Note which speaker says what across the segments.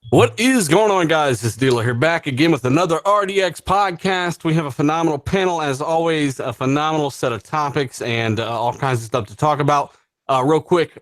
Speaker 1: What is going on, guys? This Dealer here, back again with another RDX podcast. We have a phenomenal panel, as always, a phenomenal set of topics and all kinds of stuff to talk about. Real quick,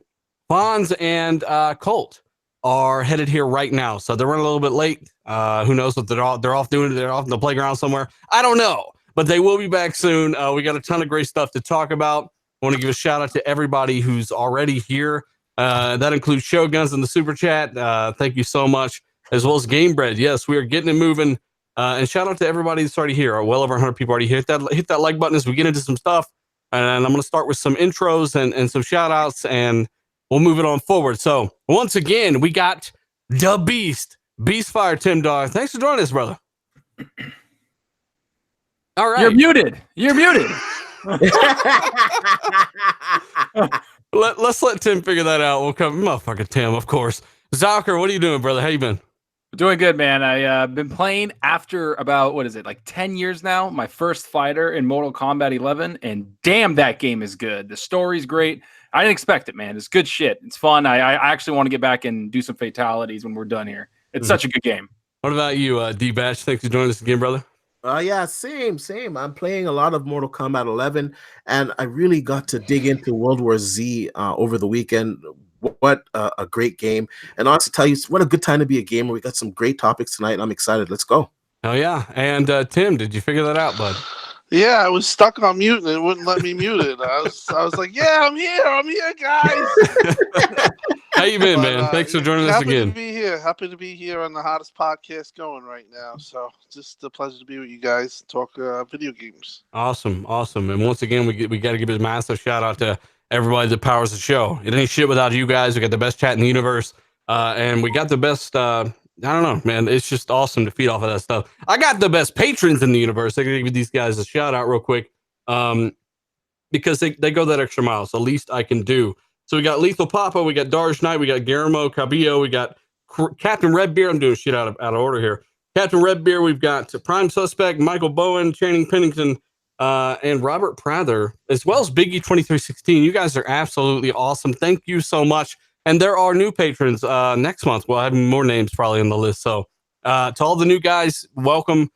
Speaker 1: Bonds and Colt are headed here right now, so they're running a little bit late. Who knows what they're off doing? They're off in the playground somewhere. I don't know, but they will be back soon. We got a ton of great stuff to talk about. I want to give a shout out to everybody who's already here. That includes Shoguns in the super chat. Thank you so much, as well as Game Bread. Yes, we are getting it moving. And shout out to everybody that's already here. Well over 100 people already hit that like button as we get into some stuff. And I'm going to start with some intros and some shout outs, and we'll move it on forward. So once again, we got the Beast Fire Tim Dog. Thanks for joining us, brother. All right.
Speaker 2: You're muted.
Speaker 1: Let's let Tim figure that out. We'll come, motherfucker Tim, of course. Zalker, what are you doing, brother? How you been?
Speaker 2: Doing good, man. I've been playing after about, 10 years now, my first fighter in Mortal Kombat 11, and damn, that game is good. The story's great. I didn't expect it, man. It's good shit. It's fun. I actually want to get back and do some fatalities when we're done here. It's such a good game.
Speaker 1: What about you, D-Batch? Thanks for joining us again, brother.
Speaker 3: Yeah, same. I'm playing a lot of Mortal Kombat 11, and I really got to dig into World War Z over the weekend. What a great game. And I want to tell you, what a good time to be a gamer. We got some great topics tonight, and I'm excited. Let's go.
Speaker 1: Oh, yeah. And Tim, did you figure that out, bud?
Speaker 4: Yeah, I was stuck on mute, and it wouldn't let me mute it. I was like, yeah, I'm here, guys.
Speaker 1: How you been, man? Thanks for joining us again.
Speaker 4: Happy to be here on the hottest podcast going right now. So just a pleasure to be with you guys, talk video games.
Speaker 1: Awesome. And once again, we got to give a massive shout out to everybody that powers the show. It ain't shit without you guys. We got the best chat in the universe, and we got the best. I don't know, man. It's just awesome to feed off of that stuff. I got the best patrons in the universe. I can give these guys a shout out real quick, because they go that extra mile. So least I can do. So we got Lethal Papa, we got Darsh Knight, we got Guillermo Cabillo, we got Captain Redbeard. I'm doing shit out of order here. Captain Redbeard, we've got Prime Suspect, Michael Bowen, Channing Pennington, and Robert Prather, as well as Biggie 2316. You guys are absolutely awesome. Thank you so much. And there are new patrons next month. We'll have more names probably on the list. So to all the new guys, welcome.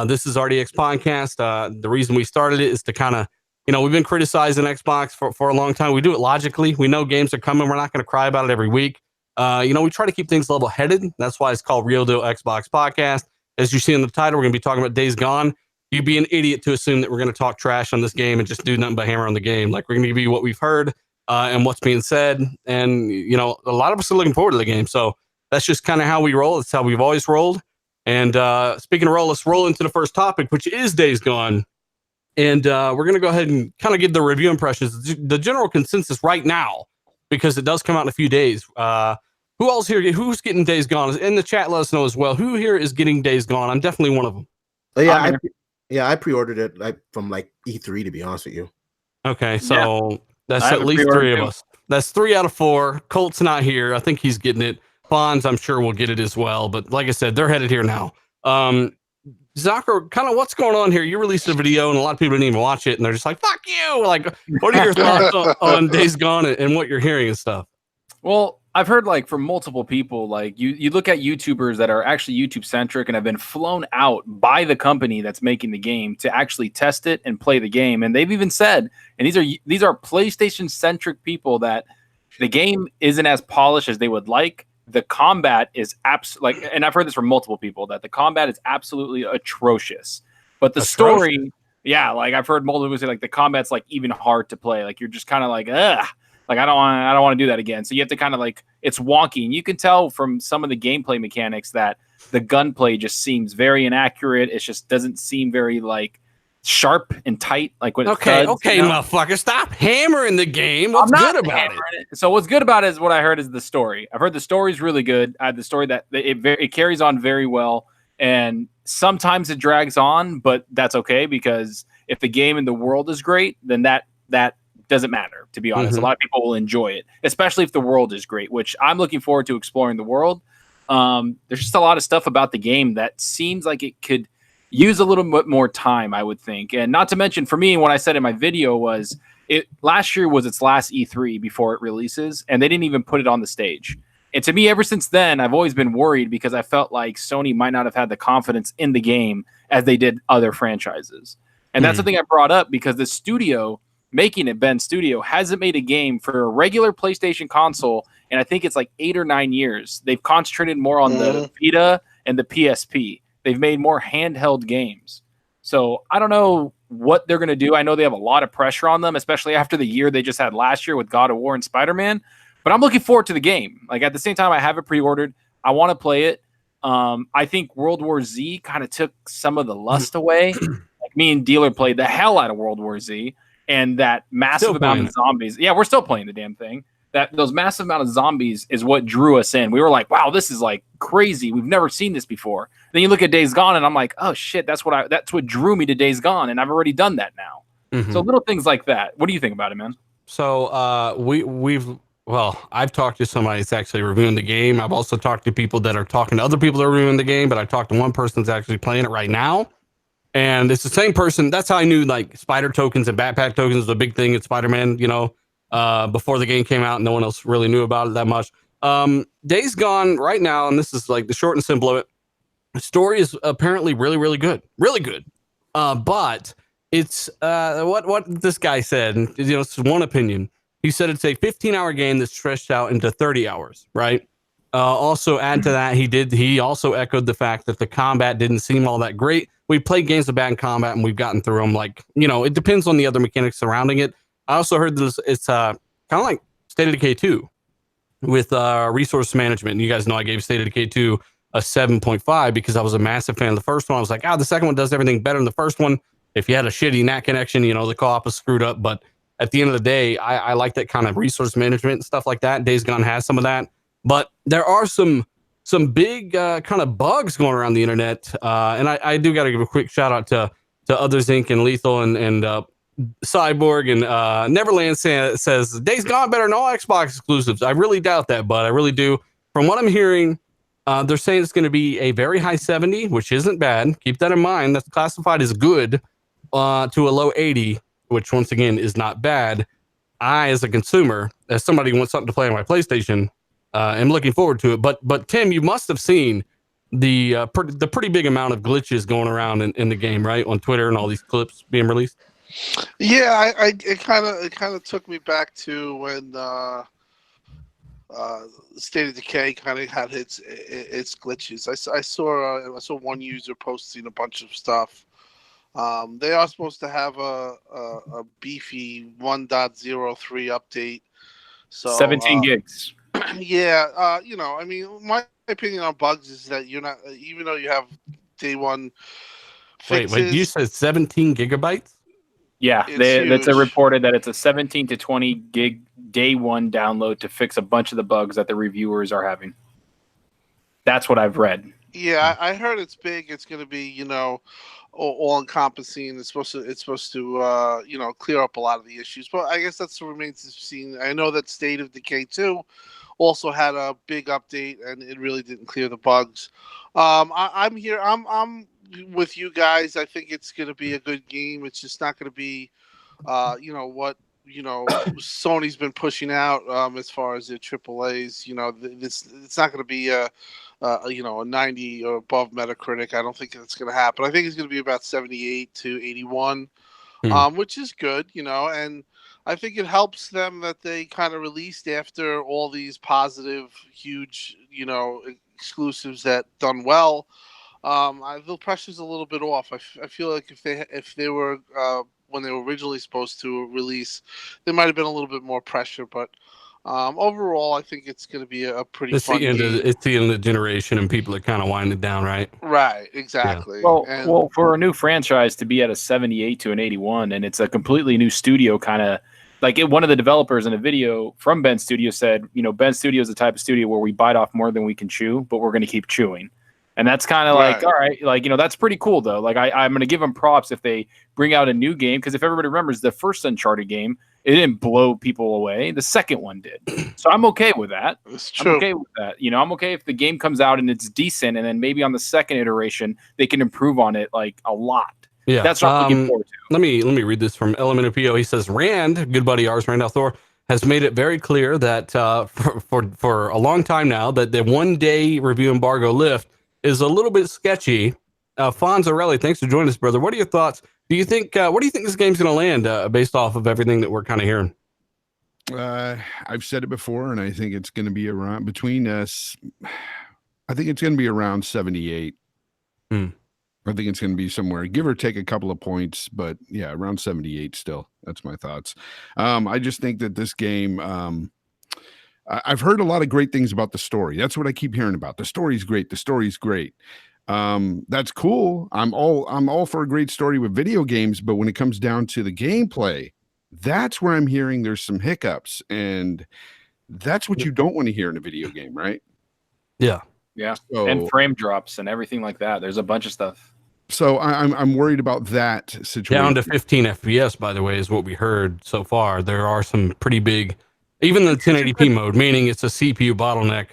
Speaker 1: This is RDX Podcast. The reason we started it is to kind of, we've been criticizing Xbox for a long time. We do it logically. We know games are coming. We're not going to cry about it every week. We try to keep things level-headed. That's why it's called Real Deal Xbox Podcast. As you see in the title, we're going to be talking about Days Gone. You'd be an idiot to assume that we're going to talk trash on this game and just do nothing but hammer on the game. Like, we're going to give you what we've heard and what's being said. And, a lot of us are looking forward to the game. So that's just kind of how we roll. That's how we've always rolled. And speaking of roll, let's roll into the first topic, which is Days Gone. And we're going to go ahead and kind of give the review impressions, the general consensus right now, because it does come out in a few days. Who else here? Who's getting Days Gone? In the chat, let us know as well. Who here is getting Days Gone? I'm definitely one of them.
Speaker 3: Oh, yeah, I pre-ordered it from E3, to be honest with you.
Speaker 1: Okay, so that's at least three of us. That's 3 out of 4. Colt's not here. I think he's getting it. Bonds, I'm sure, will get it as well. But like I said, they're headed here now. Zucker, kind of what's going on here? You released a video and a lot of people didn't even watch it, and they're just like, fuck you! Like, what are your thoughts on Days Gone and what you're hearing and stuff?
Speaker 2: Well, I've heard from multiple people, you look at YouTubers that are actually YouTube centric and have been flown out by the company that's making the game to actually test it and play the game. And they've even said, and these are PlayStation centric people, that the game isn't as polished as they would like. The combat is and I've heard this from multiple people, that the combat is absolutely atrocious. But the story, I've heard multiple people say the combat's even hard to play. You're just kind of ugh. I don't want to do that again. So you have to kind of it's wonky. And you can tell from some of the gameplay mechanics that the gunplay just seems very inaccurate. It just doesn't seem very sharp and tight.
Speaker 1: Motherfucker, stop hammering the game. What's good about it?
Speaker 2: So what's good about it is what I heard is the story. I've heard the story's really good. I had the story that it carries on very well. And sometimes it drags on, but that's okay, because if the game and the world is great, then that doesn't matter, to be honest. A lot of people will enjoy it, especially if the world is great, which I'm looking forward to exploring the world. There's just a lot of stuff about the game that seems like it could use a little bit more time, I would think. And not to mention, for me, what I said in my video last year was its last E3 before it releases, and they didn't even put it on the stage. And to me, ever since then, I've always been worried because I felt like Sony might not have had the confidence in the game as they did other franchises. And that's something I brought up because the studio making it, Ben Studio, hasn't made a game for a regular PlayStation console, and I think it's like 8 or 9 years. They've concentrated more on the Vita and the PSP. They've made more handheld games. So I don't know what they're going to do. I know they have a lot of pressure on them, especially after the year they just had last year with God of War and Spider-Man. But I'm looking forward to the game. Like at the same time, I have it pre-ordered. I want to play it. I think World War Z kind of took some of the lust away. Like me and Dealer played the hell out of World War Z, and that massive amount of zombies. Yeah, we're still playing the damn thing. Those massive amount of zombies is what drew us in. We were like, wow, this is like crazy. We've never seen this before. Then you look at Days Gone, and I'm like, oh shit, that's what drew me to Days Gone, and I've already done that now. So little things like that. What do you think about it, man?
Speaker 1: So I've talked to somebody that's actually reviewing the game. I've also talked to people that are talking to other people that are reviewing the game, but I talked to one person that's actually playing it right now. And it's the same person. That's how I knew like spider tokens and backpack tokens was a big thing in Spider-Man, before the game came out. No one else really knew about it that much. Days Gone right now, and this is like the short and simple of it. The story is apparently really, really good. Really good. But it's what this guy said, and it's one opinion. He said it's a 15-hour game that's stretched out into 30 hours, right? Also add to that, he also echoed the fact that the combat didn't seem all that great. We played games of bad combat and we've gotten through them. Like, it depends on the other mechanics surrounding it. I also heard that it's kind of like State of Decay 2 with resource management. And you guys know I gave State of Decay 2 a 7.5 because I was a massive fan of the first one. I was like, the second one does everything better than the first one. If you had a shitty NAT connection, the co-op is screwed up. But at the end of the day, I like that kind of resource management and stuff like that. Days Gone has some of that. But there are some big kind of bugs going around the internet. And I do got to give a quick shout out to Others Inc. and Lethal and Cyborg and Neverland says Days Gone better than all Xbox exclusives. I really doubt that, but I really do. From what I'm hearing, they're saying it's going to be a very high 70, which isn't bad. Keep that in mind. That's classified as good, to a low 80, which once again is not bad. I, as a consumer, as somebody who wants something to play on my PlayStation, am looking forward to it. But Tim, you must have seen the pretty big amount of glitches going around in the game, right? On Twitter and all these clips being released.
Speaker 4: Yeah, it kind of took me back to when State of Decay kind of had its glitches. I saw one user posting a bunch of stuff. They are supposed to have a beefy 1.03 update. So
Speaker 2: 17 gigs.
Speaker 4: Yeah, I mean, my opinion on bugs is that you're not, even though you have day one fixes.
Speaker 1: Wait, you said 17 gigabytes?
Speaker 2: Yeah, that's reported that it's a 17 to 20 gig day one download to fix a bunch of the bugs that the reviewers are having. That's what I've read.
Speaker 4: Yeah, I heard it's big. It's going to be, all encompassing. It's supposed to clear up a lot of the issues. But I guess that's what remains to be seen. I know that State of Decay 2 also had a big update, and it really didn't clear the bugs. I'm here. I'm with you guys. I think it's going to be a good game. It's just not going to be, what Sony's been pushing out as far as their AAAs. It's not going to be a 90 or above Metacritic. I don't think it's going to happen. I think it's going to be about 78 to 81, which is good, and I think it helps them that they kind of released after all these positive, huge, exclusives that done well. The pressure's a little bit off. I feel like if they were when they were originally supposed to release, there might have been a little bit more pressure, but overall, I think it's going to be a pretty fun game.
Speaker 1: It's the end of the generation, and people are kind of winding down, right?
Speaker 4: Right, exactly.
Speaker 2: Yeah. Well, for a new franchise to be at a 78 to an 81, and it's a completely new studio, kind of like one of the developers in a video from Ben Studio said, Ben Studio is the type of studio where we bite off more than we can chew, but we're going to keep chewing. And that's kind of like, all right, like, that's pretty cool, though. Like, I'm going to give them props if they bring out a new game, because if everybody remembers the first Uncharted game, it didn't blow people away. The second one did. So I'm okay with that.
Speaker 4: It's true.
Speaker 2: I'm okay with that. I'm okay if the game comes out and it's decent, and then maybe on the second iteration, they can improve on it, like, a lot. Yeah. That's what I'm looking forward to.
Speaker 1: Let me read this from Elemental PO. He says, Rand, good buddy ours, Randall Thor, has made it very clear that for a long time now that the 1-day review embargo lift is a little bit sketchy. Fonzarelli, thanks for joining us, brother. What are your thoughts? Do you think where do you think this game's going to land based off of everything that we're kind of hearing?
Speaker 5: I've said it before, and I think it's going to be around between us. I think it's going to be around 78. I think it's going to be somewhere, give or take a couple of points, but yeah, around 78 still. That's my thoughts. I just think that this game, I've heard a lot of great things about the story. That's what I keep hearing about. The story's great. The story's great. That's cool. I'm all for a great story with video games, but when it comes down to the gameplay, that's where I'm hearing there's some hiccups, and that's what you don't want to hear in a video game, right?
Speaker 1: Yeah.
Speaker 2: Yeah,
Speaker 5: So,
Speaker 2: and frame drops and everything like that. There's a bunch of stuff.
Speaker 5: So I'm worried about that situation.
Speaker 1: Down to 15 FPS, by the way, is what we heard so far. There are some pretty big, even the 1080p mode, meaning it's a CPU bottleneck,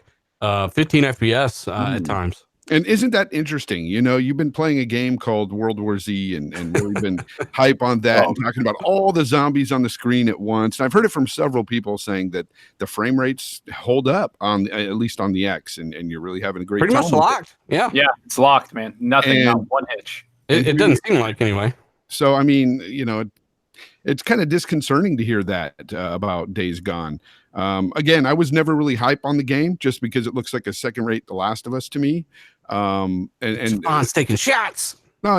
Speaker 1: 15 FPS at times.
Speaker 5: And isn't that interesting? You know, you've been playing a game called World War Z and really been hype on that and talking about all the zombies on the screen at once. And I've heard it from several people saying that the frame rates hold up on at least on the X, and you're really having a great
Speaker 1: Pretty
Speaker 5: time.
Speaker 1: much locked. Yeah.
Speaker 2: Yeah, it's locked, man. Nothing, not one hitch.
Speaker 1: It doesn't seem like anyway.
Speaker 5: So, I mean, you know, it's kind of disconcerting to hear that about Days Gone. Again, I was never really hype on the game just because it looks like a second-rate The Last of Us to me. And
Speaker 1: Spawn's taking shots.
Speaker 5: No.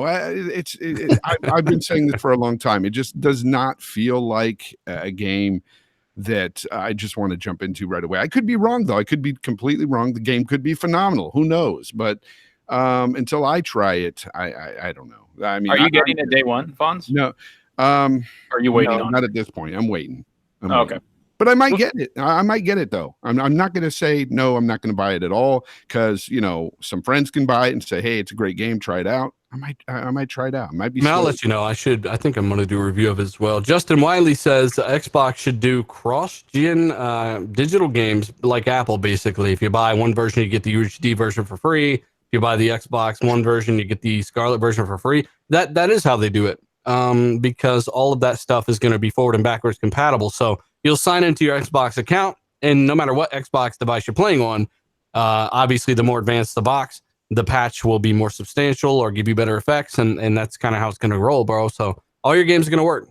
Speaker 5: I've been saying this for a long time. It just does not feel like a game that I just want to jump into right away. I could be wrong, though. I could be completely wrong. The game could be phenomenal. Who knows? But until I try it, I don't know. I mean,
Speaker 2: are you getting it day one, Fonz?
Speaker 5: No.
Speaker 2: Are you waiting on
Speaker 5: not
Speaker 2: it?
Speaker 5: at this point. I'm waiting.
Speaker 2: Okay.
Speaker 5: But I might get it. I might get it, though. I'm not going to say, no, I'm not going to buy it at all, because, you know, some friends can buy it and say, hey, it's a great game. Try it out. I might try it out. I might be.
Speaker 1: I'll let you know. I think I'm going to do a review of it as well. Justin Wiley says Xbox should do cross-gen digital games like Apple, basically. If you buy one version, you get the UHD version for free. If you buy the Xbox One version, you get the Scarlett version for free. That is how they do it, because all of that stuff is going to be forward and backwards compatible. So you'll sign into your Xbox account, and no matter what Xbox device you're playing on, obviously the more advanced the box, the patch will be more substantial or give you better effects, and that's kind of how it's going to roll, bro. So all your games are going to work.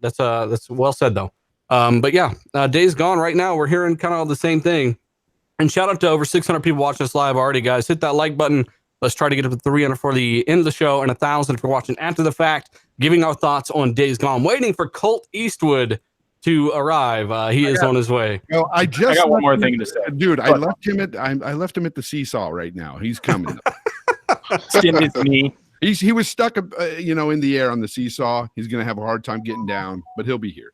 Speaker 1: That's well said, though. But yeah, Days Gone right now, we're hearing kind of all the same thing. And shout out to over 600 people watching us live already, guys. Hit that like button. Let's try to get up to 300 for the end of the show, and 1,000 if you're watching after the fact, giving our thoughts on Days Gone. Waiting for Colt Eastwood to arrive. He is on his way.
Speaker 5: Well, I
Speaker 2: got one more thing to say,
Speaker 5: dude. I left him at the seesaw right now. He's coming.
Speaker 2: Skin is me.
Speaker 5: He was stuck, in the air on the seesaw. He's gonna have a hard time getting down, but he'll be here.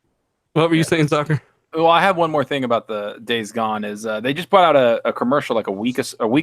Speaker 1: What were you saying, Zucker?
Speaker 2: Well, I have one more thing about the Days Gone. Is they just put out a commercial like a week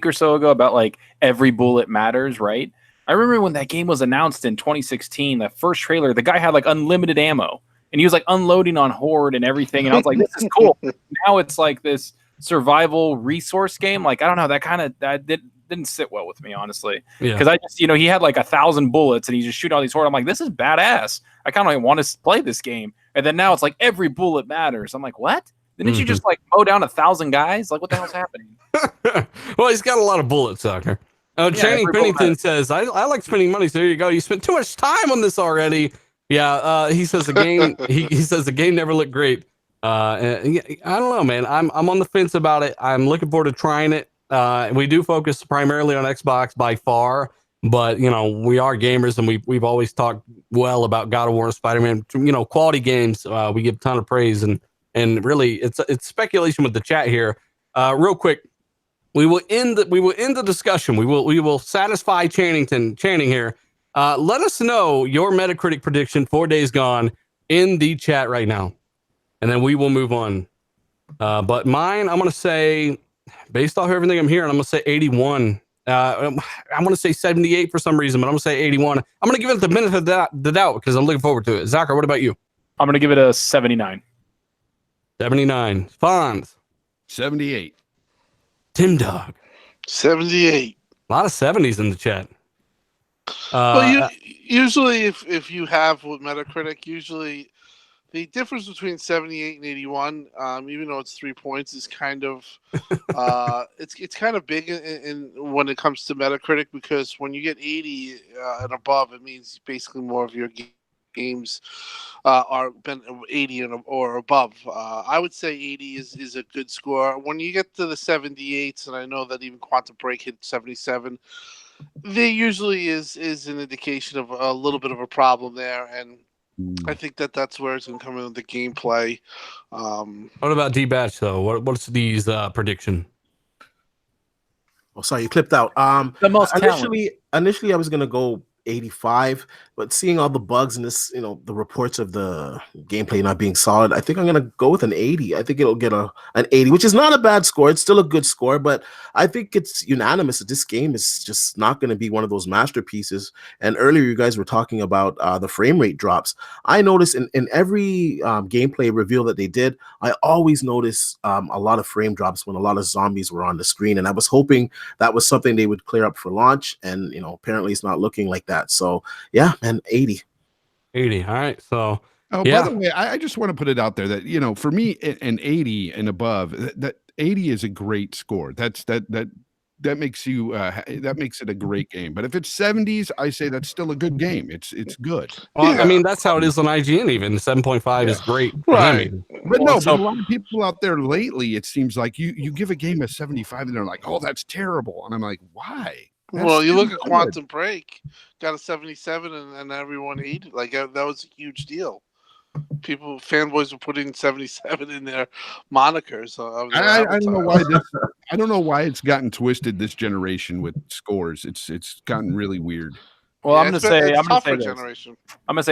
Speaker 2: or so ago about like every bullet matters, right? I remember when that game was announced in 2016, the first trailer, the guy had like unlimited ammo. And he was like unloading on Horde and everything. And I was like, this is cool. Now it's like this survival resource game. Like, I don't know, that didn't sit well with me, honestly. Because I just, he had like 1,000 bullets and he's just shooting all these Horde. I'm like, this is badass. I kind of want to play this game. And then now it's like every bullet matters. I'm like, what? Didn't you just like mow down 1,000 guys? Like, what the hell's happening?
Speaker 1: Well, he's got a lot of bullets, Zucker. Channing Pennington says, I like spending money. So there you go. You spent too much time on this already. Yeah, he says the game. he says the game never looked great. I don't know, man. I'm on the fence about it. I'm looking forward to trying it. We do focus primarily on Xbox by far, but we are gamers, and we've always talked well about God of War and Spider-Man. Quality games. We give a ton of praise, and really, it's speculation with the chat here. Real quick, we will end the discussion. We will satisfy Channing here. Let us know your Metacritic prediction for Days Gone in the chat right now, and then we will move on. But mine, I'm going to say, based off everything I'm hearing, I'm going to say 81. I'm going to say 78 for some reason, but I'm going to say 81. I'm going to give it the benefit of the doubt because I'm looking forward to it. Zachar, what about you?
Speaker 2: I'm going to give it a 79.
Speaker 1: 79. Fonz.
Speaker 5: 78.
Speaker 1: Tim Dog.
Speaker 4: 78.
Speaker 1: A lot of 70s in the chat.
Speaker 4: Well, usually if you have with Metacritic, usually The difference between 78 and 81, even though it's 3 points, is kind of it's kind of big in when it comes to Metacritic, because when you get 80 and above, it means basically more of your games are been 80 or above. I would say 80 is a good score. When you get to the 78s, and I know that even Quantum Break hit 77, there usually is an indication of a little bit of a problem there, and I think that's where it's going to come in with the gameplay.
Speaker 1: What about D-Batch though? What's D's prediction?
Speaker 3: Oh, sorry, you clipped out.
Speaker 2: The most talent.
Speaker 3: Initially, I was gonna go 85, but seeing all the bugs and this, the reports of the gameplay not being solid, I think I'm gonna go with an 80. I think it'll get an 80, which is not a bad score. It's still a good score, but I think it's unanimous that this game is just not gonna be one of those masterpieces. And earlier, you guys were talking about the frame rate drops. I noticed in every gameplay reveal that they did, I always notice a lot of frame drops when a lot of zombies were on the screen, and I was hoping that was something they would clear up for launch, and apparently it's not looking like that. So yeah, man, 80.
Speaker 1: 80. All right. So
Speaker 5: by the way, I just want to put it out there that for me, an 80 and above, that 80 is a great score. That makes you that makes it a great game. But if it's 70s, I say that's still a good game. It's good.
Speaker 1: Well, yeah. I mean, that's how it is on IGN. Even 7.5 is great,
Speaker 4: right?
Speaker 5: But but a lot of people out there lately, it seems like you give a game a 75 and they're like, "Oh, that's terrible," and I'm like, "Why?"
Speaker 4: Well, you look at Quantum Break, got a 77, and everyone hated it. Like that was a huge deal. Fanboys were putting 77 in their monikers.
Speaker 5: I don't know why I don't know why it's gotten twisted this generation with scores. It's gotten really weird.
Speaker 2: Well, I'm gonna say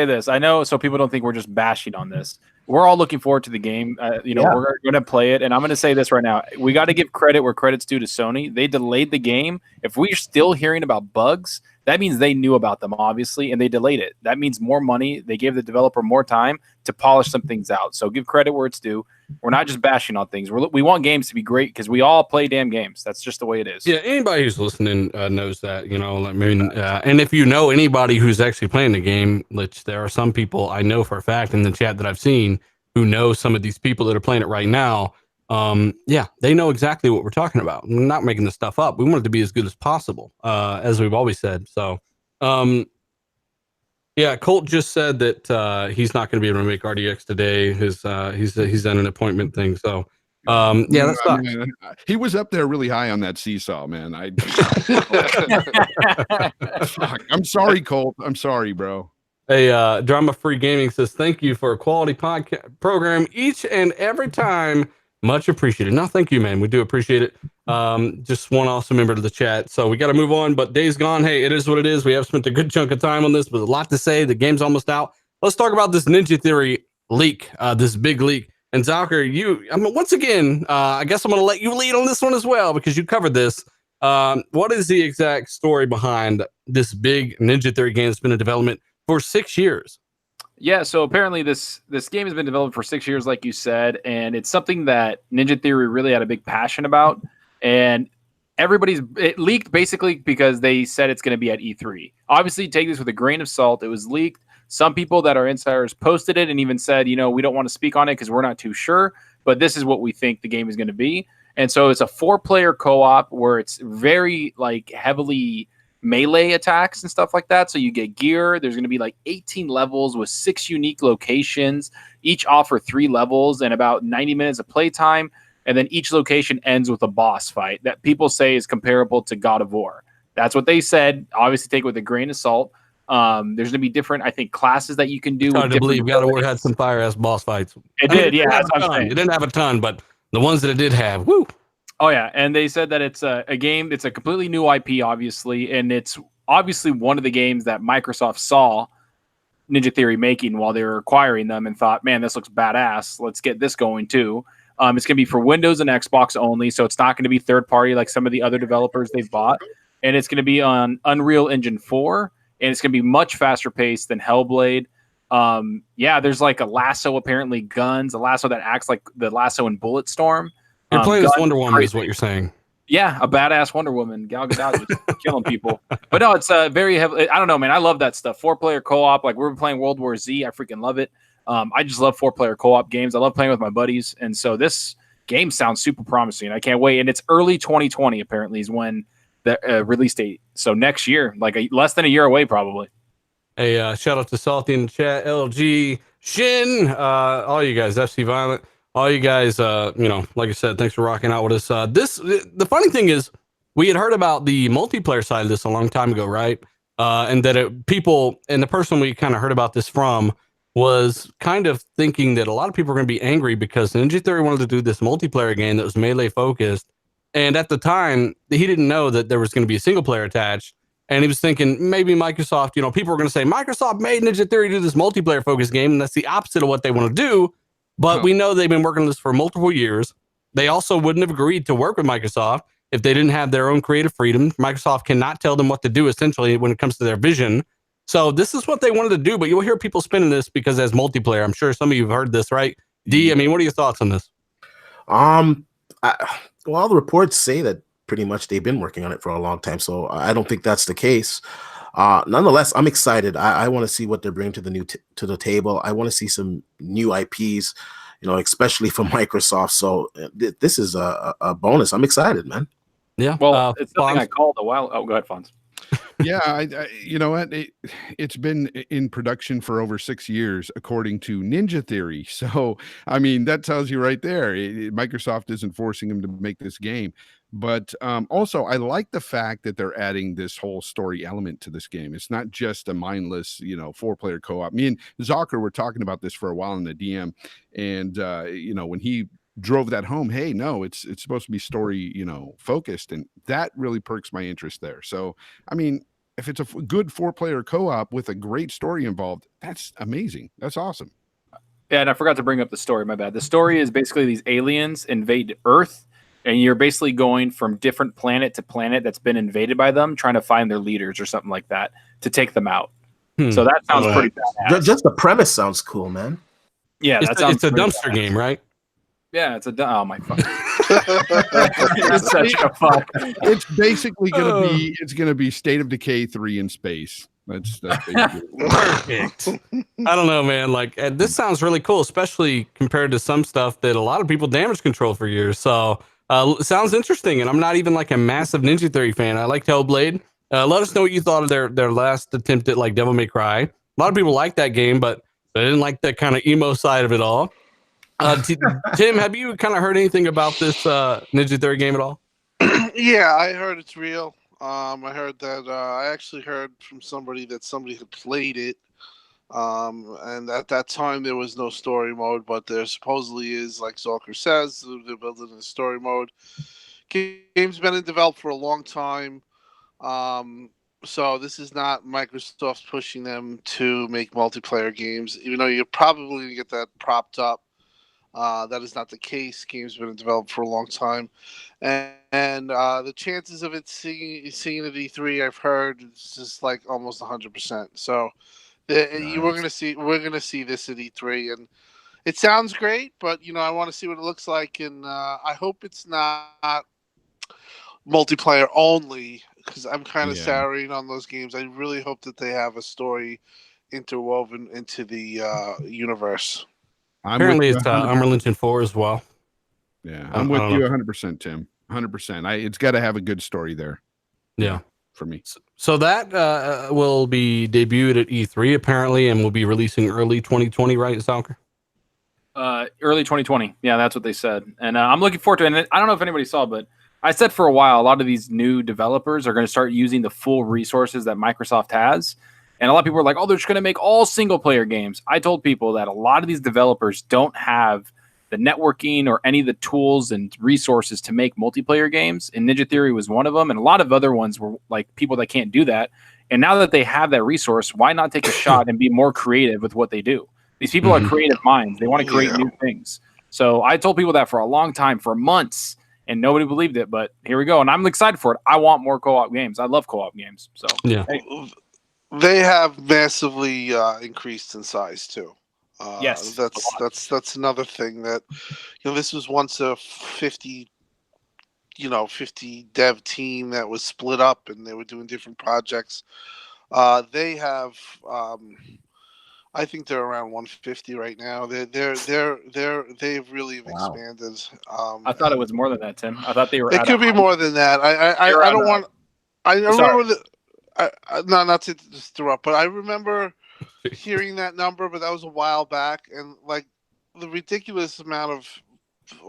Speaker 2: this. I know, so people don't think we're just bashing on this. We're all looking forward to the game. We're gonna play it, and I'm gonna say this right now. We got to give credit where credit's due to Sony. They delayed the game. If we're still hearing about bugs, that means they knew about them, obviously, and they delayed it. That means more money. They gave the developer more time to polish some things out. So give credit where it's due. We're not just bashing on things. We want games to be great because we all play damn games. That's just the way it is.
Speaker 1: Yeah, anybody who's listening knows that. I mean, and if you know anybody who's actually playing the game, which there are some people I know for a fact in the chat that I've seen who know some of these people that are playing it right now. They know exactly what we're talking about. We're not making this stuff up. We want it to be as good as possible, as we've always said. So, Colt just said that he's not going to be able to make RDX today. He's done an appointment thing. So, that sucks.
Speaker 5: He was up there really high on that seesaw, man. I'm sorry, Colt. I'm sorry, bro.
Speaker 1: Hey, Drama Free Gaming says, thank you for a quality podcast program each and every time. Much appreciated. No, thank you, man. We do appreciate it. Just one awesome member of the chat. So we got to move on, but Days Gone. Hey, it is what it is. We have spent a good chunk of time on this, but a lot to say. The game's almost out. Let's talk about this Ninja Theory leak, this big leak. And Zalker, once again, I guess I'm going to let you lead on this one as well, because you covered this. What is the exact story behind this big Ninja Theory game that's been in development for 6 years?
Speaker 2: Yeah, so apparently this game has been developed for 6 years, like you said, and it's something that Ninja Theory really had a big passion about. And it leaked basically because they said it's going to be at E3. Obviously, take this with a grain of salt. It was leaked. Some people that are insiders posted it and even said, we don't want to speak on it because we're not too sure, but this is what we think the game is going to be. And so it's a 4-player co-op where it's very heavily melee attacks and stuff like that. So you get gear. There's going to be 18 levels with 6 unique locations. Each offer 3 levels and about 90 minutes of playtime. And then each location ends with a boss fight that people say is comparable to God of War. That's what they said. Obviously, take it with a grain of salt. There's going to be different, I think, classes that you can do.
Speaker 1: Hard to believe God of War had some fire-ass boss fights.
Speaker 2: It did, yeah. That's what I'm saying.
Speaker 1: It didn't have a ton, but the ones that it did have, woo.
Speaker 2: Oh, yeah. And they said that it's a game. It's a completely new IP, obviously. And it's obviously one of the games that Microsoft saw Ninja Theory making while they were acquiring them and thought, man, this looks badass. Let's get this going, too. It's going to be for Windows and Xbox only. So it's not going to be third party like some of the other developers they've bought. And it's going to be on Unreal Engine 4. And it's going to be much faster paced than Hellblade. There's a lasso, apparently guns, a lasso that acts like the lasso in Bulletstorm.
Speaker 1: You're playing as Wonder Woman is what you're saying.
Speaker 2: Yeah, a badass Wonder Woman. Gal Gadot just killing people. But no, it's very heavy. I don't know, man. I love that stuff. 4-player co-op. We're playing World War Z. I freaking love it. I just love 4-player co-op games. I love playing with my buddies, and so this game sounds super promising. I can't wait. And it's early 2020 apparently is when the release date. So next year, like less than a year away, probably.
Speaker 1: Hey, shout out to Salty in the chat, LG, Shin, all you guys, FC Violent, all you guys. Like I said, thanks for rocking out with us. The funny thing is, we had heard about the multiplayer side of this a long time ago, right? And that people and the person we kind of heard about this from was kind of thinking that a lot of people are going to be angry because Ninja Theory wanted to do this multiplayer game that was melee focused. And at the time, he didn't know that there was going to be a single player attached. And he was thinking maybe Microsoft, people are going to say Microsoft made Ninja Theory do this multiplayer focused game. And that's the opposite of what they want to do. But we know they've been working on this for multiple years. They also wouldn't have agreed to work with Microsoft if they didn't have their own creative freedom. Microsoft cannot tell them what to do, essentially, when it comes to their vision. So this is what they wanted to do, but you'll hear people spinning this because as multiplayer, I'm sure some of you have heard this, right? D, I mean, what are your thoughts on this?
Speaker 3: Well, all the reports say that pretty much they've been working on it for a long time, so I don't think that's the case. Nonetheless, I'm excited. I want to see what they're bringing to the table. I want to see some new IPs, especially from Microsoft. So this is a bonus. I'm excited, man.
Speaker 1: Yeah.
Speaker 2: Well, it's something I called a while. Oh, go ahead, Fonz.
Speaker 5: Yeah, I you know what? It's been in production for over 6 years, according to Ninja Theory. So, I mean, that tells you right there. Microsoft isn't forcing them to make this game. But also, I like the fact that they're adding this whole story element to this game. It's not just a mindless, 4-player co-op. Me and Zocker were talking about this for a while in the DM. And, when he drove that home, hey, no, it's supposed to be story focused, and that really perks my interest there. So I mean, if it's a good 4-player co-op with a great story involved, that's amazing. That's awesome.
Speaker 2: Yeah, and I forgot to bring up the story, my bad. The story is basically these aliens invade Earth, and you're basically going from different planet to planet that's been invaded by them, trying to find their leaders or something like that to take them out. So that sounds pretty badass.
Speaker 3: Just the premise sounds cool, man.
Speaker 2: Yeah,
Speaker 1: it's a dumpster game, right?
Speaker 2: Yeah, it's oh my fuck. You're such a fuck.
Speaker 5: It's basically gonna be State of Decay 3 in space. That's basically
Speaker 1: perfect. I don't know, man. Like this sounds really cool, especially compared to some stuff that a lot of people damage control for years. So it sounds interesting, and I'm not even like a massive Ninja Theory fan. I like Hellblade. Let us know what you thought of their last attempt at like Devil May Cry. A lot of people like that game, but they didn't like that kind of emo side of it all. Tim, have you kind of heard anything about this Ninja Theory game at all?
Speaker 4: Yeah, I heard it's real. I heard that I actually heard from somebody that somebody had played it, and at that time there was no story mode, but there supposedly is, like Zalker says, they're building a story mode. Game's been in development for a long time, so this is not Microsoft pushing them to make multiplayer games, even though you're probably going to get that propped up. That is not the case. Game's been in development for a long time, and the chances of it seeing at E3, I've heard, it's just like almost 100%. So we're gonna see this at E3, and it sounds great, but I want to see what it looks like, and I hope it's not multiplayer only, because I'm kind of souring on those games. I really hope that they have a story interwoven into the universe.
Speaker 1: Apparently, it's Unreal Engine 4 as well.
Speaker 5: Yeah, I'm with you 100%, Tim. 100%. It's got to have a good story there.
Speaker 1: Yeah,
Speaker 5: for me.
Speaker 1: So that will be debuted at E3 apparently, and will be releasing early 2020, right, Stalker?
Speaker 2: Early 2020. Yeah, that's what they said, and I'm looking forward to it. And I don't know if anybody saw, but I said for a while, a lot of these new developers are going to start using the full resources that Microsoft has. And a lot of people are like, oh, they're just going to make all single-player games. I told people that a lot of these developers don't have the networking or any of the tools and resources to make multiplayer games. And Ninja Theory was one of them. And a lot of other ones were like people that can't do that. And now that they have that resource, why not take a shot and be more creative with what they do? These people are creative minds. They want to create new things. So I told people that for a long time, for months, and nobody believed it. But here we go. And I'm excited for it. I want more co-op games. I love co-op games. So
Speaker 1: yeah.
Speaker 2: Hey.
Speaker 4: They have massively increased in size too.
Speaker 2: Yes,
Speaker 4: that's another thing that this was once a 50 dev team that was split up and they were doing different projects. They have I think they're around 150 right now. They've really
Speaker 3: Wow.
Speaker 4: expanded.
Speaker 2: I thought it was more than that, Tim. I thought they were.
Speaker 4: It
Speaker 2: at
Speaker 4: could be more than that. I don't want. I remember not to disrupt, but I remember hearing that number, but that was a while back, and like the ridiculous amount of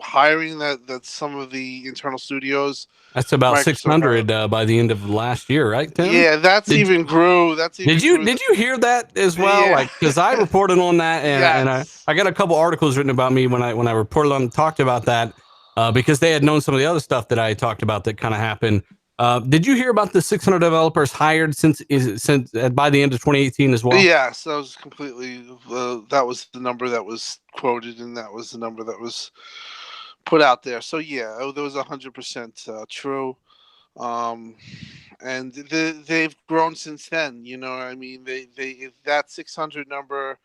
Speaker 4: hiring that some of the internal studios.
Speaker 1: That's about
Speaker 4: Microsoft
Speaker 1: 600 by the end of last year, right, Tim?
Speaker 4: Yeah, that's even grew. That's even
Speaker 1: did you hear that as well?
Speaker 4: Yeah.
Speaker 1: Like, because I reported on that, and
Speaker 4: Yes.
Speaker 1: I got a couple articles written about me when I reported on and talked about that because they had known some of the other stuff that I talked about that kind of happened. Did you hear about the 600 developers hired since by the end of 2018 as well?
Speaker 4: Yes, that was completely. That was the number that was quoted, and that was the number that was put out there. So yeah, that was 100% true. And they've grown since then. You know, I mean, they that 600 number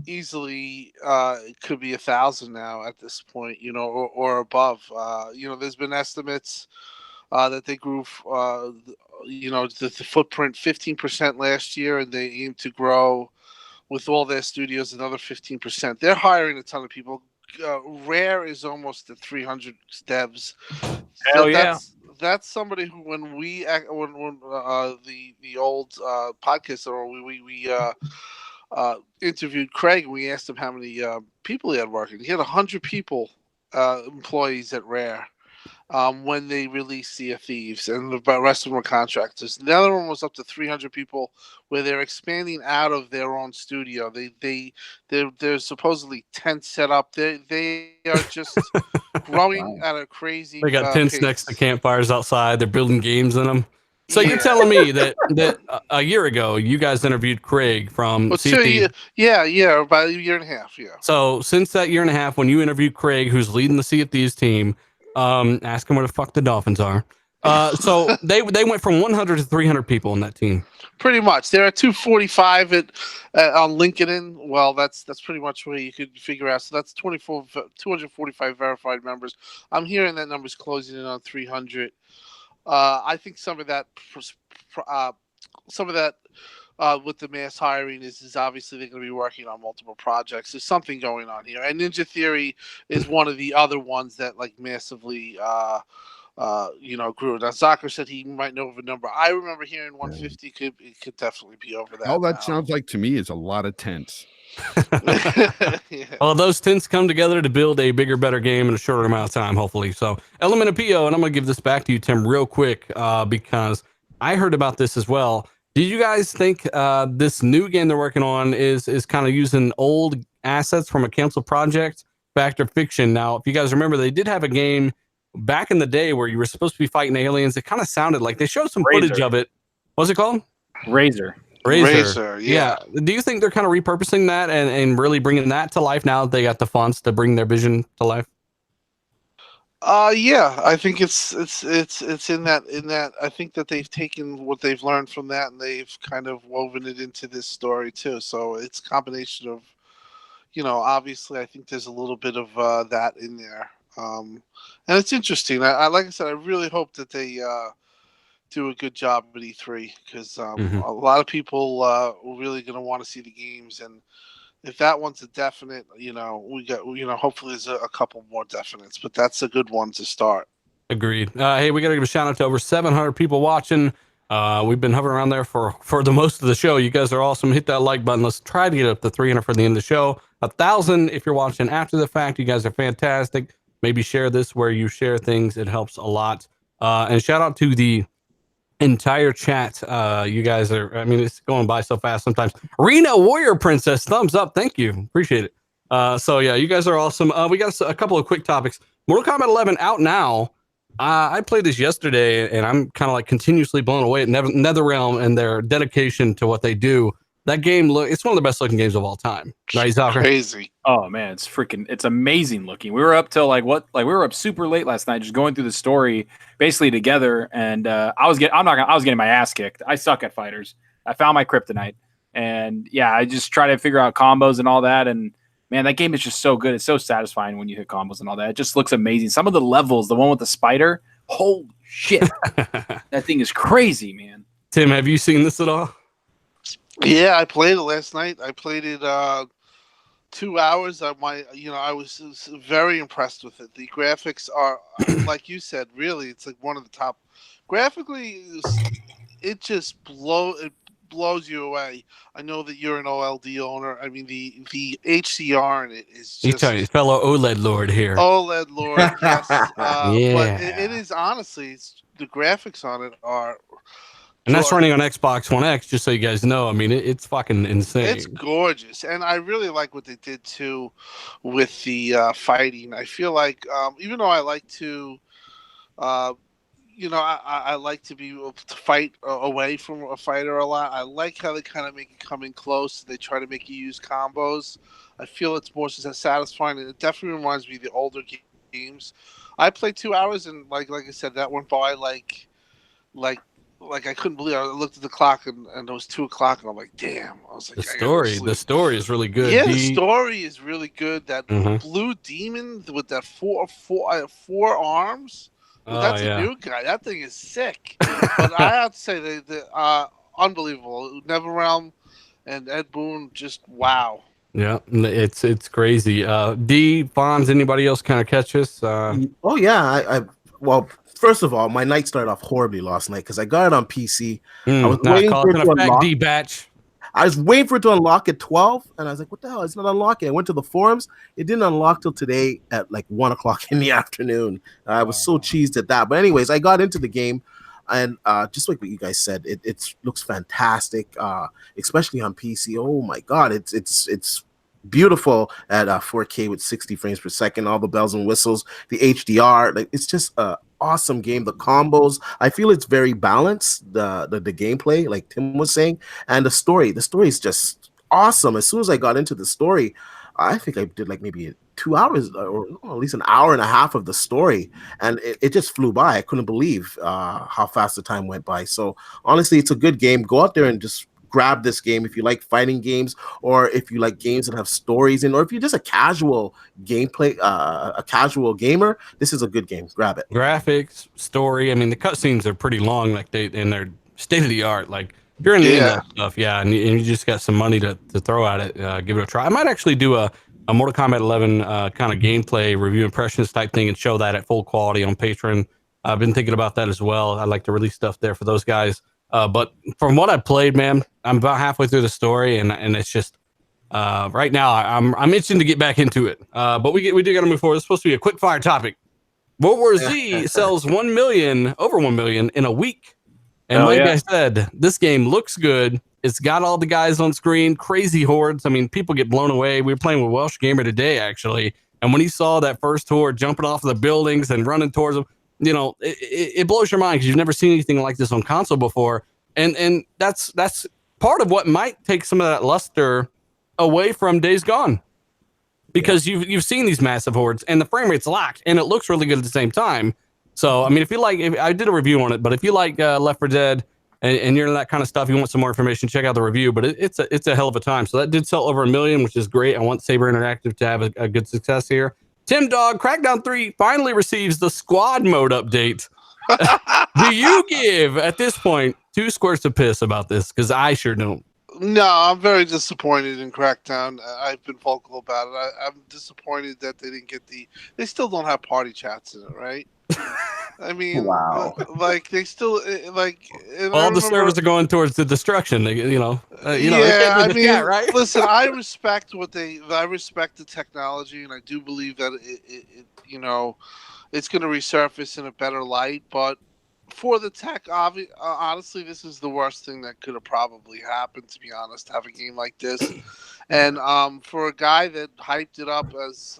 Speaker 4: easily could be 1,000 now at this point. You know, or above. You know, there's been estimates that they grew. You know, the footprint 15% last year, and they aim to grow with all their studios another 15%. They're hiring a ton of people. Rare is almost at 300 devs.
Speaker 2: Hell yeah.
Speaker 4: That's somebody who, when the old podcast, or we interviewed Craig, and we asked him how many people he had working. He had 100 people, employees at Rare. When they released Sea of Thieves, and the rest of them were contractors. The other one was up to 300 people, where they're expanding out of their own studio. They're supposedly tents set up. They are just growing at a crazy.
Speaker 1: They got tents
Speaker 4: pace.
Speaker 1: next to campfires outside. They're building games in them. So you're telling me that a year ago you guys interviewed Craig from Sea of Thieves?
Speaker 4: Yeah, about a year and a half. Yeah.
Speaker 1: So since that year and a half, when you interviewed Craig, who's leading the Sea of Thieves team. Ask them where the fuck the Dolphins are. So they went from 100 to 300 people in that team.
Speaker 4: Pretty much. There are 245 on LinkedIn. Well, that's pretty much where you could figure out. So that's 245 verified members. I'm hearing that number's closing in on 300. I think some of that with the mass hiring is obviously they're going to be working on multiple projects. There's something going on here, and Ninja Theory is one of the other ones that like massively, grew. Now, Zucker said he might know of a number. I remember hearing 150 could definitely be over that.
Speaker 5: All that sounds like to me is a lot of tents.
Speaker 4: Yeah.
Speaker 1: Well, those tents come together to build a bigger, better game in a shorter amount of time, hopefully. So, Element of PO, and I'm going to give this back to you, Tim, real quick, because I heard about this as well. Do you guys think this new game they're working on is kind of using old assets from a canceled project, Fact or Fiction? Now, if you guys remember, they did have a game back in the day where you were supposed to be fighting aliens. It kind of sounded like they showed some footage of it. What's it called?
Speaker 2: Razor.
Speaker 1: Yeah. Do you think they're kind of repurposing that and really bringing that to life now that they got the fonts to bring their vision to life?
Speaker 4: Yeah, I think it's in that I think that they've taken what they've learned from that and they've kind of woven it into this story too. So it's a combination of, obviously I think there's a little bit of that in there. And it's interesting. I like I said, I really hope that they do a good job at E3 because a lot of people are really going to want to see the games, and if that one's a definite, we got, hopefully there's a couple more definites, but that's a good one to start.
Speaker 1: Agreed. Hey, we got to give a shout out to over 700 people watching. We've been hovering around there for the most of the show. You guys are awesome. Hit that like button. Let's try to get up to 300 for the end of the show. 1,000 if you're watching after the fact. You guys are fantastic. Maybe share this where you share things. It helps a lot. And shout out to the entire chat. You guys are, it's going by so fast sometimes. Rena Warrior Princess, thumbs up. Thank you. Appreciate it. So yeah, you guys are awesome. We got a couple of quick topics. Mortal Kombat 11 out now. I played this yesterday and I'm kind of like continuously blown away at NetherRealm and their dedication to what they do. That game, it's one of the best looking games of all time. Right,
Speaker 4: crazy.
Speaker 2: Oh man, it's amazing looking. We were up till we were up super late last night, just going through the story basically together. And I was getting my ass kicked. I suck at fighters. I found my kryptonite, and yeah, I just try to figure out combos and all that. And man, that game is just so good. It's so satisfying when you hit combos and all that. It just looks amazing. Some of the levels, the one with the spider, holy shit, that thing is crazy, man.
Speaker 1: Tim, have you seen this at all?
Speaker 4: Yeah, I played it last night. I played it 2 hours. I was very impressed with it. The graphics are, like you said, really, it's like one of the top. Graphically, it just blows you away. I know that you're an OLD owner. I mean, the HCR in it is
Speaker 1: You tell you,
Speaker 4: just
Speaker 1: fellow OLED lord here.
Speaker 4: OLED Lord. Yes, but it
Speaker 1: Yeah.
Speaker 4: is honestly, the graphics on it are.
Speaker 1: And that's running on Xbox One X, just so you guys know. I mean, it's fucking
Speaker 4: It's
Speaker 1: insane.
Speaker 4: gorgeous, and I really like what they did too with the fighting. I feel like even though I like to, uh, I like to be able to fight away from a fighter a lot. I like how they kind of make it come in close. They try to make you use combos. I feel it's more satisfying, and it definitely reminds me of the older games. I played 2 hours, and like I said, that went by like like I couldn't believe it. I looked at the clock and it was 2 o'clock and I'm like, damn. I was like, I gotta go to
Speaker 1: The
Speaker 4: sleep.
Speaker 1: story is really good.
Speaker 4: Yeah, the story is really good. That
Speaker 1: Mhm.
Speaker 4: blue demon with that four arms.
Speaker 1: Oh,
Speaker 4: That's
Speaker 1: yeah.
Speaker 4: a new guy. That thing is sick. But I have to say the unbelievable. NetherRealm and Ed Boon, just wow.
Speaker 1: Yeah, it's crazy. D Fonz, anybody else kind of catch us?
Speaker 3: Oh yeah, well, first of all, my night started off horribly last night because I got it on PC. I was
Speaker 1: Nah,
Speaker 3: waiting
Speaker 1: call
Speaker 3: for
Speaker 1: it
Speaker 3: it
Speaker 1: an
Speaker 3: to
Speaker 1: effect
Speaker 3: unlock.
Speaker 1: D batch.
Speaker 3: I was waiting for it to unlock at 12, and I was like, "What the hell? It's not unlocking." I went to the forums. It didn't unlock till today at like 1 o'clock in the afternoon. I was so cheesed at that. But anyways, I got into the game, and just like what you guys said, it looks fantastic, especially on PC. Oh my god, it's beautiful at 4K with 60 frames per second. All the bells and whistles, the HDR, like it's just awesome game. The combos, I feel it's very balanced. The gameplay, like Tim was saying, and the story is just awesome. As soon as I got into the story, I think I did like maybe 2 hours or at least an hour and a half of the story, and it just flew by. I couldn't believe how fast the time went by. So honestly, it's a good game. Go out there and just grab this game if you like fighting games, or if you like games that have stories in, or if you're just a casual gameplay, a casual gamer. This is a good game. Grab it.
Speaker 1: Graphics, story. I mean, the cutscenes are pretty long, like they're state of the art. Like if you're into that stuff, yeah, and you just got some money to throw at it, give it a try. I might actually do a Mortal Kombat 11 kind of gameplay review impressions type thing and show that at full quality on Patreon. I've been thinking about that as well. I like to release stuff there for those guys. But from what I've played, man, I'm about halfway through the story, and it's just right now I'm itching to get back into it. But we do got to move forward. It's supposed to be a quick fire topic. World War Z sells over 1 million in a week. And like I said, this game looks good. It's got all the guys on screen, crazy hordes. I mean, people get blown away. We were playing with Welsh Gamer today, actually. And when he saw that first horde jumping off of the buildings and running towards them, you know, it blows your mind because you've never seen anything like this on console before. And that's part of what might take some of that luster away from Days Gone. Because you've seen these massive hordes and the frame rate's locked and it looks really good at the same time. So, I mean, if I did a review on it, but if you like Left 4 Dead and you're in that kind of stuff, you want some more information, check out the review. But it's a hell of a time. So that did sell over 1 million, which is great. I want Saber Interactive to have a good success here. Tim Dog, Crackdown 3 finally receives the squad mode update. Do you give, at this point, 2 squirts of piss about this? Because I sure don't.
Speaker 4: No, I'm very disappointed in Crackdown. I've been vocal about it. I'm disappointed that they didn't get they still don't have party chats in it, right? I mean,
Speaker 3: Wow.
Speaker 4: like they still like
Speaker 1: all the servers are going towards the destruction. They
Speaker 4: yeah,
Speaker 1: I mean,
Speaker 4: chat,
Speaker 1: right?
Speaker 4: Listen, I respect I respect the technology, and I do believe that it it's going to resurface in a better light. But for the tech, honestly, this is the worst thing that could have probably happened. To be honest, have a game like this, and for a guy that hyped it up as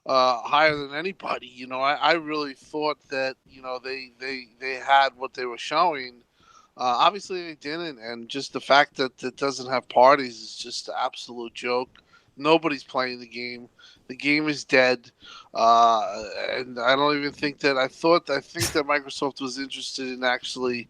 Speaker 4: higher than anybody. I really thought that they had what they were showing. Obviously, they didn't, and just the fact that it doesn't have parties is just an absolute joke. Nobody's playing the game. The game is dead, and I don't even think that. I think that Microsoft was interested in actually,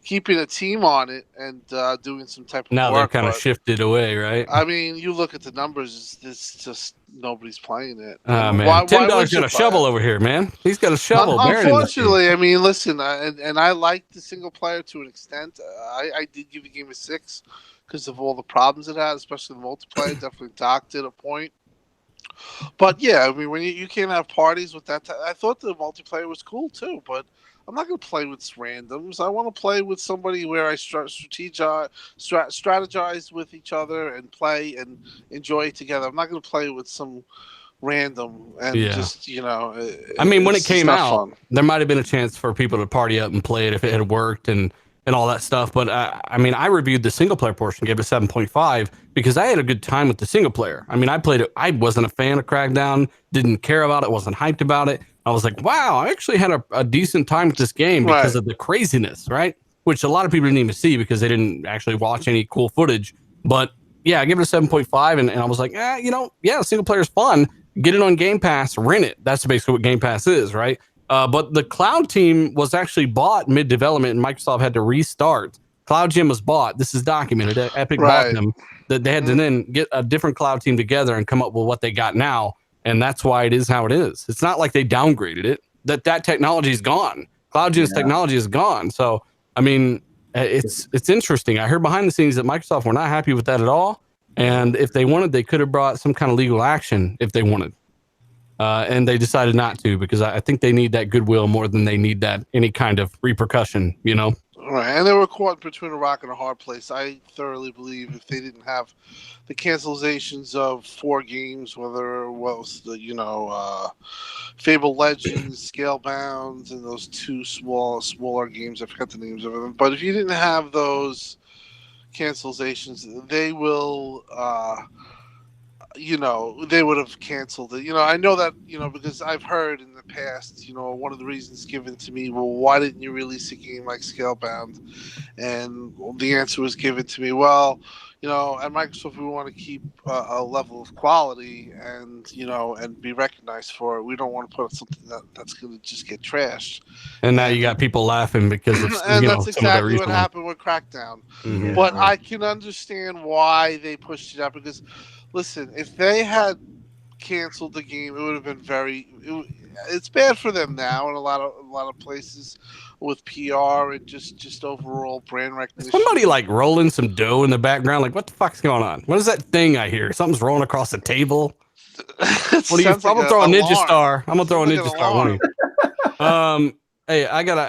Speaker 4: keeping a team on it and doing some type of
Speaker 1: Now
Speaker 4: work.
Speaker 1: they've kind of shifted away, right?
Speaker 4: I mean, you look at the numbers; it's just nobody's playing it.
Speaker 1: Oh man,
Speaker 4: why
Speaker 1: Tim Dog's
Speaker 4: would you
Speaker 1: got a
Speaker 4: play
Speaker 1: shovel
Speaker 4: it?
Speaker 1: over here, man. He's got a shovel.
Speaker 4: Unfortunately, I mean, listen, and I like the single player to an extent. I did give the game a 6 because of all the problems it had, especially the multiplayer. Definitely docked at a point. But yeah, I mean, when you can't have parties with that, I thought the multiplayer was cool too. But I'm not going to play with randoms. I want to play with somebody where I strategize with each other and play and enjoy it together. I'm not going to play with some random and just
Speaker 1: I mean, when it came out,
Speaker 4: fun.
Speaker 1: there might have been a chance for people to party up and play it if it had worked and all that stuff. But I mean, I reviewed the single player portion, gave it 7.5 because I had a good time with the single player. I mean, I played it. I wasn't a fan of Crackdown, didn't care about it, wasn't hyped about it. I was like, wow, I actually had a decent time with this game because of the craziness, right? Which a lot of people didn't even see because they didn't actually watch any cool footage. But yeah, I give it a 7.5 and I was like, single player is fun. Get it on Game Pass, rent it. That's basically what Game Pass is, right? But the Cloud team was actually bought mid-development, and Microsoft had to restart. Cloud Gym was bought. This is documented. Epic bought them. That they had to then get a different Cloud team together and come up with what they got now, and that's why it is how it is. It's not like they downgraded it. That technology is gone. Cloud Gym's technology is gone. So, I mean, it's interesting. I heard behind the scenes that Microsoft were not happy with that at all, and if they wanted, they could have brought some kind of legal action if they wanted. And they decided not to because I think they need that goodwill more than they need that any kind of repercussion, you know?
Speaker 4: Right, and they were caught between a rock and a hard place. I thoroughly believe if they didn't have the cancelizations of 4 games, whether it was the Fable Legends, Scalebound, and those 2 smaller games, I forgot the names of them. But if you didn't have those cancelizations, they will. They would have canceled it. I know that, because I've heard in the past, one of the reasons given to me, well, why didn't you release a game like Scalebound? And the answer was given to me, well, at Microsoft, we want to keep a level of quality and, and be recognized for it. We don't want to put out something that's going to just get trashed.
Speaker 1: And now you got people laughing because of,
Speaker 4: and that's exactly what happened with Crackdown. Mm-hmm. But I can understand why they pushed it out because, listen, if they had canceled the game, it would have been it's bad for them now in a lot of places with PR and just overall brand recognition.
Speaker 1: Somebody like rolling some dough in the background. Like, what the fuck's going on? What is that thing I hear? Something's rolling across the table. I'm gonna throw a ninja star. I'm gonna throw a ninja star. Hey,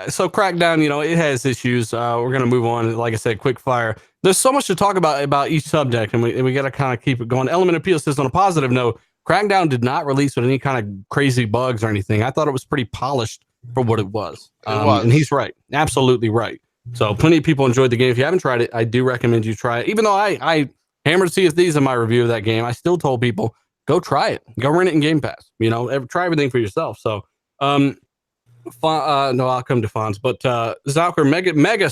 Speaker 1: so Crackdown, it has issues. We're gonna move on. Like I said, quick fire. There's so much to talk about each subject, and we got to kind of keep it going. Element Appeal says, on a positive note, Crackdown did not release with any kind of crazy bugs or anything. I thought it was pretty polished for what it was. And he's right. Absolutely right. So plenty of people enjoyed the game. If you haven't tried it, I do recommend you try it. Even though I hammered Sea of Thieves in my review of that game, I still told people, go try it. Go rent it in Game Pass. Try everything for yourself. So, no, I'll come to Fonz. But Zalker, mega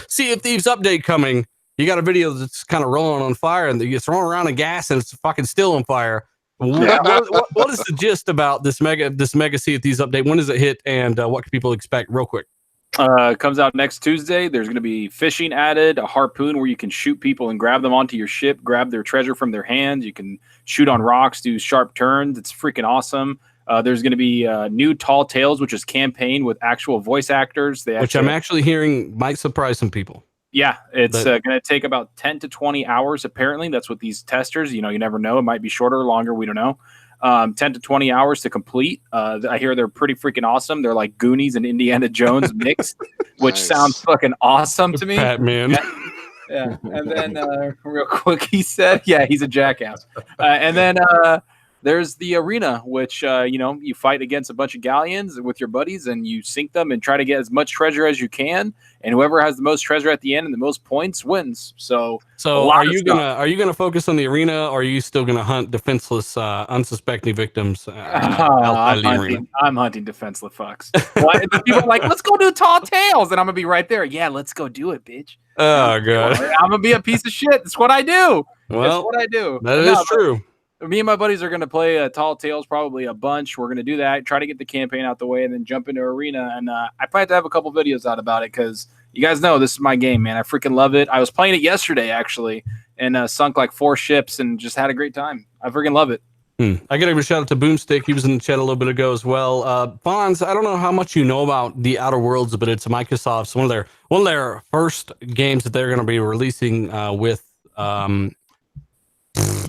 Speaker 1: Sea of Thieves update coming. You got a video that's kind of rolling on fire and you're throwing around a gas and it's fucking still on fire. What is the gist about this mega Sea of Thieves update? When does it hit and what can people expect real quick?
Speaker 2: It comes out next Tuesday. There's going to be fishing added, a harpoon where you can shoot people and grab them onto your ship, grab their treasure from their hands. You can shoot on rocks, do sharp turns. It's freaking awesome. There's going to be new Tall Tales, which is campaign with actual voice actors. Which
Speaker 1: I'm actually hearing might surprise some people.
Speaker 2: Yeah, it's going to take about 10 to 20 hours, apparently. That's what these testers, you never know. It might be shorter or longer. We don't know. 10 to 20 hours to complete. I hear they're pretty freaking awesome. They're like Goonies and Indiana Jones mixed, which sounds fucking awesome to me.
Speaker 1: Batman.
Speaker 2: Yeah. And then real quick, he said, yeah, he's a jackass. And then there's the arena, which, you fight against a bunch of galleons with your buddies and you sink them and try to get as much treasure as you can. And whoever has the most treasure at the end and the most points wins. So are you gonna focus on the arena, or are you still gonna hunt defenseless, unsuspecting victims? I'm hunting defenseless fucks. People are like, let's go do Tall Tales, and I'm gonna be right there. Yeah, let's go do it, bitch.
Speaker 1: Oh god,
Speaker 2: I'm gonna be a piece of shit. That's what I do.
Speaker 1: Well,
Speaker 2: that's what I do.
Speaker 1: That is true.
Speaker 2: Me and my buddies are going to play Tall Tales probably a bunch. We're going to do that, try to get the campaign out the way, and then jump into Arena. And I plan to have a couple videos out about it because you guys know this is my game, man. I freaking love it. I was playing it yesterday, actually, and sunk like 4 ships and just had a great time. I freaking love it.
Speaker 1: I got to give a shout out to Boomstick. He was in the chat a little bit ago as well. Bonds, I don't know how much you know about the Outer Worlds, but it's Microsoft's one of their first games that they're going to be releasing with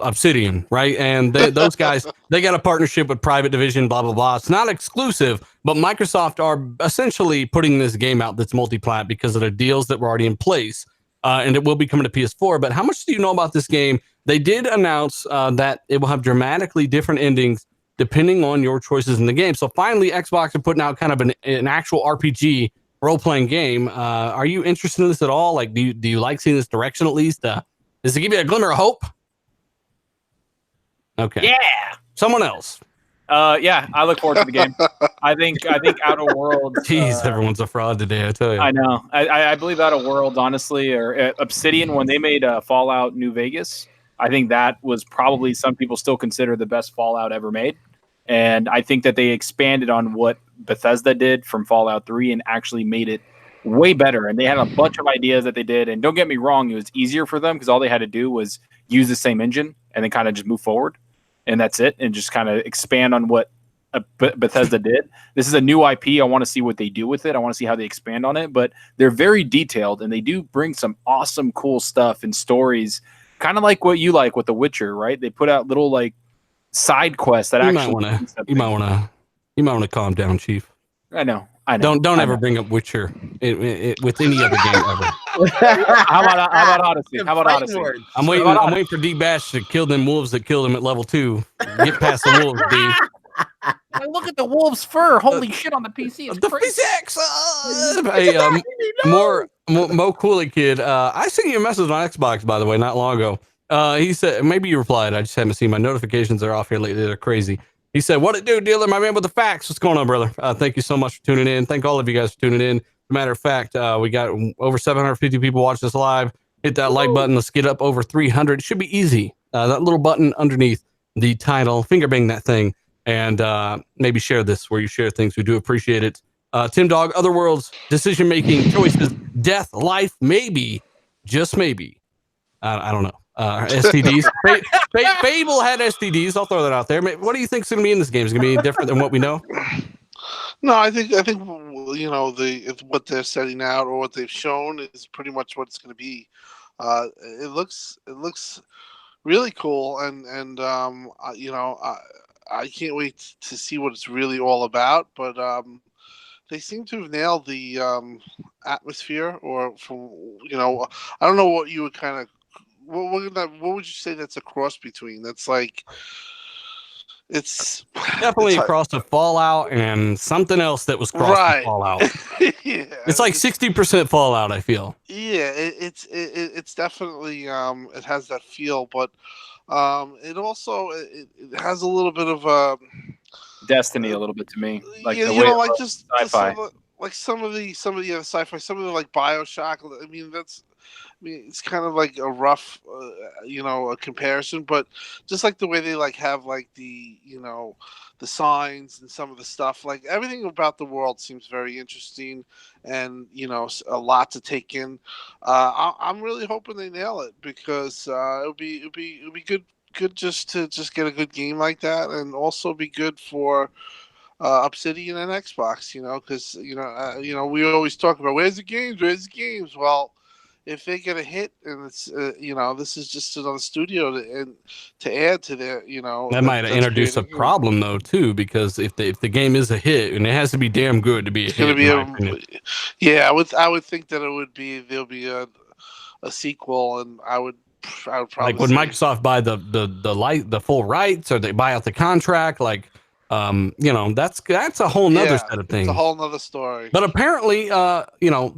Speaker 1: Obsidian, right? And those guys, they got a partnership with Private Division, blah, blah, blah. It's not exclusive, but Microsoft are essentially putting this game out that's multi-plat because of the deals that were already in place. And it will be coming to PS4. But how much do you know about this game? They did announce that it will have dramatically different endings depending on your choices in the game. So finally, Xbox are putting out kind of an actual RPG role-playing game. Are you interested in this at all? Like, do you like seeing this direction at least? Does it give you a glimmer of hope? Okay.
Speaker 2: Yeah.
Speaker 1: Someone else.
Speaker 2: Yeah, I look forward to the game. I think Outer Worlds.
Speaker 1: Jeez, everyone's a fraud today. I tell you.
Speaker 2: I know. I believe Outer Worlds, honestly, or Obsidian when they made Fallout New Vegas. I think that was probably some people still consider the best Fallout ever made, and I think that they expanded on what Bethesda did from Fallout 3 and actually made it way better. And they had a bunch of ideas that they did. And don't get me wrong, it was easier for them because all they had to do was use the same engine and then kind of just move forward. And that's it. And just kind of expand on what Bethesda did. This is a new IP. I want to see what they do with it. I want to see how they expand on it. But they're very detailed, and they do bring some awesome, cool stuff and stories, kind of like what you like with The Witcher, right? They put out little like side quests that you
Speaker 1: might want to calm down, Chief.
Speaker 2: I know.
Speaker 1: Don't ever bring up Witcher with any other game ever.
Speaker 2: How about Odyssey?
Speaker 1: I'm waiting for D-Bash to kill them wolves that killed him at level 2. Get past the wolves, D.
Speaker 2: Look at the wolf's fur. Holy shit on the PC. It's
Speaker 1: the
Speaker 2: crazy.
Speaker 1: physics. Mo Cooley Kid. I sent you a message on Xbox, by the way, not long ago. He said, maybe you replied. I just haven't seen my notifications are off here lately. They're crazy. He said, what it do, dealer? My man with the facts. What's going on, brother? Thank you so much for tuning in. Thank all of you guys for tuning in. As a matter of fact, we got over 750 people watching us live. Hit that like button. Let's get up over 300. It should be easy. That little button underneath the title. Finger bang that thing. And maybe share this where you share things. We do appreciate it. Tim Dog, Other Worlds, decision-making, choices, death, life, maybe, just maybe. I don't know. STDs. Fable had STDs. I'll throw that out there. What do you think is going to be in this game? Is it going to be different than what we know?
Speaker 4: No, I think you know what they're setting out or what they've shown is pretty much what it's going to be. It looks really cool, and you know I can't wait to see what it's really all about. But they seem to have nailed the atmosphere, or from I don't know what you would kind of. What would you say that's a cross between? That's like it's
Speaker 1: definitely a cross of Fallout and something else that was crossed with Fallout.
Speaker 4: Yeah,
Speaker 1: it's like 60% Fallout. I feel.
Speaker 4: Yeah, it's definitely it has that feel, but it also it has a little bit of
Speaker 2: Destiny a little bit to me, like
Speaker 4: yeah, like just
Speaker 2: sci-fi.
Speaker 4: Like some of the sci-fi, some of the like BioShock. I mean, it's kind of like a rough, a comparison, but just like the way they like have like the the signs and some of the stuff, like everything about the world seems very interesting, and a lot to take in. I'm really hoping they nail it because it'll be good just to get a good game like that, and also be good for Obsidian and Xbox, because we always talk about where's the games. Well, if they get a hit and it's this is just another studio to add to their
Speaker 1: that might introduce a problem though too, because if the game is a hit, and it has to be damn good to be a hit.
Speaker 4: I would think that there'll be a sequel, and I would probably
Speaker 1: like would Microsoft buy the full rights, or they buy out the contract, like that's a whole nother set of things.
Speaker 4: It's a whole nother story.
Speaker 1: But apparently,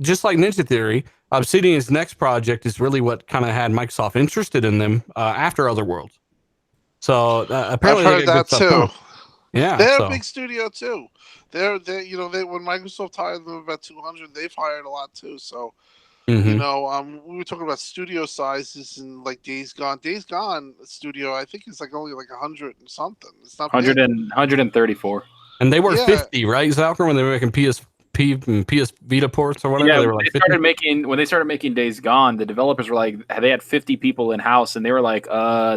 Speaker 1: just like Ninja Theory, Obsidian's next project is really what kind of had Microsoft interested in them after Other Worlds. So apparently,
Speaker 4: I've heard that too.
Speaker 1: Yeah,
Speaker 4: they're a big studio too. They're when Microsoft hired them about 200, they've hired a lot too. So You
Speaker 1: Mhm.
Speaker 4: know, we were talking about studio sizes and like Days Gone. Days Gone studio, I think, is like only like 100 and something. It's not
Speaker 2: 100
Speaker 4: big.
Speaker 2: and 134.
Speaker 1: And they were
Speaker 4: Yeah,
Speaker 1: 50, right, Zalker, when they were making PSP and PS Vita ports or whatever?
Speaker 2: Yeah,
Speaker 1: They were like 50.
Speaker 2: when they started making Days Gone, the developers were like, they had 50 people in house, and they were like,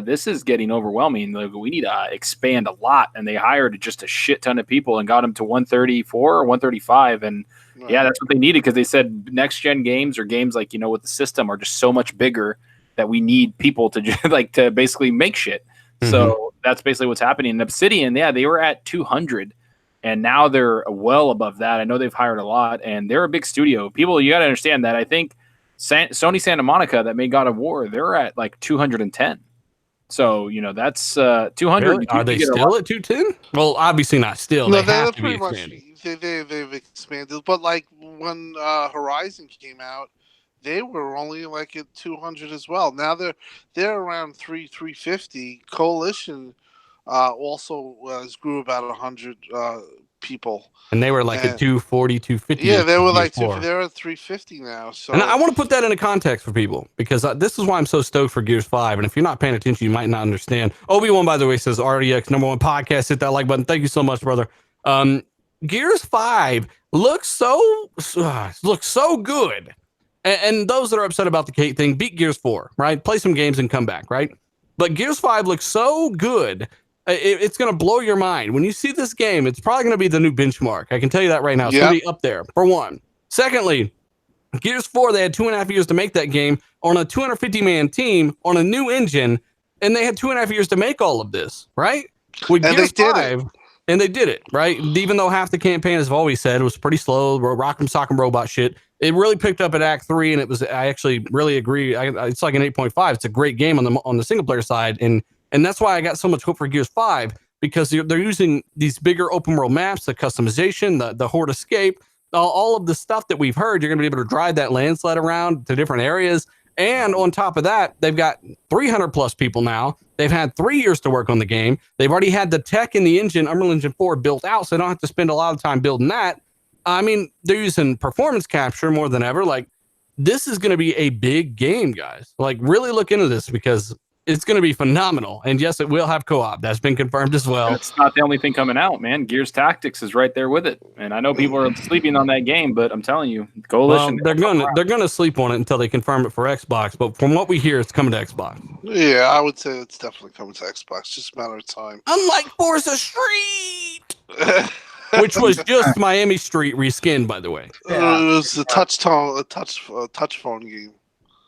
Speaker 2: this is getting overwhelming. Like, we need to expand a lot, and they hired just a shit ton of people and got them to 134 or 135, and yeah, that's what they needed, because they said next gen games or games like, you know, with the system are just so much bigger that we need people to just, like, to basically make shit. So that's basically what's happening. And Obsidian, yeah, they were at 200. And now they're well above that. I know they've hired a lot, and they're a big studio. People, you got to understand that. I think Sony Santa Monica that made God of War, they're at like 210. So, you know, that's 200.
Speaker 1: Really? Are they still at 210? Well, obviously not still.
Speaker 4: no,
Speaker 1: They
Speaker 4: they're
Speaker 1: have to be
Speaker 4: pretty much
Speaker 1: expanding.
Speaker 4: they've expanded. But like when Horizon came out, they were only like at 200 as well. Now they're around 350. Coalition also grew about 100 people.
Speaker 1: And they were like at 240, 250.
Speaker 4: Yeah, they were like
Speaker 1: before.
Speaker 4: they're at 350 now. So,
Speaker 1: and I want to put that into context for people, because this is why I'm so stoked for Gears 5. And if you're not paying attention, you might not understand. Obi-Wan, by the way, says RDX #1 podcast. Hit that like button. Thank you so much, brother. Gears 5 looks so good. And those that are upset about the Kate thing, beat Gears 4, right? Play some games and come back, right? But Gears 5 looks so good. It's going to blow your mind. When you see this game, it's probably going to be the new benchmark. I can tell you that right now. It's going to be up there, for one. Secondly, Gears 4, they had 2.5 years to make that game on a 250-man team on a new engine, and they had 2.5 years to make all of this, right? With Gears 5, and they did it, right? Even though half the campaign, as I've always said, was pretty slow, rock'em sock'em robot shit, it really picked up at Act 3, and I actually really agree. It's like an 8.5. It's a great game on the single-player side, and that's why I got so much hope for Gears 5, because they're using these bigger open world maps, the customization, the Horde Escape, all of the stuff that we've heard. You're going to be able to drive that landslide around to different areas. And on top of that, they've got 300 plus people now. They've had 3 years to work on the game. They've already had the tech in the engine, Unreal Engine 4, built out, so they don't have to spend a lot of time building that. I mean, they're using performance capture more than ever. Like, this is going to be a big game, guys. Like, really look into this, because it's going to be phenomenal. And yes, it will have co-op. That's been confirmed as well.
Speaker 2: It's not the only thing coming out, man. Gears Tactics is right there with it. And I know people are sleeping on that game, but I'm telling you, Coalition.
Speaker 1: Well, they're gonna sleep on it until they confirm it for Xbox. But from what we hear, it's coming to Xbox.
Speaker 4: Yeah, I would say it's definitely coming to Xbox. Just a matter of time.
Speaker 1: Unlike Forza Street, which was just Miami Street reskinned, by the way.
Speaker 4: It was a touch phone game.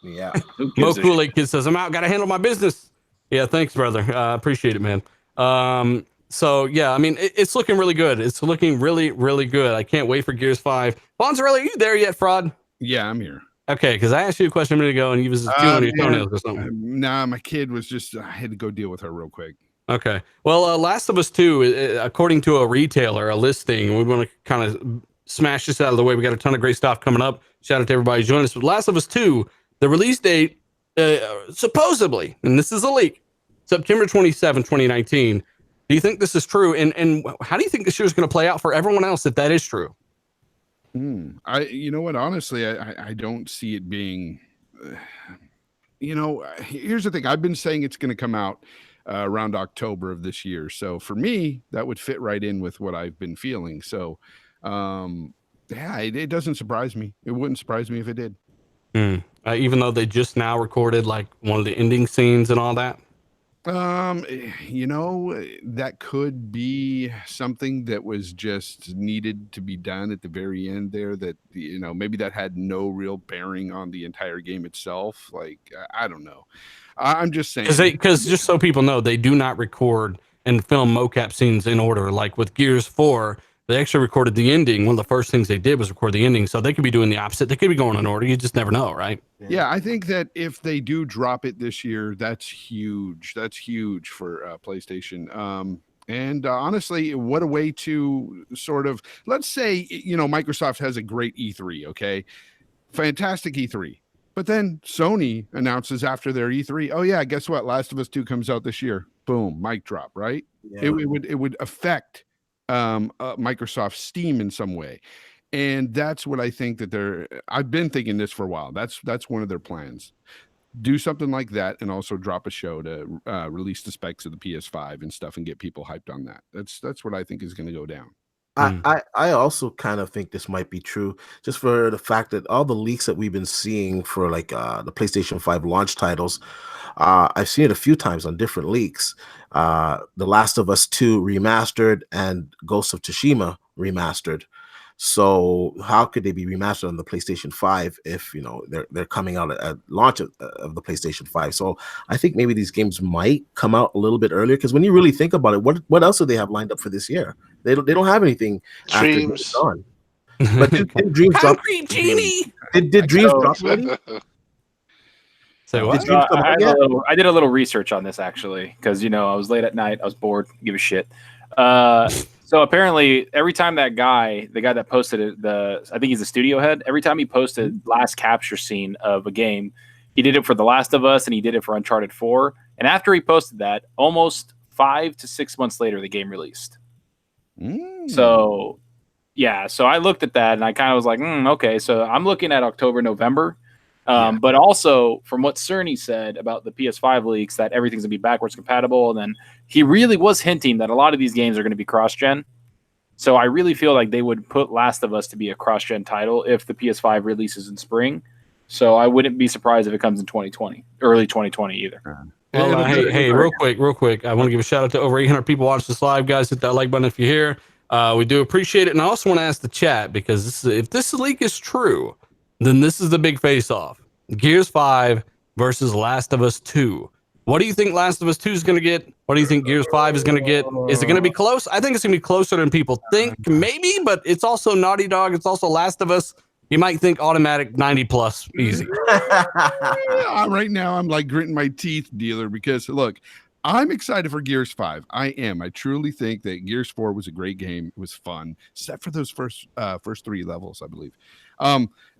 Speaker 3: Yeah.
Speaker 1: Mo Kool-Aid Kid says, I'm out. Got to handle my business. Yeah, thanks, brother. Appreciate it, man. So, yeah, I mean, it's looking really good. It's looking really, really good. I can't wait for Gears 5. Bonzarelli, are you there yet, Fraud?
Speaker 5: Yeah, I'm here.
Speaker 1: Okay, because I asked you a question a minute ago, and you was chewing on your toenails or something.
Speaker 5: Nah, my kid was just, I had to go deal with her real quick.
Speaker 1: Okay. Well, Last of Us 2, according to a retailer, a listing, we want to kind of smash this out of the way. We got a ton of great stuff coming up. Shout out to everybody joining us. But Last of Us 2, the release date, supposedly, and this is a leak, September 27, 2019. Do you think this is true? And how do you think this year is going to play out for everyone else if that is true?
Speaker 5: You know what? Honestly, I don't see it being, here's the thing. I've been saying it's going to come out around October of this year. So for me, that would fit right in with what I've been feeling. So, yeah, it doesn't surprise me. It wouldn't surprise me if it did.
Speaker 1: Even though they just now recorded like one of the ending scenes and all that.
Speaker 5: That could be something that was just needed to be done at the very end there, that, maybe that had no real bearing on the entire game itself. Like, I don't know. I'm just saying,
Speaker 1: because just so people know, they do not record and film mocap scenes in order. Like with Gears 4, they actually recorded the ending. One of the first things they did was record the ending. So they could be doing the opposite. They could be going in order. You just never know, right?
Speaker 5: Yeah, I think that if they do drop it this year, that's huge. That's huge for PlayStation. And honestly, what a way to sort of, let's say, Microsoft has a great E3, okay? Fantastic E3. But then Sony announces after their E3, oh yeah, guess what? Last of Us 2 comes out this year. Boom, mic drop, right? Yeah. It would affect Microsoft Steam in some way. And that's what I think that I've been thinking this for a while. That's one of their plans. Do something like that and also drop a show to release the specs of the PS5 and stuff and get people hyped on that. That's what I think is going to go down.
Speaker 3: I also kind of think this might be true, just for the fact that all the leaks that we've been seeing for like the PlayStation 5 launch titles, I've seen it a few times on different leaks. The Last of Us 2 remastered and Ghost of Tsushima remastered. So how could they be remastered on the PlayStation 5 if they're coming out at launch of the PlayStation 5? So I think maybe these games might come out a little bit earlier, because when you really think about it, what else do they have lined up for this year? They don't have anything
Speaker 4: Dreams.
Speaker 3: after Dawn. But did Dreams drop?
Speaker 1: Concrete Genie.
Speaker 3: Did Dreams drop already?
Speaker 1: So what?
Speaker 3: Did Dreams come out yet?
Speaker 2: I did a little research on this actually, because I was late at night, I was bored, give a shit. So apparently, every time the guy that posted it, I think he's the studio head. Every time he posted last capture scene of a game, he did it for The Last of Us and he did it for Uncharted 4. And after he posted that, almost 5 to 6 months later, the game released. So, yeah. So I looked at that and I kind of was like, okay. So I'm looking at October, November. But also, from what Cerny said about the PS5 leaks, that everything's going to be backwards compatible. And then he really was hinting that a lot of these games are going to be cross-gen. So I really feel like they would put Last of Us to be a cross-gen title if the PS5 releases in spring. So I wouldn't be surprised if it comes in 2020, early 2020 either.
Speaker 1: Well, hey, real quick. I want to give a shout out to over 800 people watching this live, guys. Hit that like button if you're here. We do appreciate it. And I also want to ask the chat, because if this leak is true, then this is the big face-off. Gears 5 versus Last of Us 2. What do you think Last of Us 2 is going to get? What do you think Gears 5 is going to get? Is it going to be close? I think it's going to be closer than people think, maybe, but it's also Naughty Dog. It's also Last of Us. You might think automatic 90 plus easy.
Speaker 5: Right now, I'm like gritting my teeth, dealer, because look, I'm excited for Gears 5. I am. I truly think that Gears 4 was a great game. It was fun, except for those first 3 levels, I believe.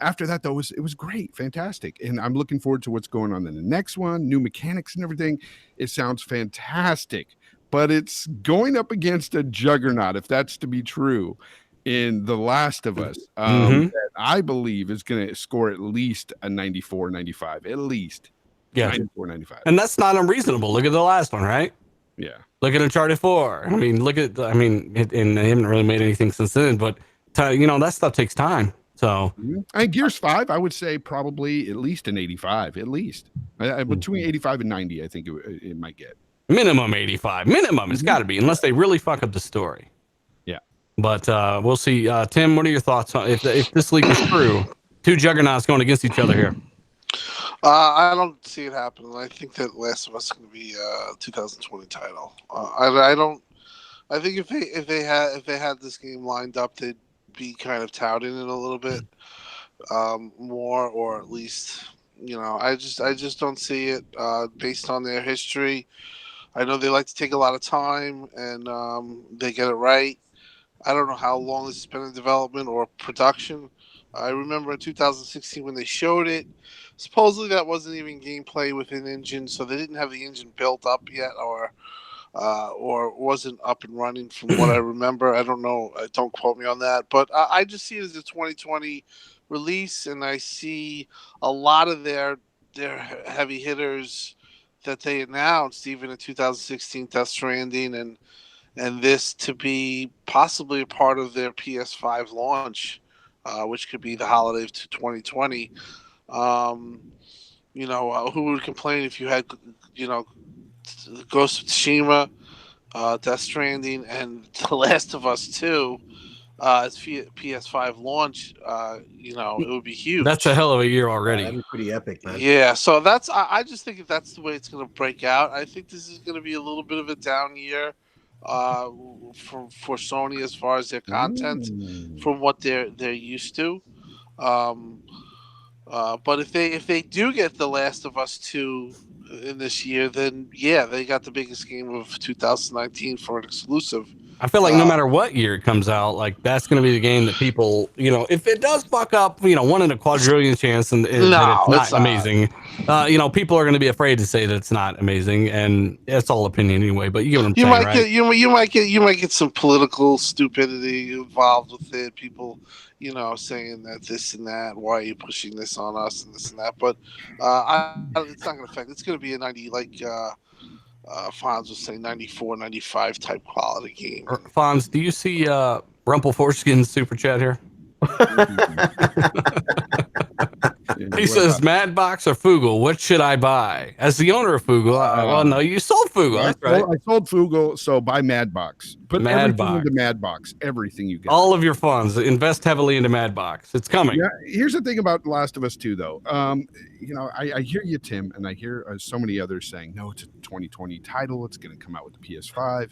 Speaker 5: After that, though, it was great, fantastic. And I'm looking forward to what's going on in the next one, new mechanics and everything. It sounds fantastic, but it's going up against a juggernaut, if that's to be true, in The Last of Us. That I believe is going to score at least a 94, 95, at least.
Speaker 1: Yeah,
Speaker 5: 94, 95.
Speaker 1: And that's not unreasonable. Look at the last one, right?
Speaker 5: Yeah.
Speaker 1: Look at Uncharted 4. I mean, and they haven't really made anything since then, but that stuff takes time. So,
Speaker 5: and Gears 5, I would say probably at least an 85, at least. Between 85 and 90, I think it might get.
Speaker 1: Minimum 85. Minimum. It's got to be, unless they really fuck up the story.
Speaker 5: Yeah.
Speaker 1: But we'll see. Tim, what are your thoughts on if this leak is true? 2 juggernauts going against each other here.
Speaker 4: I don't see it happening. I think that Last of Us is going to be a 2020 title. I don't. I think if they had this game lined up, they'd be kind of touting it a little bit more, or at least I just don't see it based on their history. I know they like to take a lot of time, and they get it right. I don't know how long this has been in development or production. I remember in 2016 when they showed it, supposedly that wasn't even gameplay with an engine, so they didn't have the engine built up yet, or wasn't up and running from what I remember. I don't know. Don't quote me on that. But I just see it as a 2020 release, and I see a lot of their heavy hitters that they announced, even in 2016, Death Stranding, and this to be possibly a part of their PS5 launch, which could be the holiday of 2020. Who would complain if you had, Ghost of Tsushima, Death Stranding, and The Last of Us 2 as PS5 launch? It would be huge.
Speaker 1: That's a hell of a year already.
Speaker 3: That'd be pretty epic, man.
Speaker 4: Yeah, so I just think that's the way it's going to break out. I think this is going to be a little bit of a down year for Sony as far as their content from what they're used to. But if they do get The Last of Us 2 in this year, then yeah, they got the biggest game of 2019 for an exclusive.
Speaker 1: I feel like no matter what year it comes out, like that's going to be the game that people, if it does fuck up, 1 in a quadrillion chance and that it's not amazing, people are going to be afraid to say that it's not amazing, and it's all opinion anyway. But you get what I'm saying, right?
Speaker 4: You might get some political stupidity involved with it. People, saying that this and that. Why are you pushing this on us and this and that? But it's not going to affect. It's going to be a 90 Fonz was saying 94, 95 type quality game.
Speaker 1: Fonz, do you see Rumple Foreskin's super chat here? He says, Madbox or Fugal, what should I buy? As the owner of Fugal, well, no, you sold Fugal. That's right.
Speaker 5: I sold Fugal, so buy Madbox. Put everything into Madbox. Everything you got.
Speaker 1: All of your funds. Invest heavily into Madbox. It's coming.
Speaker 5: Yeah. Here's the thing about Last of Us 2, though. I hear you, Tim, and I hear so many others saying, no, it's a 2020 title. It's going to come out with the PS5.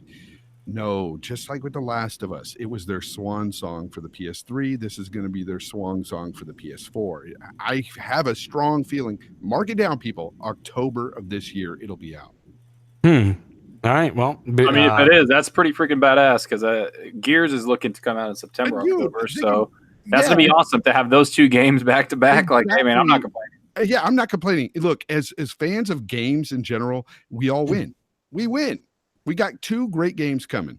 Speaker 5: No, just like with The Last of Us, it was their swan song for the PS3. This is going to be their swan song for the PS4. I have a strong feeling. Mark it down, people. October of this year, it'll be out.
Speaker 1: All right. Well,
Speaker 2: if it is, that's pretty freaking badass because Gears is looking to come out in September, October. So that's going to be awesome to have those two games back to back. Exactly. Like, hey, man, I'm not complaining.
Speaker 5: Yeah, I'm not complaining. Look, as fans of games in general, we all win. We win. We got 2 great games coming.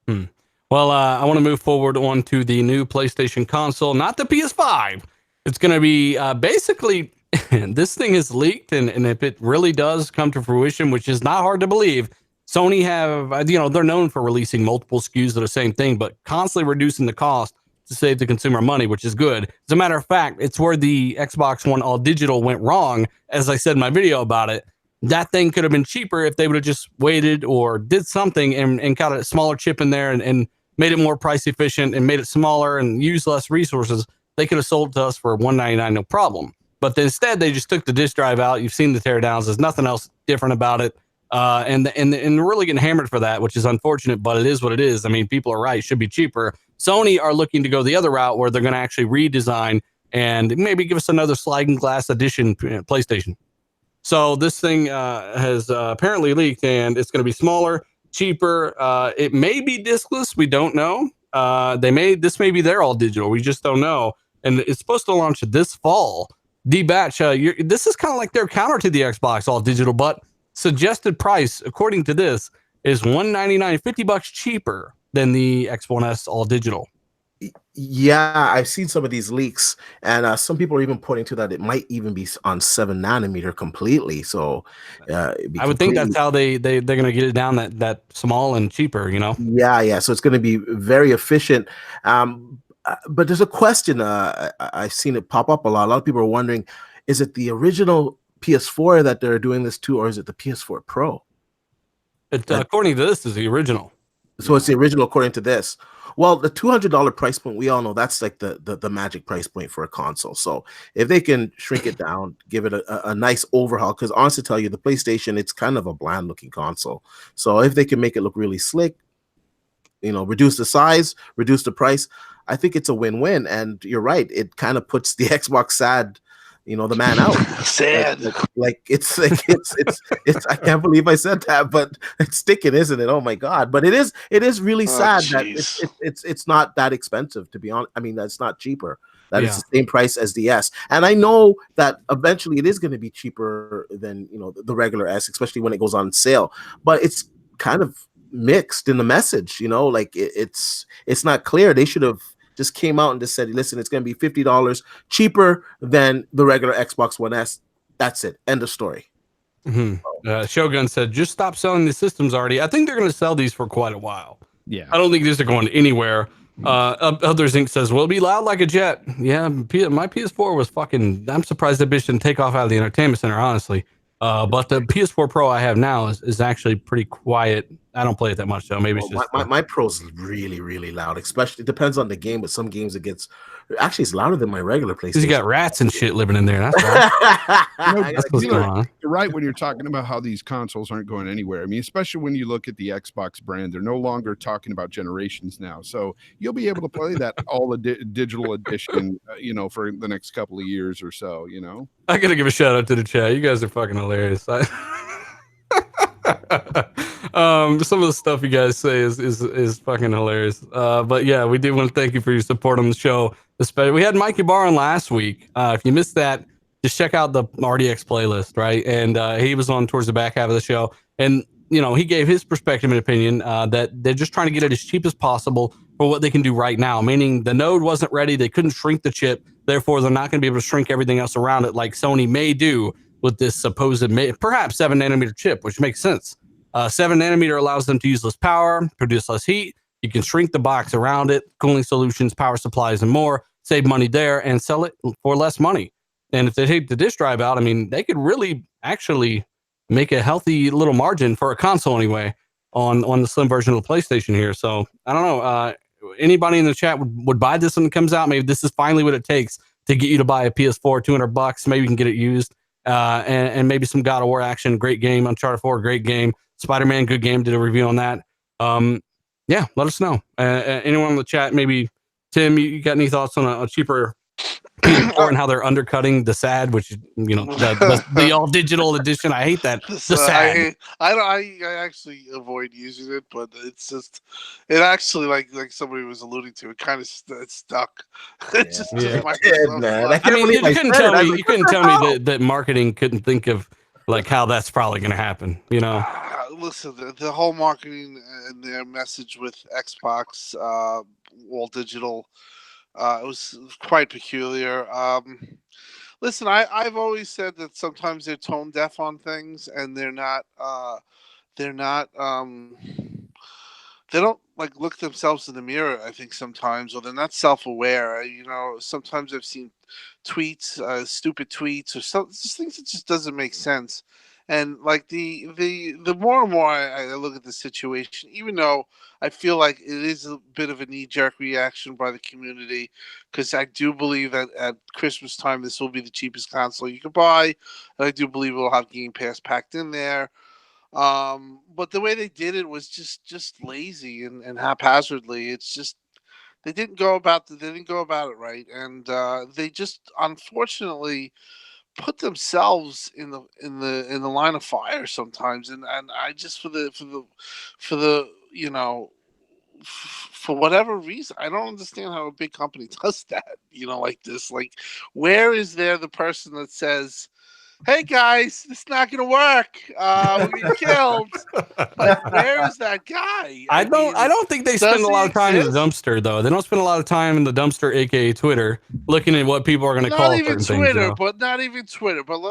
Speaker 1: Well, I want to move forward on to the new PlayStation console, not the PS5. It's going to be basically, this thing is leaked, and if it really does come to fruition, which is not hard to believe, Sony have, they're known for releasing multiple SKUs of the same thing, but constantly reducing the cost to save the consumer money, which is good. As a matter of fact, it's where the Xbox One All Digital went wrong, as I said in my video about it. That thing could have been cheaper if they would have just waited or did something and got a smaller chip in there and made it more price efficient and made it smaller and used less resources. They could have sold to us for $199, no problem. But instead, they just took the disk drive out. You've seen the teardowns. There's nothing else different about it. And they're really getting hammered for that, which is unfortunate, but it is what it is. I mean, people are right. It should be cheaper. Sony are looking to go the other route where they're going to actually redesign and maybe give us another sliding glass edition PlayStation. So this thing has apparently leaked, and it's going to be smaller, cheaper. It may be diskless. We don't know. This may be their all digital. We just don't know. And it's supposed to launch this fall. D-Batch, this is kind of like their counter to the Xbox all digital, but suggested price, according to this, is $199, $50 cheaper than the X1S all digital.
Speaker 3: Yeah, I've seen some of these leaks, and some people are even pointing to that it might even be on 7 nanometer completely. So
Speaker 1: I would think that's how they're going to get it down that small and cheaper,
Speaker 3: Yeah. So it's going to be very efficient. But there's a question. I've seen it pop up a lot. A lot of people are wondering, is it the original PS4 that they're doing this to, or is it the PS4 Pro?
Speaker 1: According to this, is the original.
Speaker 3: So it's the original according to this. Well, the $200 price point, we all know that's like the magic price point for a console. So if they can shrink it down, give it a nice overhaul, because honestly, tell you, the PlayStation, it's kind of a bland looking console. So if they can make it look really slick, reduce the size, reduce the price, I think it's a win-win. And you're right, it kind of puts the Xbox sad, the man out.
Speaker 4: Sad.
Speaker 3: It's I can't believe I said that, but it's sticking, isn't it? Oh my God. But it is really sad that it's not that expensive, to be honest. I mean, that's not cheaper. That is the same price as the S. And I know that eventually it is going to be cheaper than, the regular S, especially when it goes on sale. But it's kind of mixed in the message, it's not clear. They should have just came out and just said, listen, it's going to be $50 cheaper than the regular Xbox One S. That's it. End of story.
Speaker 1: Mm-hmm. Shogun said, just stop selling the systems already. I think they're going to sell these for quite a while.
Speaker 5: Yeah.
Speaker 1: I don't think these are going anywhere. Others Inc. says, will it be loud like a jet? Yeah, my PS4 was fucking, I'm surprised that bitch didn't take off out of the entertainment center, honestly. But the PS4 Pro I have now is actually pretty quiet. I don't play it that much, though. Maybe it's just
Speaker 3: my Pro's really, really loud. Especially, it depends on the game, but some games it's louder than my regular PlayStation.
Speaker 1: Because you got rats and shit living in there. That's right. That's what's going on.
Speaker 5: You're right when you're talking about how these consoles aren't going anywhere. I mean, especially when you look at the Xbox brand, they're no longer talking about generations now. So you'll be able to play that all the digital edition, for the next couple of years or so.
Speaker 1: I gotta give a shout out to the chat. You guys are fucking hilarious. Some of the stuff you guys say is fucking hilarious. But yeah, we do want to thank you for your support on the show. Especially, we had Mikey Barr on last week. If you missed that, just check out the RDX playlist, right? And he was on towards the back half of the show, and he gave his perspective and opinion that they're just trying to get it as cheap as possible for what they can do right now. Meaning the node wasn't ready, they couldn't shrink the chip, therefore they're not going to be able to shrink everything else around it like Sony may do with this supposed perhaps 7-nanometer chip, which makes sense. 7-nanometer allows them to use less power, produce less heat. You can shrink the box around it, cooling solutions, power supplies, and more. Save money there and sell it for less money. And if they take the disk drive out, I mean, they could really actually make a healthy little margin for a console anyway on the slim version of the PlayStation here. So I don't know. Anybody in the chat would buy this when it comes out. Maybe this is finally what it takes to get you to buy a PS4, $200. Maybe you can get it used. And maybe some God of War action, great game. Uncharted 4, great game. Spider-Man, good game. Did a review on that. Yeah, let us know. Anyone in the chat, maybe Tim, you got any thoughts on a cheaper PS4 and how they're undercutting the SAD, which the all digital edition? I hate that. The SAD.
Speaker 4: I actually avoid using it, but it actually like somebody was alluding to, it kind of stuck. It just
Speaker 3: man.
Speaker 1: You couldn't tell me that marketing couldn't think of like how that's probably going to happen.
Speaker 4: Listen, the whole marketing and their message with Xbox, all digital, it was quite peculiar. Listen, I've always said that sometimes they're tone deaf on things, and they don't like look themselves in the mirror. I think sometimes, or they're not self-aware. Sometimes I've seen tweets, stupid tweets, or just things that just doesn't make sense. And like the more and more I look at the situation, even though I feel like it is a bit of a knee-jerk reaction by the community, because I do believe that at Christmas time this will be the cheapest console you could buy, and I do believe it will have Game Pass packed in there. But the way they did it was just lazy and haphazardly. It's just they didn't go about it right, and they just unfortunately put themselves in the line of fire sometimes, and I just for whatever reason, I don't understand how a big company does that, like this. Like, where is there the person that says, hey guys, it's not gonna work, we're getting killed? Like, where is that guy?
Speaker 1: I don't think they spend a lot of time in the dumpster, though. They don't spend a lot of time in the dumpster, aka Twitter, looking at what people are going to call certain things.
Speaker 4: Not even Twitter. But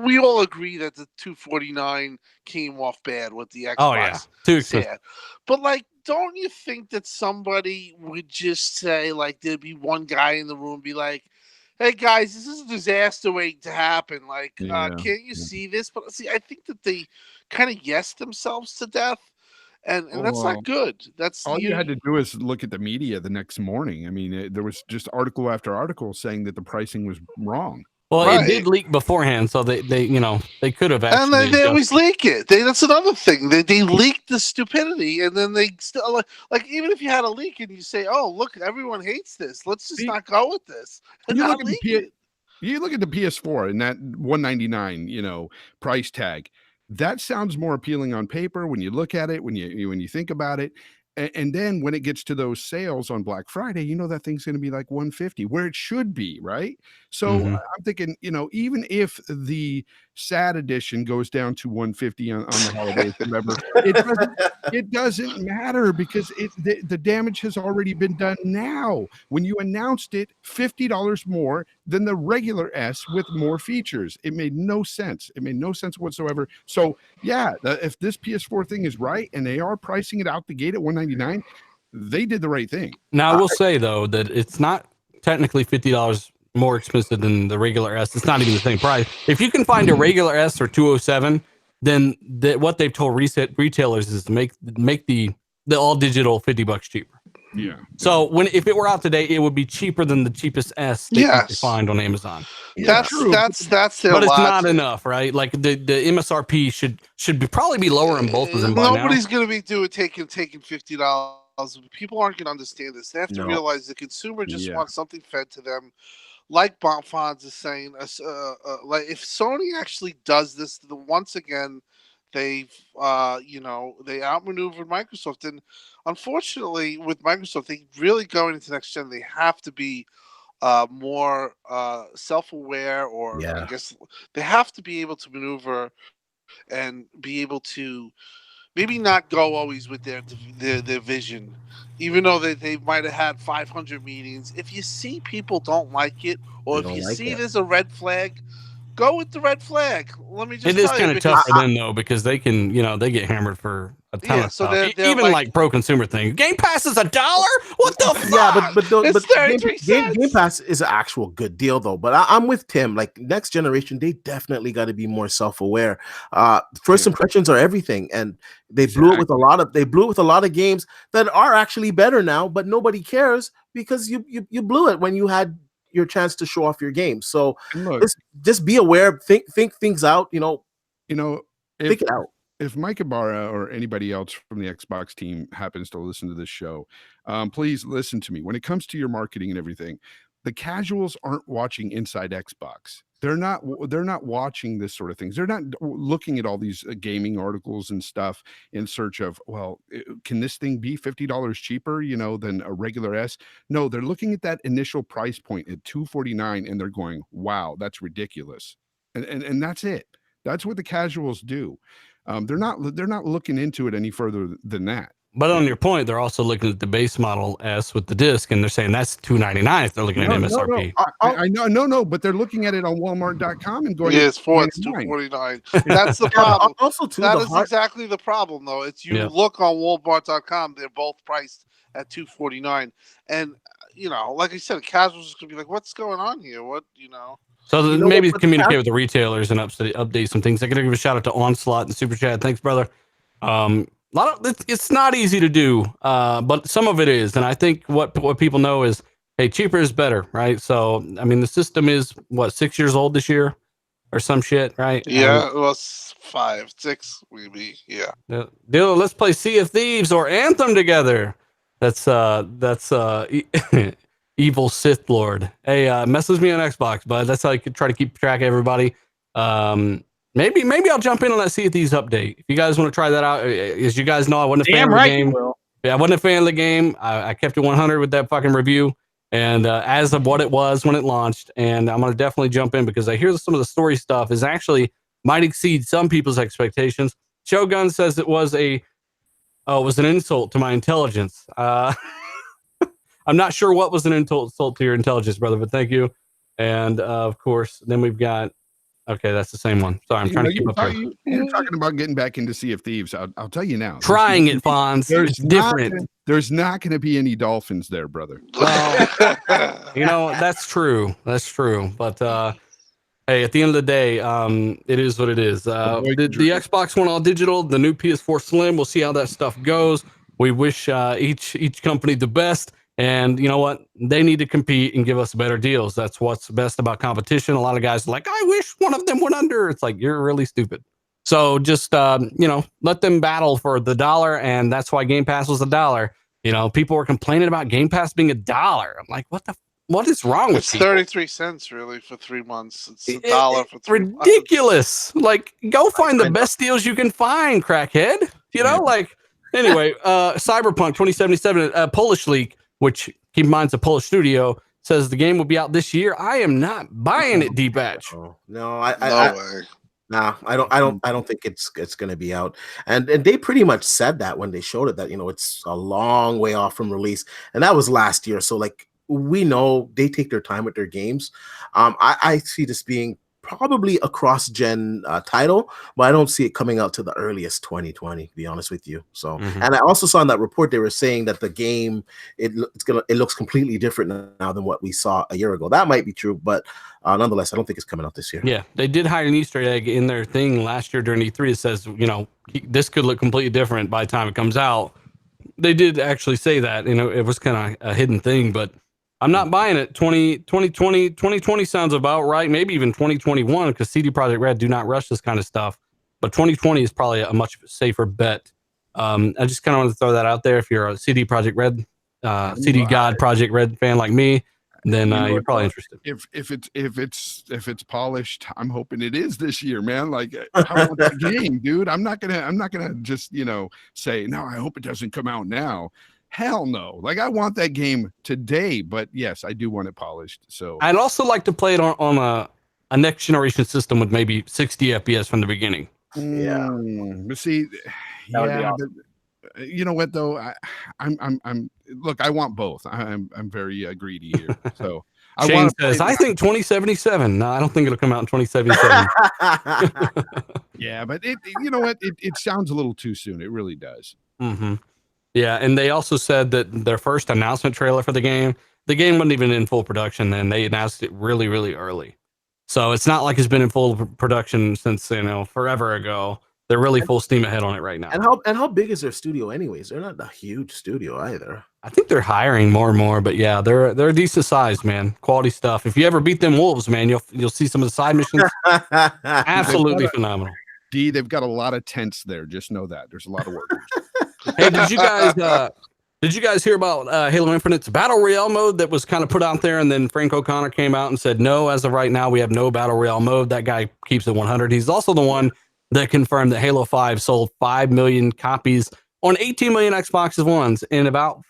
Speaker 4: we all agree that the 249 came off bad with the Xbox.
Speaker 1: Oh yeah, too expensive.
Speaker 4: But like, don't you think that somebody would just say, like, there'd be one guy in the room be like, hey guys, this is a disaster waiting to happen. Like, can't you see this? But see, I think that they kind of yes themselves to death, and that's not good. That's
Speaker 5: all you had to do is look at the media the next morning. I mean, there was just article after article saying that the pricing was wrong.
Speaker 1: Well, It did leak beforehand, so they could have actually.
Speaker 4: And they always leak it. That's another thing. They leak the stupidity, and then they still like even if you had a leak and you say, "Oh, look, everyone hates this. Let's just not go with this." And
Speaker 5: you look at the PS4 and that $199, price tag. That sounds more appealing on paper when you look at it, when you think about it. And then when it gets to those sales on Black Friday, that thing's going to be like $150, where it should be, right? So I'm thinking, even if the SAD edition goes down to $150 on the holidays, whatever, it doesn't matter, because the damage has already been done now. When you announced it, $50 more than the regular S with more features. It made no sense. It made no sense whatsoever. So yeah, if this PS4 thing is right and they are pricing it out the gate at $199, they did the right thing.
Speaker 1: Now I will say though that it's not technically $50 more expensive than the regular S. It's not even the same price. If you can find a regular S or 207, then what they've told retailers is to make the all digital $50 cheaper.
Speaker 5: Yeah.
Speaker 1: So if it were out today, it would be cheaper than the cheapest S that you can find on Amazon.
Speaker 4: Yeah, that's their
Speaker 1: but it's not enough, right? Like the MSRP should probably be lower in both of them.
Speaker 4: Nobody's going to be taking $50. People aren't going to understand this. They have to realize the consumer just wants something fed to them. Like Fonz is saying, like if Sony actually does this, once again, they've they outmaneuvered Microsoft, and unfortunately with Microsoft, they really going into next gen, they have to be more self-aware, or I
Speaker 3: Yeah.
Speaker 4: guess they have to be able to maneuver and be able to maybe not go always with their vision, even though they might have had 500 meetings. If you see people don't like it, or
Speaker 3: They
Speaker 4: if
Speaker 3: don't
Speaker 4: you
Speaker 3: like
Speaker 4: see
Speaker 3: it.
Speaker 4: there's a red flag, go with the red flag. Let me
Speaker 1: It
Speaker 4: just
Speaker 1: is
Speaker 4: tell you,
Speaker 1: kind of
Speaker 4: because
Speaker 1: tough for them though, because they can, they get hammered for a ton
Speaker 4: yeah,
Speaker 1: of
Speaker 4: so
Speaker 1: stuff.
Speaker 4: they're
Speaker 1: Even like pro consumer things. Game Pass is $1. What the fuck?
Speaker 3: Yeah, but
Speaker 4: it's
Speaker 3: Game
Speaker 4: 33
Speaker 3: Game
Speaker 4: cents.
Speaker 3: Pass is an actual good deal though. But I'm with Tim. Like next generation, they definitely got to be more self-aware. First impressions are everything, and they blew it with a lot of games that are actually better now, but nobody cares because you blew it when you had your chance to show off your game. So
Speaker 5: And look,
Speaker 3: just be aware, think things out,
Speaker 5: if
Speaker 3: think it out.
Speaker 5: if Mike Ibarra or anybody else from the Xbox team happens to listen to this show, please listen to me. When it comes to your marketing and everything, the casuals aren't watching Inside Xbox. They're not watching this sort of things. They're not looking at all these gaming articles and stuff in search of, well, can this thing be $50 cheaper, than a regular S? No, they're looking at that initial price point at $249 and they're going, wow, that's ridiculous. And that's it. That's what the casuals do. They're not looking into it any further than that.
Speaker 1: But on your point, they're also looking at the base model S with the disc, and they're saying that's $299 if they're looking at MSRP.
Speaker 5: I know, but they're looking at it on Walmart.com and going,
Speaker 4: Yes, it's $249. That's the problem.
Speaker 3: Also, too,
Speaker 4: that is exactly the problem, though. It's look on Walmart.com; they're both priced at $249, and like I said, casuals is gonna be like, "What's going on here? What?"
Speaker 1: So maybe communicate with the retailers and update some things. I gotta give a shout out to Onslaught and Super Chat. Thanks, brother. It's not easy to do, but some of it is, and I think what people know is, hey, cheaper is better, right? So I mean, the system is 6 years old this year, or some shit, right?
Speaker 4: Yeah, it was 5, 6, maybe. Yeah.
Speaker 1: Dylan, let's play Sea of Thieves or Anthem together. That's evil Sith Lord. Hey, message me on Xbox, bud. That's how I could try to keep track of everybody. Maybe I'll jump in on that Sea of Thieves update. If you guys want to try that out, as you guys know, I wasn't a fan of the game. Yeah, I wasn't a fan of the game. I kept it 100 with that fucking review, and as of what it was when it launched, and I'm gonna definitely jump in because I hear some of the story stuff is actually might exceed some people's expectations. Shogun says it was an insult to my intelligence. I'm not sure what was an insult to your intelligence, brother, but thank you. And of course, then we've got. Okay, that's the same one. Sorry, I'm trying to keep up here.
Speaker 5: You're talking about getting back into Sea of Thieves. I'll tell you now.
Speaker 1: Trying it, Fonz. It's different.
Speaker 5: There's not going to be any dolphins there, brother.
Speaker 1: Well, that's true. That's true. But hey, at the end of the day, it is what it is. The Xbox One All Digital, the new PS4 Slim. We'll see how that stuff goes. We wish each company the best. And you know what? They need to compete and give us better deals. That's what's best about competition. A lot of guys are like, I wish one of them went under. It's like, you're really stupid. So just, let them battle for the dollar. And that's why Game Pass was $1. People were complaining about Game Pass being $1. I'm like, what is wrong with people?
Speaker 4: 33 cents really for 3 months. It's $1 for 3 months.
Speaker 1: Ridiculous. Like, go find the best deals you can find, crackhead. Anyway, Cyberpunk 2077, Polish leak, which keep in mind it's a Polish studio, says the game will be out this year. I am not buying it, D-Batch.
Speaker 3: No, I don't think it's going to be out. And they pretty much said that when they showed it, that it's a long way off from release, and that was last year. So we know they take their time with their games. I see this being probably a cross-gen title, but I don't see it coming out to the earliest 2020, to be honest with you. So, and I also saw in that report they were saying that the game it looks completely different now than what we saw a year ago. That might be true, but nonetheless, I don't think it's coming out this year.
Speaker 1: Yeah, they did hide an Easter egg in their thing last year during E3. It says, this could look completely different by the time it comes out. They did actually say that. It was kind of a hidden thing, but I'm not buying it. 2020 sounds about right. Maybe even 2021, because CD Projekt Red do not rush this kind of stuff. But 2020 is probably a much safer bet. I just kind of want to throw that out there. If you're a CD Projekt Red, CD God Project Red fan like me, then
Speaker 2: You know
Speaker 1: you're
Speaker 2: what,
Speaker 1: probably
Speaker 2: though?
Speaker 1: interested.
Speaker 5: If it's polished, I'm hoping it is this year, man. Like I want that game, dude. I'm not gonna just say no. I hope it doesn't come out now. Hell no. Like I want that game today. But yes, I do want it polished. So
Speaker 1: I'd also like to play it on a next generation system with maybe 60 FPS from the beginning.
Speaker 3: Yeah.
Speaker 5: But see,
Speaker 2: That would be
Speaker 5: yeah,
Speaker 2: awesome.
Speaker 5: but you know what though? I'm look. I want both. I'm very greedy here. So I
Speaker 1: Shane
Speaker 5: want to
Speaker 1: says, I think 2077. No, I don't think it'll come out in 2077.
Speaker 5: Yeah, but you know what? It sounds a little too soon. It really does.
Speaker 1: Mm-hmm. Yeah, and they also said that their first announcement trailer for the game wasn't even in full production then. They announced it really, really early. So it's not like it's been in full production since, forever ago. They're really full steam ahead on it right now.
Speaker 3: And how big is their studio anyways? They're not a huge studio either.
Speaker 1: I think they're hiring more and more, but yeah, they're a decent size, man. Quality stuff. If you ever beat them wolves, man, you'll see some of the side missions. Absolutely phenomenal.
Speaker 5: They've got a lot of tents there. Just know that. There's a lot of workers.
Speaker 1: Hey, did you guys hear about Halo Infinite's Battle Royale mode that was kind of put out there, and then Frank O'Connor came out and said, no, as of right now, we have no Battle Royale mode. That guy keeps it 100. He's also the one that confirmed that Halo 5 sold 5 million copies on 18 million Xbox Ones in about,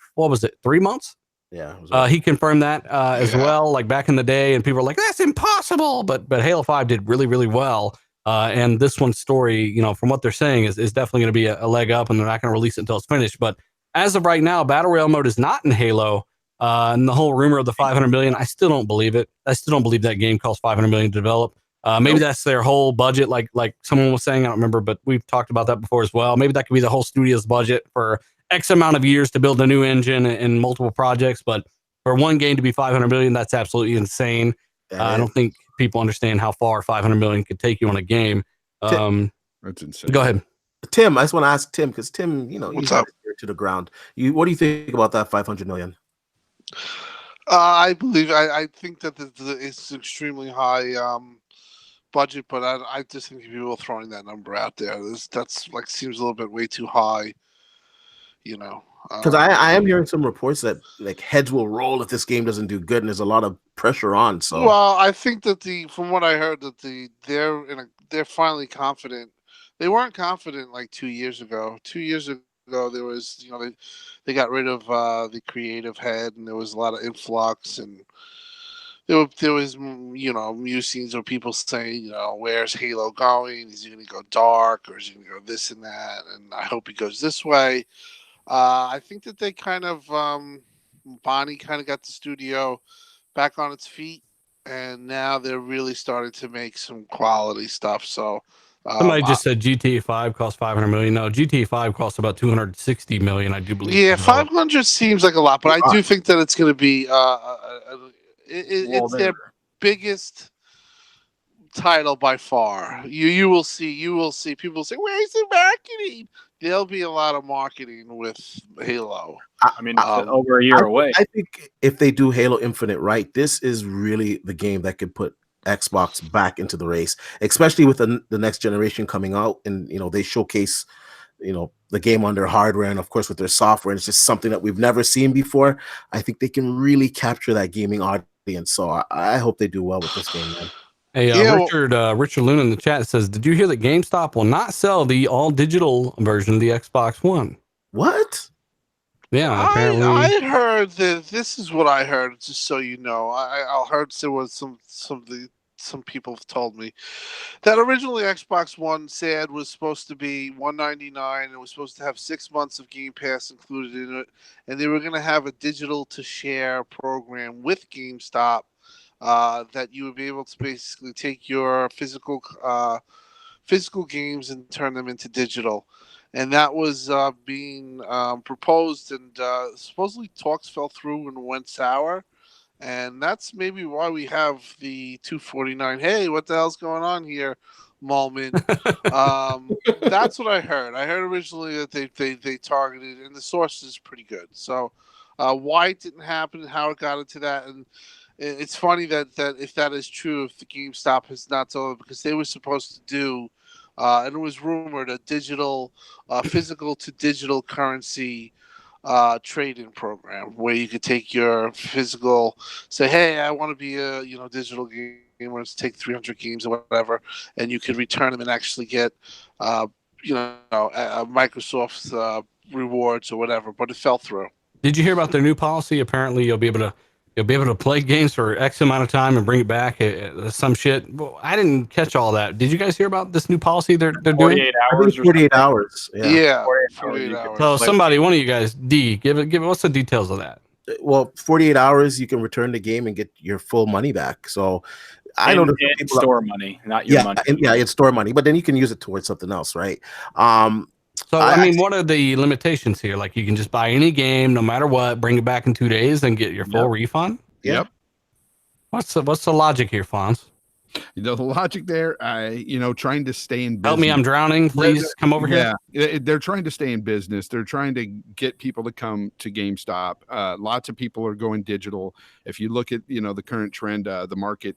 Speaker 1: 3 months?
Speaker 3: Yeah.
Speaker 1: He confirmed that as well, like back in the day, and people were like, that's impossible. But Halo 5 did really, really well. And this one's story, from what they're saying, is definitely going to be a leg up, and they're not going to release it until it's finished. But as of right now, Battle Royale mode is not in Halo. And the whole rumor of the 500 million, I still don't believe it. I still don't believe that game costs 500 million to develop. Maybe that's their whole budget, like someone was saying. I don't remember, but we've talked about that before as well. Maybe that could be the whole studio's budget for X amount of years to build a new engine and multiple projects. But for one game to be 500 million, that's absolutely insane. I don't think people understand how far 500 million could take you on a game.
Speaker 5: That's insane.
Speaker 1: Go ahead.
Speaker 3: Tim, I just want to ask Tim, because Tim,
Speaker 4: What's up?
Speaker 3: To the ground. What do you think about that 500 million?
Speaker 4: I think that it's extremely high budget, but I just think people throwing that number out there, that's like seems a little bit way too high. Because
Speaker 3: I am hearing some reports that like heads will roll if this game doesn't do good, and there's a lot of pressure on. So
Speaker 4: well, I think that from what I heard, that they're finally confident. They weren't confident like 2 years ago. 2 years ago, there was they got rid of the creative head, and there was a lot of influx, and there was musings of people saying, where's Halo going? Is he going to go dark, or is he going to go this and that? And I hope he goes this way. I think that they kind of Bonnie kind of got the studio back on its feet, and now they're really starting to make some quality stuff. So
Speaker 1: Somebody just said GTA 5 costs 500 million. No, GTA 5 costs about 260 million, I do believe.
Speaker 4: Yeah, 500 seems like a lot, but I do think that it's going to be it's their biggest title by far. You will see people say, where's the marketing? There'll be a lot of marketing with Halo.
Speaker 2: I mean, it's over a year away.
Speaker 3: I think if they do Halo Infinite right, this is really the game that could put Xbox back into the race, especially with the next generation coming out, and they showcase the game on their hardware and of course with their software, and it's just something that we've never seen before. I think they can really capture that gaming audience, so I hope they do well with this game, man.
Speaker 1: Hey, Richard Luna in the chat says, did you hear that GameStop will not sell the all digital version of the Xbox One?
Speaker 3: What?
Speaker 1: Yeah, apparently.
Speaker 4: I heard that. This is what I heard. Just so you know, I heard there was some people have told me that originally Xbox One said was supposed to be $199. And it was supposed to have 6 months of Game Pass included in it, and they were going to have a digital to share program with GameStop that you would be able to basically take your physical games and turn them into digital. And that was being proposed, and supposedly talks fell through and went sour. And that's maybe why we have the 249. Hey, what the hell's going on here? Moment. That's what I heard. I heard originally that they targeted, and the source is pretty good. So why it didn't happen, how it got into that, and it's funny that if that is true, if the GameStop has not told, because they were supposed to do. And it was rumored a digital, physical to digital currency trade-in program where you could take your physical, say, hey, I want to be a digital gamer, let's take 300 games or whatever, and you could return them and actually get Microsoft's rewards or whatever. But it fell through.
Speaker 1: Did you hear about their new policy? Apparently, you'll be able to play games for X amount of time and bring it back. Some shit. Well, I didn't catch all that. Did you guys hear about this new policy they're doing?
Speaker 2: 48 hours.
Speaker 3: 48 hours.
Speaker 4: Yeah,
Speaker 2: 48
Speaker 4: hours.
Speaker 1: So somebody, one of you guys, give it. What's the details of that?
Speaker 3: Well, 48 hours, you can return the game and get your full money back. So I know
Speaker 2: it's store money, not your money.
Speaker 3: It's store money, but then you can use it towards something else, right?
Speaker 1: So I mean, what are the limitations here? Like, you can just buy any game, no matter what, bring it back in 2 days, and get your full refund.
Speaker 5: Yep.
Speaker 1: What's the logic here, Fonz?
Speaker 5: The logic there, trying to stay in business.
Speaker 1: Help me, I'm drowning. Please come over here.
Speaker 5: Yeah, they're trying to stay in business. They're trying to get people to come to GameStop. Lots of people are going digital. If you look at the current trend, the market,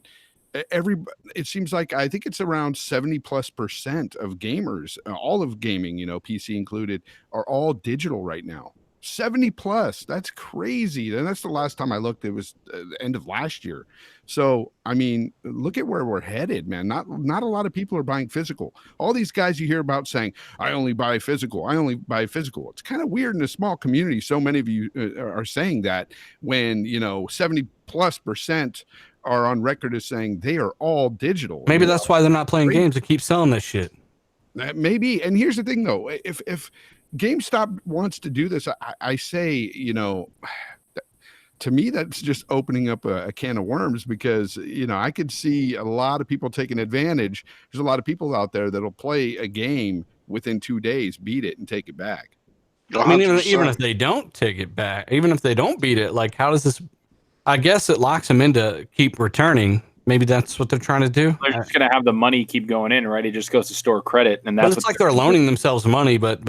Speaker 5: it seems like I think it's around 70+% of gamers, all of gaming, PC included, are all digital right now. 70+, that's crazy. And that's the last time I looked, it was the end of last year. So I mean, look at where we're headed, man. Not a lot of people are buying physical. All these guys you hear about saying, I only buy physical, it's kind of weird in a small community. So many of you are saying that, when 70+% are on record as saying they are all digital.
Speaker 1: Maybe that's why they're not playing games to keep selling this shit.
Speaker 5: Maybe. And here's the thing, though. If GameStop wants to do this, I say, to me, that's just opening up a can of worms, because, I could see a lot of people taking advantage. There's a lot of people out there that'll play a game within 2 days, beat it, and take it back.
Speaker 1: I mean, even if they don't take it back, even if they don't beat it, like, how does this? I guess it locks them into keep returning. Maybe that's what they're trying to do.
Speaker 2: They're just going to have the money keep going in, right? It just goes to store credit, and that's
Speaker 1: it's like they're loaning themselves money, but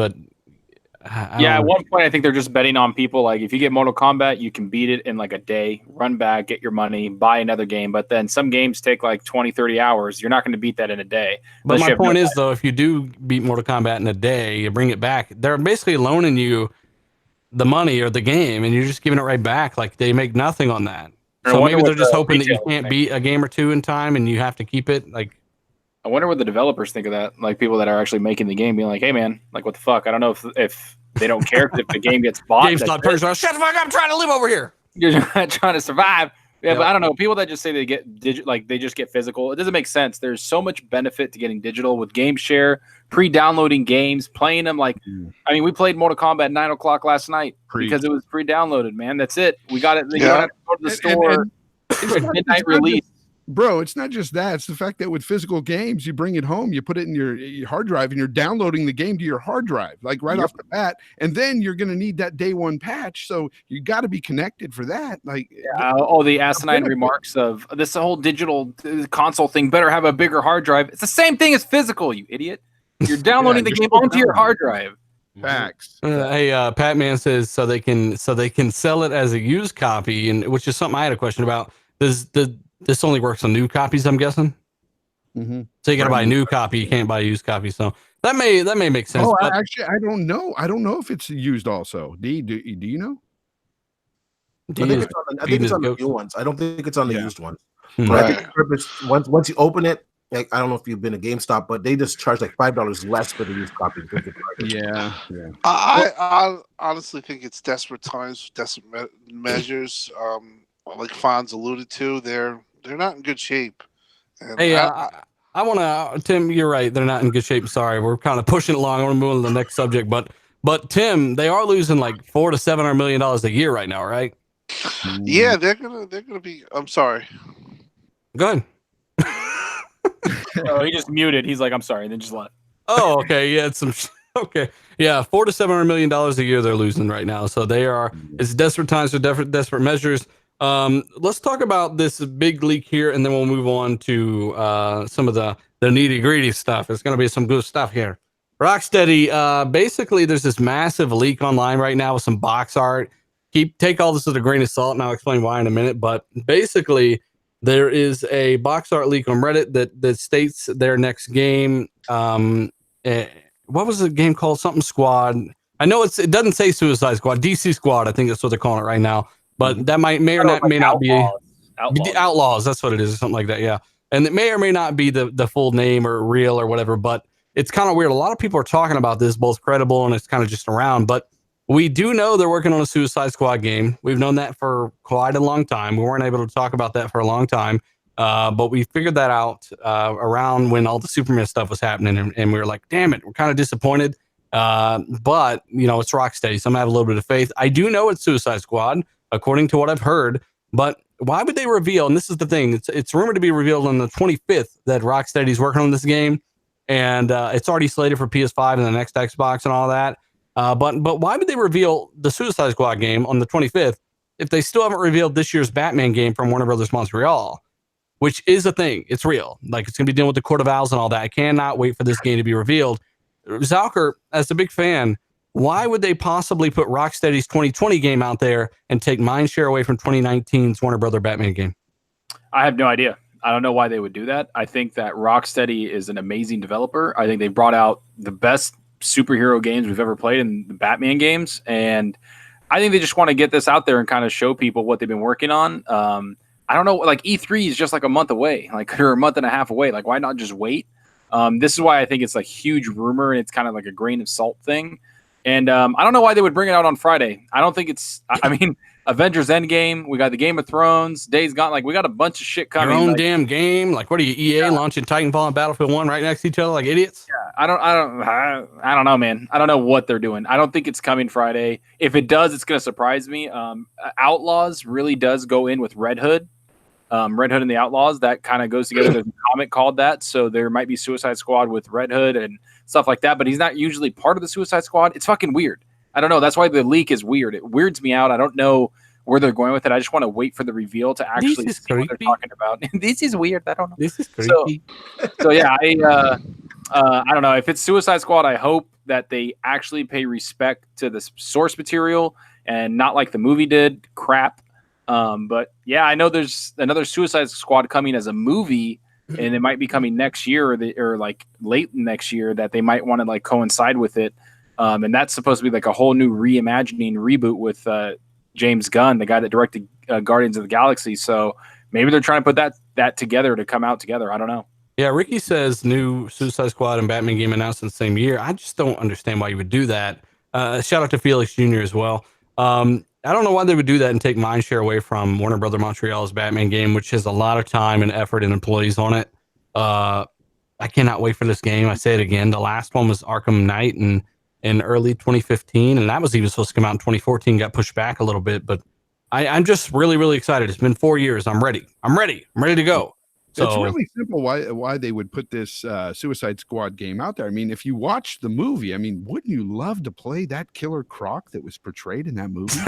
Speaker 2: at one point I think they're just betting on people. Like, if you get Mortal Kombat, you can beat it in like a day, run back, get your money, buy another game. But then some games take like 20-30 hours. You're not going to beat that in a day.
Speaker 1: But my point is, though, if you do beat Mortal Kombat in a day, you bring it back, they're basically loaning you the money or the game, and you're just giving it right back. Like, they make nothing on that. So maybe they're just hoping that you can't beat a game or two in time, and you have to keep it. Like,
Speaker 2: I wonder what the developers think of that. Like, people that are actually making the game being like, hey man, like, what the fuck? I don't know if they don't care if the game gets bought.
Speaker 1: GameStop turns around, shut the fuck up, I'm trying to live over here.
Speaker 2: You're trying to survive. Yeah, but I don't know. People that just say they get digital, like they just get physical. It doesn't make sense. There's so much benefit to getting digital with game share, pre-downloading games, playing them. Like, I mean, we played Mortal Kombat at 9 o'clock last night because it was pre-downloaded, man. That's it. We got it. You don't have to go to the store. Midnight release.
Speaker 5: Bro, it's not just that. It's the fact that with physical games, you bring it home, you put it in your hard drive, and you're downloading the game to your hard drive, like right off the bat. And then you're going to need that day one patch. So you got to be connected for that. Like,
Speaker 2: the asinine remarks of this whole digital console thing better have a bigger hard drive. It's the same thing as physical, you idiot. You're downloading the game onto your hard drive.
Speaker 5: Facts.
Speaker 1: Hey, Patman says so they can sell it as a used copy, and which is something I had a question about. This only works on new copies, I'm guessing.
Speaker 5: Mm-hmm.
Speaker 1: So you got to buy a new copy. You can't buy a used copy. So that may make sense.
Speaker 5: Oh, actually, I don't know. I don't know if it's used also. Do you know?
Speaker 3: I think it's on the new ones. I don't think it's on the used ones.
Speaker 1: Hmm.
Speaker 3: But I think the purpose, once you open it, like, I don't know if you've been to GameStop, but they just charge like $5 less for the used copy.
Speaker 5: Yeah.
Speaker 4: I honestly think it's desperate times, desperate measures. Like Fonz alluded to, they're not in good shape. And
Speaker 1: hey, I want to, Tim, you're right. They're not in good shape. Sorry, we're kind of pushing it along. I want to move on to the next subject, but Tim, they are losing like $400 to $700 million a year right now, right?
Speaker 4: Yeah, they're gonna be. I'm sorry.
Speaker 1: Go ahead.
Speaker 2: He just muted. He's like, I'm sorry. And then just let.
Speaker 1: Oh, okay. Yeah, it's some. Okay. Yeah, $400 to $700 million a year they're losing right now. So they are. It's desperate times for desperate measures. Let's talk about this big leak here, and then we'll move on to some of the nitty gritty stuff. It's going to be some good stuff here. Rocksteady, basically, there's this massive leak online right now with some box art. Take all this with a grain of salt, and I'll explain why in a minute. But basically, there is a box art leak on Reddit that states their next game. What was the game called? Something Squad. I know it doesn't say Suicide Squad, DC Squad. I think that's what they're calling it right now. But that may or may not be the Outlaws. That's what it is, or something like that. Yeah, and it may or may not be the full name or real or whatever. But it's kind of weird. A lot of people are talking about this, both credible and it's kind of just around. But we do know they're working on a Suicide Squad game. We've known that for quite a long time. We weren't able to talk about that for a long time. But we figured that out around when all the Superman stuff was happening, and we were like, damn it, we're kind of disappointed. But you know, it's Rocksteady, so I'm gonna have a little bit of faith. I do know it's Suicide Squad, according to what I've heard. But why would they reveal? And this is the thing: it's rumored to be revealed on the 25th that Rocksteady's working on this game, and it's already slated for PS5 and the next Xbox and all that. But why would they reveal the Suicide Squad game on the 25th if they still haven't revealed this year's Batman game from Warner Brothers Montreal? Which is a thing. It's real. Like, it's going to be dealing with the Court of Owls and all that. I cannot wait for this game to be revealed. Zalker, as a big fan, why would they possibly put Rocksteady's 2020 game out there and take mindshare away from 2019's Warner Brother Batman game?
Speaker 2: I have no idea. I don't know why they would do that. I think that Rocksteady is an amazing developer. I think they brought out the best superhero games we've ever played in the Batman games. And I think they just want to get this out there and kind of show people what they've been working on. I don't know, like E3 is just like a month away, like, or a month and a half away. Like, why not just wait? This is why I think it's like huge rumor, and it's kind of like a grain of salt thing. And I don't know why they would bring it out on Friday. I don't think it's, I mean, Avengers Endgame, we got the Game of Thrones, Days Gone, like, we got a bunch of shit coming.
Speaker 1: Your own
Speaker 2: like,
Speaker 1: damn game. Like, what are you, EA launching Titanfall and Battlefield 1 right next to each other like idiots?
Speaker 2: Yeah, I don't know, man. I don't know what they're doing. I don't think it's coming Friday. If it does, it's going to surprise me. Outlaws really does go in with Red Hood. Red Hood and the Outlaws, that kind of goes together. There's a comic called that, so there might be Suicide Squad with Red Hood and stuff like that, but he's not usually part of the Suicide Squad. It's fucking weird. I don't know. That's why the leak is weird. It weirds me out. I don't know where they're going with it. I just want to wait for the reveal to actually see what they're talking about. This is weird. I don't know.
Speaker 1: This is creepy.
Speaker 2: So yeah, I don't know. If it's Suicide Squad, I hope that they actually pay respect to the source material and not like the movie did. Crap. But yeah, I know there's another Suicide Squad coming as a movie, and it might be coming next year or like late next year, that they might want to like coincide with it. And that's supposed to be like a whole new reimagining reboot with James Gunn, the guy that directed Guardians of the Galaxy. So maybe they're trying to put that together to come out together. I don't know.
Speaker 1: Yeah, Ricky says new Suicide Squad and Batman game announced in the same year. I just don't understand why you would do that. Shout out to Felix Jr. as well. I don't know why they would do that and take mindshare away from Warner Brother Montreal's Batman game, which has a lot of time and effort and employees on it. I cannot wait for this game. I say it again. The last one was Arkham Knight in early 2015, and that was even supposed to come out in 2014. Got pushed back a little bit, but I'm just really, really excited. It's been 4 years. I'm ready. I'm ready to go. So
Speaker 5: it's really simple why they would put this Suicide Squad game out there. I mean, if you watch the movie, I mean, wouldn't you love to play that Killer Croc that was portrayed in that movie?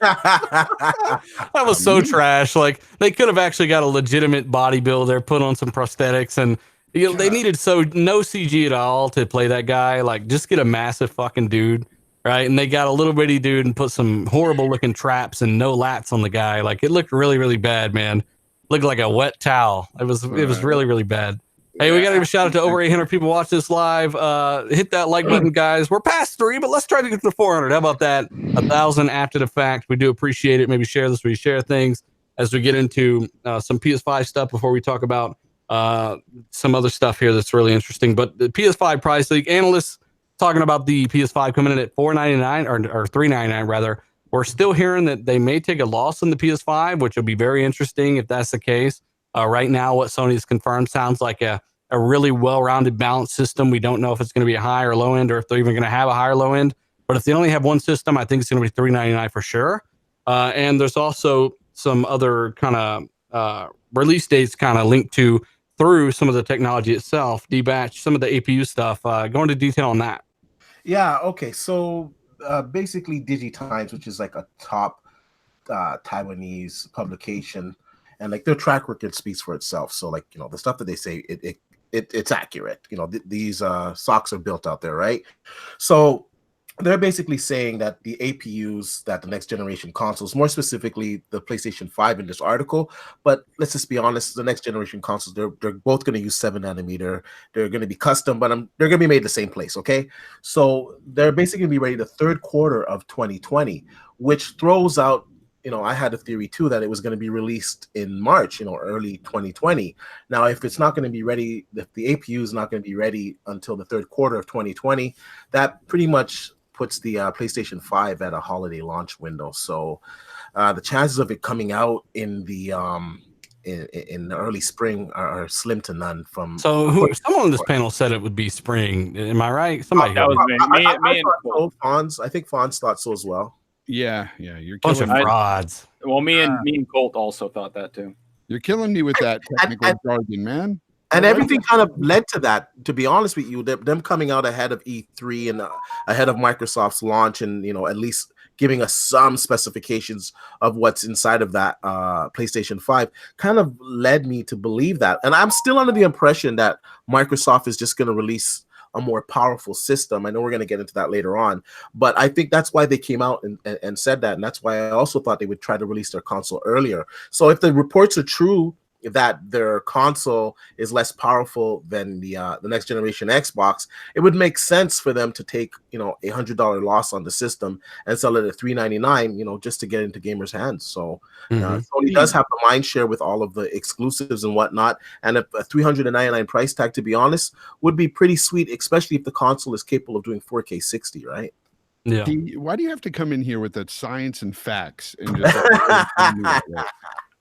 Speaker 1: That was so trash. Like, they could have actually got a legitimate bodybuilder, put on some prosthetics, and you know, they needed no CG at all to play that guy. Like, just get a massive fucking dude, right? And they got a little bitty dude and put some horrible looking traps and no lats on the guy. Like, it looked really, really bad, man. Looked like a wet towel. It was really, really bad. Hey, we got to give a shout out to over 800 people watch this live. Hit that like button, guys. We're past 3, but let's try to get to 400. How about that? 1,000 after the fact. We do appreciate it. Maybe share this. We share things as we get into some PS5 stuff before we talk about some other stuff here that's really interesting. But the PS5 price league analysts talking about the PS5 coming in at $499 or $399 rather. We're still hearing that they may take a loss in the PS5, which will be very interesting if that's the case. Right now, what Sony has confirmed sounds like a really well-rounded balanced system. We don't know if it's going to be a high or low end, or if they're even going to have a high or low end. But if they only have one system, I think it's going to be $399 for sure. And there's also some other kind of release dates kind of linked to through some of the technology itself, debatch, some of the APU stuff. Go into detail on that.
Speaker 3: Yeah, okay. So basically DigiTimes, which is like a top Taiwanese publication, and like their track record speaks for itself. So like, you know, the stuff that they say, it's accurate. You know, these socks are built out there, right? So they're basically saying that the APUs that the next generation consoles, more specifically the PlayStation 5 in this article, but let's just be honest, the next generation consoles, they're both going to use 7 nanometer. They're going to be custom, but they're going to be made the same place, okay? So they're basically going to be ready the third quarter of 2020, which throws out, I had a theory too that it was going to be released in March, early 2020. Now, if it's not going to be ready, if the APU is not going to be ready until the third quarter of 2020, that pretty much puts the PlayStation 5 at a holiday launch window. So the chances of it coming out in the early spring are slim to none.
Speaker 1: Someone on this panel said it would be spring. Am I right? Somebody.
Speaker 2: That was me and
Speaker 3: Fonz. I think Fonz thought so as well.
Speaker 5: Yeah, you're
Speaker 1: bunch of frauds.
Speaker 2: Well, me and Colt also thought that too.
Speaker 5: You're killing me with that technical jargon, man.
Speaker 3: And everything kind of led to that, to be honest with you, them coming out ahead of E3 and ahead of Microsoft's launch, and at least giving us some specifications of what's inside of that PlayStation 5 kind of led me to believe that. And I'm still under the impression that Microsoft is just going to release a more powerful system. I know we're going to get into that later on, but I think that's why they came out and said that. And that's why I also thought they would try to release their console earlier. So if the reports are true that their console is less powerful than the next generation Xbox, it would make sense for them to take $100 loss on the system and sell it at $399, just to get into gamers' hands. So Sony does have the mind share with all of the exclusives and whatnot, and a $399 price tag, to be honest, would be pretty sweet, especially if the console is capable of doing 4K 60, right?
Speaker 1: Yeah.
Speaker 5: Why do you have to come in here with that science and facts and just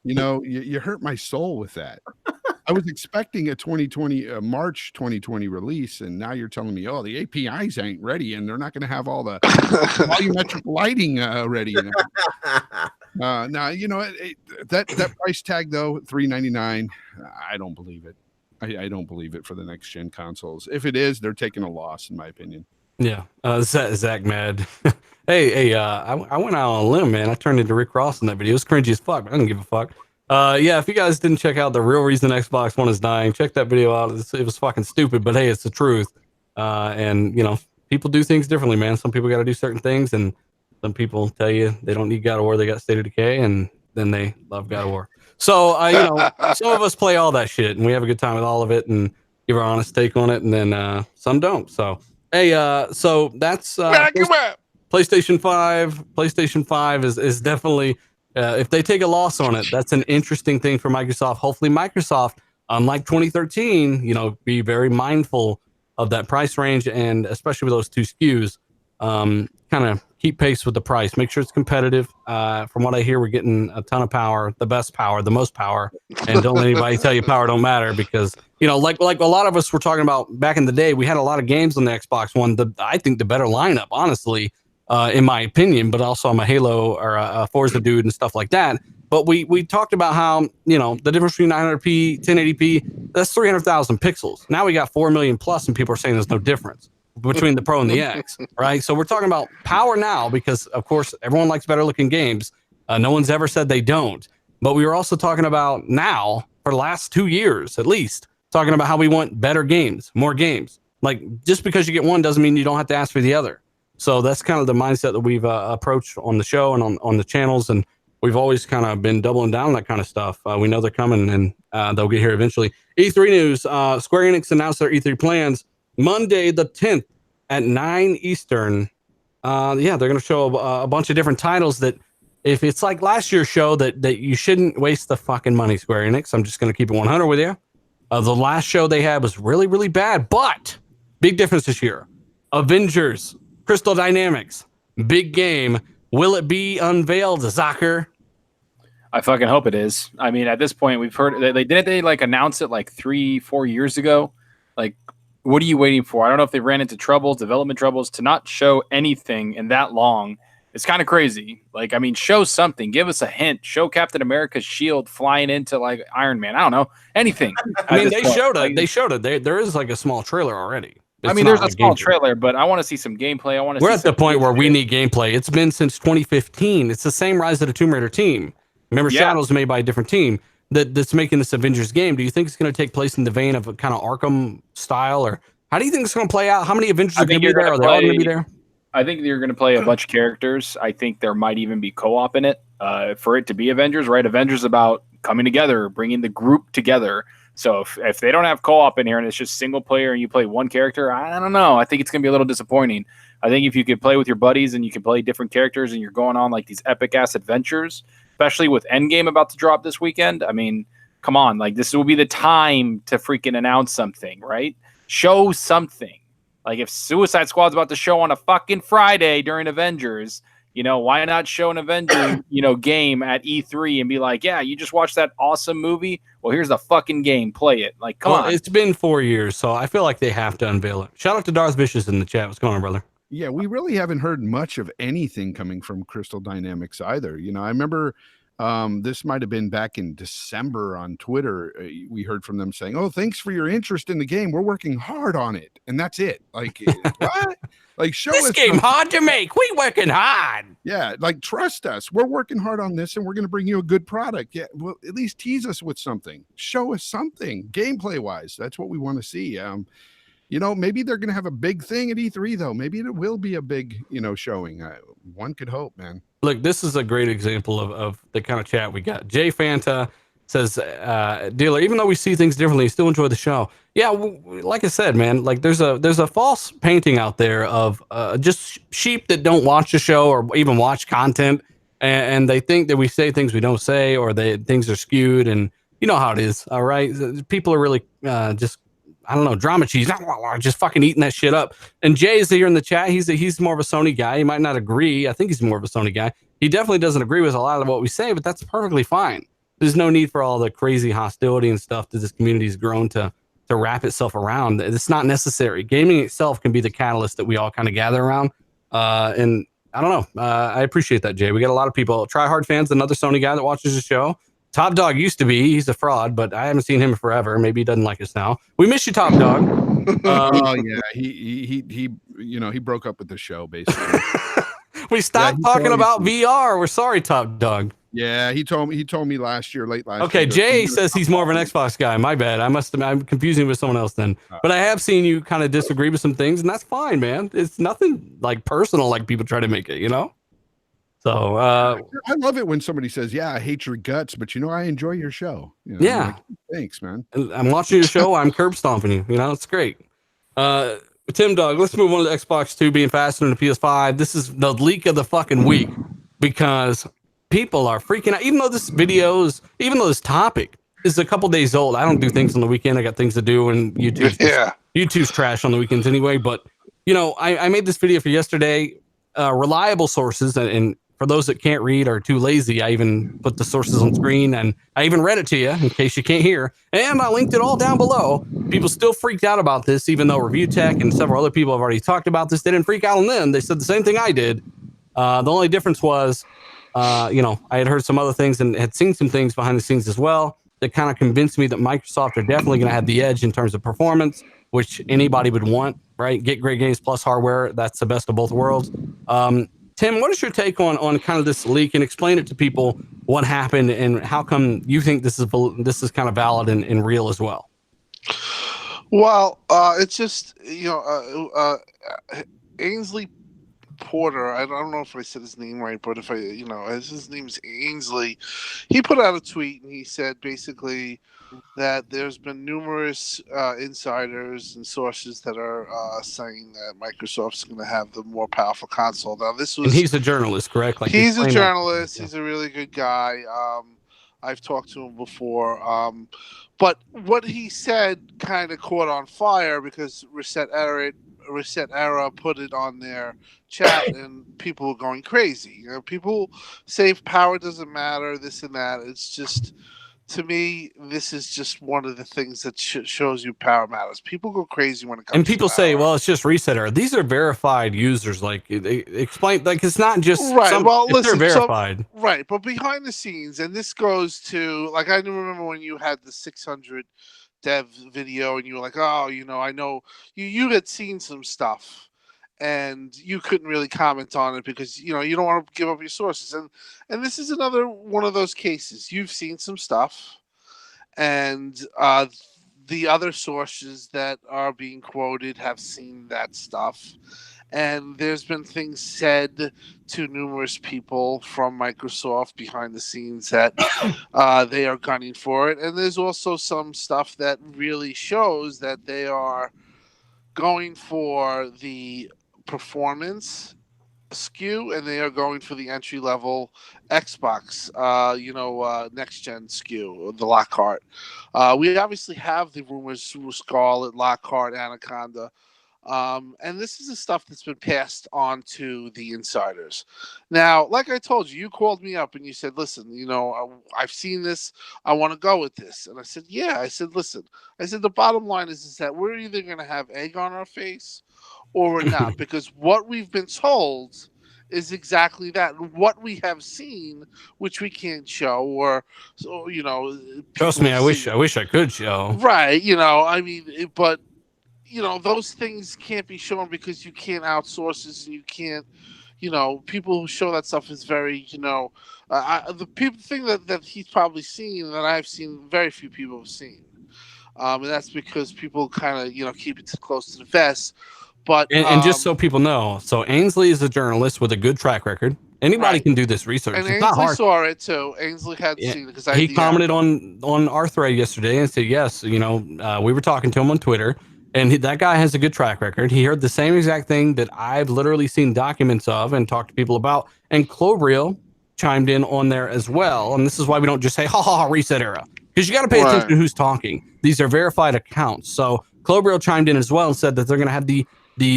Speaker 5: you hurt my soul with that. I was expecting a 2020 March 2020 release, and now you're telling me, the APIs ain't ready, and they're not going to have all the volumetric lighting ready. Now that price tag though, $399. I don't believe it. I don't believe it for the next gen consoles. If it is, they're taking a loss, in my opinion.
Speaker 1: Yeah, Zach mad. Hey, I went out on a limb, man. I turned into Rick Ross in that video. It was cringy as fuck, but I didn't give a fuck. Yeah, if you guys didn't check out the real reason Xbox One is dying, check that video out. It was fucking stupid, but hey, it's the truth. And people do things differently, man. Some people got to do certain things, and some people tell you they don't need God of War, they got State of Decay, and then they love God of War. So, some of us play all that shit, and we have a good time with all of it, and give our honest take on it, and then some don't. So, hey, so that's PlayStation 5. PlayStation 5 is definitely, if they take a loss on it, that's an interesting thing for Microsoft. Hopefully Microsoft, unlike 2013, be very mindful of that price range, and especially with those two SKUs, kind of keep pace with the price. Make sure it's competitive. From what I hear, we're getting a ton of power, the best power, the most power, and don't let anybody tell you power don't matter, because like a lot of us were talking about back in the day, we had a lot of games on the Xbox One. I think the better lineup, honestly, in my opinion, but also I'm a Halo or a Forza dude and stuff like that. But we talked about how, the difference between 900p, 1080p, that's 300,000 pixels. Now we got 4 million plus, and people are saying there's no difference between the Pro and the X, right? So we're talking about power now, because of course everyone likes better looking games. No one's ever said they don't. But we were also talking about now, for the last 2 years at least, talking about how we want better games, more games. Like, just because you get one doesn't mean you don't have to ask for the other. So that's kind of the mindset that we've approached on the show and on the channels, and we've always kind of been doubling down on that kind of stuff. We know they're coming, and they'll get here eventually. E3 news, Square Enix announced their E3 plans Monday the 10th at 9 Eastern. They're going to show a bunch of different titles that, if it's like last year's show, that you shouldn't waste the fucking money, Square Enix. I'm just going to keep it 100 with you. The last show they had was really, really bad, but big difference this year. Avengers, Crystal Dynamics, big game. Will it be unveiled, Zucker?
Speaker 2: I fucking hope it is. I mean, at this point, we've heard they announce it like 3-4 years ago. Like, what are you waiting for? I don't know if they ran into development troubles to not show anything in that long. It's kind of crazy. Like, I mean, show something. Give us a hint. Show Captain America's shield flying into like Iron Man. I don't know. Anything.
Speaker 1: I mean, they showed it. There is like a small trailer already.
Speaker 2: There's a small trailer, but I want to see some gameplay. We're
Speaker 1: at the point where we need gameplay. It's been since 2015. It's the same Rise of the Tomb Raider team. Remember, Shadow's made by a different team that's making this Avengers game. Do you think it's going to take place in the vein of a kind of Arkham style, or how do you think it's going to play out? How many Avengers are going to be there? Are they all going to be there?
Speaker 2: I think you're going to play a bunch of characters. I think there might even be co-op in it for it to be Avengers, right? Avengers about coming together, bringing the group together. So if they don't have co-op in here and it's just single player and you play one character, I don't know. I think it's going to be a little disappointing. I think if you could play with your buddies and you can play different characters and you're going on like these epic ass adventures, especially with Endgame about to drop this weekend. I mean, come on, like this will be the time to freaking announce something, right? Show something. Like if Suicide Squad's about to show on a fucking Friday during Avengers, you know, why not show an Avengers, game at E3 and be like, yeah, you just watched that awesome movie? Well, here's the fucking game. Play it. Like, come on.
Speaker 1: It's been 4 years, so I feel like they have to unveil it. Shout out to Darth Vicious in the chat. What's going on, brother?
Speaker 5: Yeah, we really haven't heard much of anything coming from Crystal Dynamics either. I remember this might have been back in December on Twitter. We heard from them saying, "Oh, thanks for your interest in the game. We're working hard on it," and that's it. Like, what? Like, show
Speaker 1: this
Speaker 5: us
Speaker 1: game hard to make. We working hard.
Speaker 5: Yeah, like trust us. We're working hard on this, and we're going to bring you a good product. Yeah, well, at least tease us with something. Show us something gameplay wise. That's what we want to see. Maybe they're going to have a big thing at E3 though. Maybe it will be a big, showing. One could hope, man. Look,
Speaker 1: this is a great example of the kind of chat we got. Jay Fanta says, dealer, even though we see things differently, still enjoy the show. Yeah, like I said, man, like there's a false painting out there of just sheep that don't watch the show or even watch content, and they think that we say things we don't say, or things are skewed, and you know how it is. All right, people are really just, I don't know, drama cheese, just fucking eating that shit up. And Jay's here in the chat. He's more of a Sony guy. He might not agree. I think he's more of a Sony guy. He definitely doesn't agree with a lot of what we say, but that's perfectly fine. There's no need for all the crazy hostility and stuff that this community has grown to wrap itself around. It's not necessary. Gaming itself can be the catalyst that we all kind of gather around. And I don't know. I appreciate that, Jay. We got a lot of people. Tryhard fans, another Sony guy that watches the show. Top Dog used to be. He's a fraud, but I haven't seen him in forever. Maybe he doesn't like us now. We miss you, Top Dog.
Speaker 5: Oh yeah, he broke up with the show basically.
Speaker 1: We stopped talking about VR. We're sorry, Top Dog.
Speaker 5: Yeah, he told me late last year.
Speaker 1: Okay, Jay says he's more of an Xbox guy. My bad. I'm confusing with someone else then. But I have seen you kind of disagree with some things, and that's fine, man. It's nothing like personal like people try to make it, So
Speaker 5: I love it when somebody says, "Yeah, I hate your guts, but I enjoy your show."
Speaker 1: Yeah,
Speaker 5: like, thanks, man.
Speaker 1: I'm watching your show. I'm curb stomping you. It's great. Tim Dog, let's move on to the Xbox 2 being faster than the PS5. This is the leak of the fucking week because people are freaking out. Even though this topic is a couple days old, I don't do things on the weekend. I got things to do, and YouTube's trash on the weekends anyway. But I made this video for yesterday. Reliable sources, and for those that can't read or too lazy, I even put the sources on screen, and I even read it to you in case you can't hear, and I linked it all down below. People still freaked out about this, even though Review Tech and several other people have already talked about this. They didn't freak out on them. They said the same thing I did. The only difference was, I had heard some other things and had seen some things behind the scenes as well that kind of convinced me that Microsoft are definitely going to have the edge in terms of performance, which anybody would want, right? Get great games plus hardware. That's the best of both worlds. Tim, what is your take on kind of this leak, and explain it to people what happened and how come you think this is kind of valid and real as well?
Speaker 4: Well, it's just Ainsley Porter. I don't know if I said his name right, but if his name's Ainsley. He put out a tweet and he said basically that there's been numerous insiders and sources that are saying that Microsoft's going to have the more powerful console. Now, and
Speaker 1: he's a journalist, correct? Like
Speaker 4: he's a journalist. He's a really good guy. I've talked to him before. But what he said kind of caught on fire because Reset Era put it on their chat and people were going crazy. People say power doesn't matter, this and that. It's just, to me, this is just one of the things that shows you power matters. People go crazy when it comes.
Speaker 1: And people say, "Well, it's just Reset Era." These are verified users. Like they explain, like it's not just
Speaker 4: right. Well, listen,
Speaker 1: they're verified,
Speaker 4: right? But behind the scenes, and this goes to like I remember when you had the 600 dev video, and you were like, "Oh, I know you had seen some stuff." And you couldn't really comment on it because you don't want to give up your sources, and this is another one of those cases. You've seen some stuff, and the other sources that are being quoted have seen that stuff, and there's been things said to numerous people from Microsoft behind the scenes that they are gunning for it. And there's also some stuff that really shows that they are going for the performance SKU, and they are going for the entry level Xbox, next gen SKU, the Lockhart. We obviously have the rumors through Scarlett, Lockhart, Anaconda. And this is the stuff that's been passed on to the insiders. Now, like I told you, you called me up and you said, listen, I've seen this. I want to go with this. And I said, yeah. I said, listen, the bottom line is that we're either going to have egg on our face or we're not, because what we've been told is exactly that. And what we have seen, which we can't show, or,
Speaker 1: Trust me, I wish I could show.
Speaker 4: Right. But those things can't be shown because you can't outsource this, and you can't, people who show that stuff is very, the thing that he's probably seen, that I've seen, very few people have seen. And that's because people kind of, keep it close to the vest. But
Speaker 1: and just so people know, so Ainsley is a journalist with a good track record. Anybody can do this research.
Speaker 4: And
Speaker 1: it's
Speaker 4: Ainsley
Speaker 1: not hard.
Speaker 4: Saw it too. Ainsley had seen it because
Speaker 1: he commented on our thread yesterday and said, yes, we were talking to him on Twitter, and that guy has a good track record. He heard the same exact thing that I've literally seen documents of and talked to people about. And Clobriel chimed in on there as well. And this is why we don't just say, ha ha ha, reset era, because you got to pay attention to who's talking. These are verified accounts. So Clobriel chimed in as well and said that they're going to have the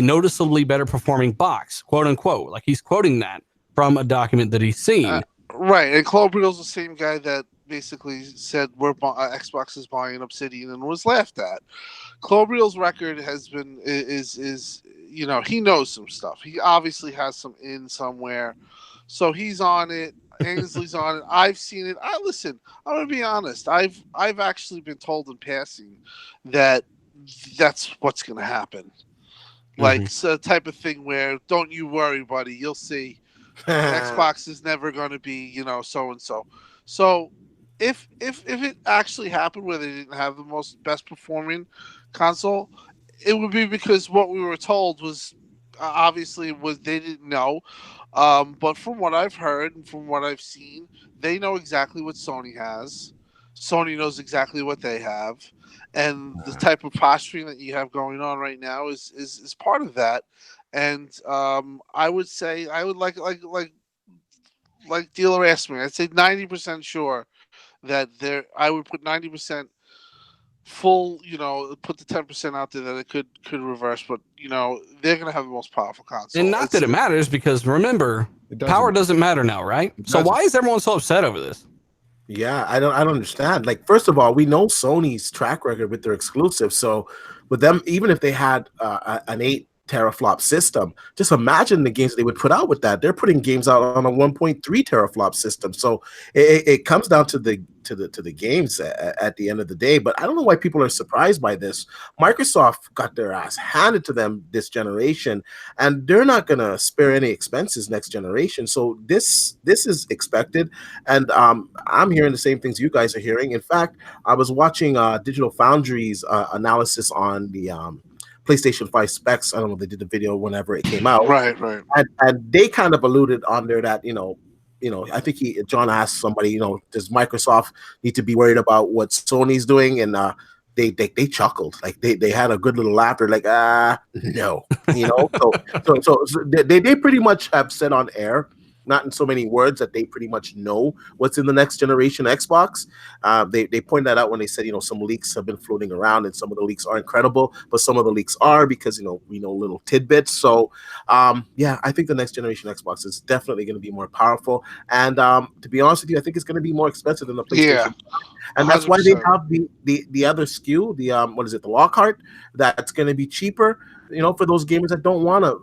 Speaker 1: noticeably better performing box, quote unquote. Like, he's quoting that from a document that he's seen.
Speaker 4: Right. And Clobriel's the same guy that basically said Xbox is buying Obsidian and was laughed at. Clobriel's record has been is he knows some stuff. He obviously has some in somewhere, so he's on it. Ainsley's on it. I've seen it. I'm gonna be honest. I've actually been told in passing that that's what's gonna happen. Like, it's a type of thing where, don't you worry, buddy. You'll see. Xbox is never going to be, so and so. So, if it actually happened where they didn't have the best performing console, it would be because what we were told was obviously they didn't know. But from what I've heard and from what I've seen, they know exactly what Sony has. Sony knows exactly what they have. And the type of posturing that you have going on right now is part of that. And I would say, I would like Dealer asked me, I'd say 90% sure that I would put 90% full, put the 10% out there that it could reverse, but they're gonna have the most powerful console.
Speaker 1: And not that it matters, because remember, power doesn't matter now, right? So why is everyone so upset over this?
Speaker 3: Yeah, I don't understand. Like, first of all, we know Sony's track record with their exclusives. So with them, even if they had an 8 teraflop system, just imagine the games they would put out with that. They're putting games out on a 1.3 teraflop system. So it comes down to the games at the end of the day. But I don't know why people are surprised by this. Microsoft got their ass handed to them this generation, and they're not gonna spare any expenses next generation. So this is expected, and I'm hearing the same things you guys are hearing. In fact, I was watching Digital Foundry's analysis on the PlayStation 5 specs. I don't know, they did the video whenever it came out.
Speaker 4: Right.
Speaker 3: And they kind of alluded on there that, I think John asked somebody, does Microsoft need to be worried about what Sony's doing? And they chuckled. Like, they had a good little laughter, like, no. So they pretty much have said on air, not in so many words, that they pretty much know what's in the next generation Xbox. They pointed that out when they said, some leaks have been floating around, and some of the leaks aren't credible, but some of the leaks are, because, we know little tidbits. So, I think the next generation Xbox is definitely going to be more powerful. And to be honest with you, I think it's going to be more expensive than the PlayStation. Yeah. And that's 100%. Why they have the other SKU, the Lockhart, that's going to be cheaper, for those gamers that don't want to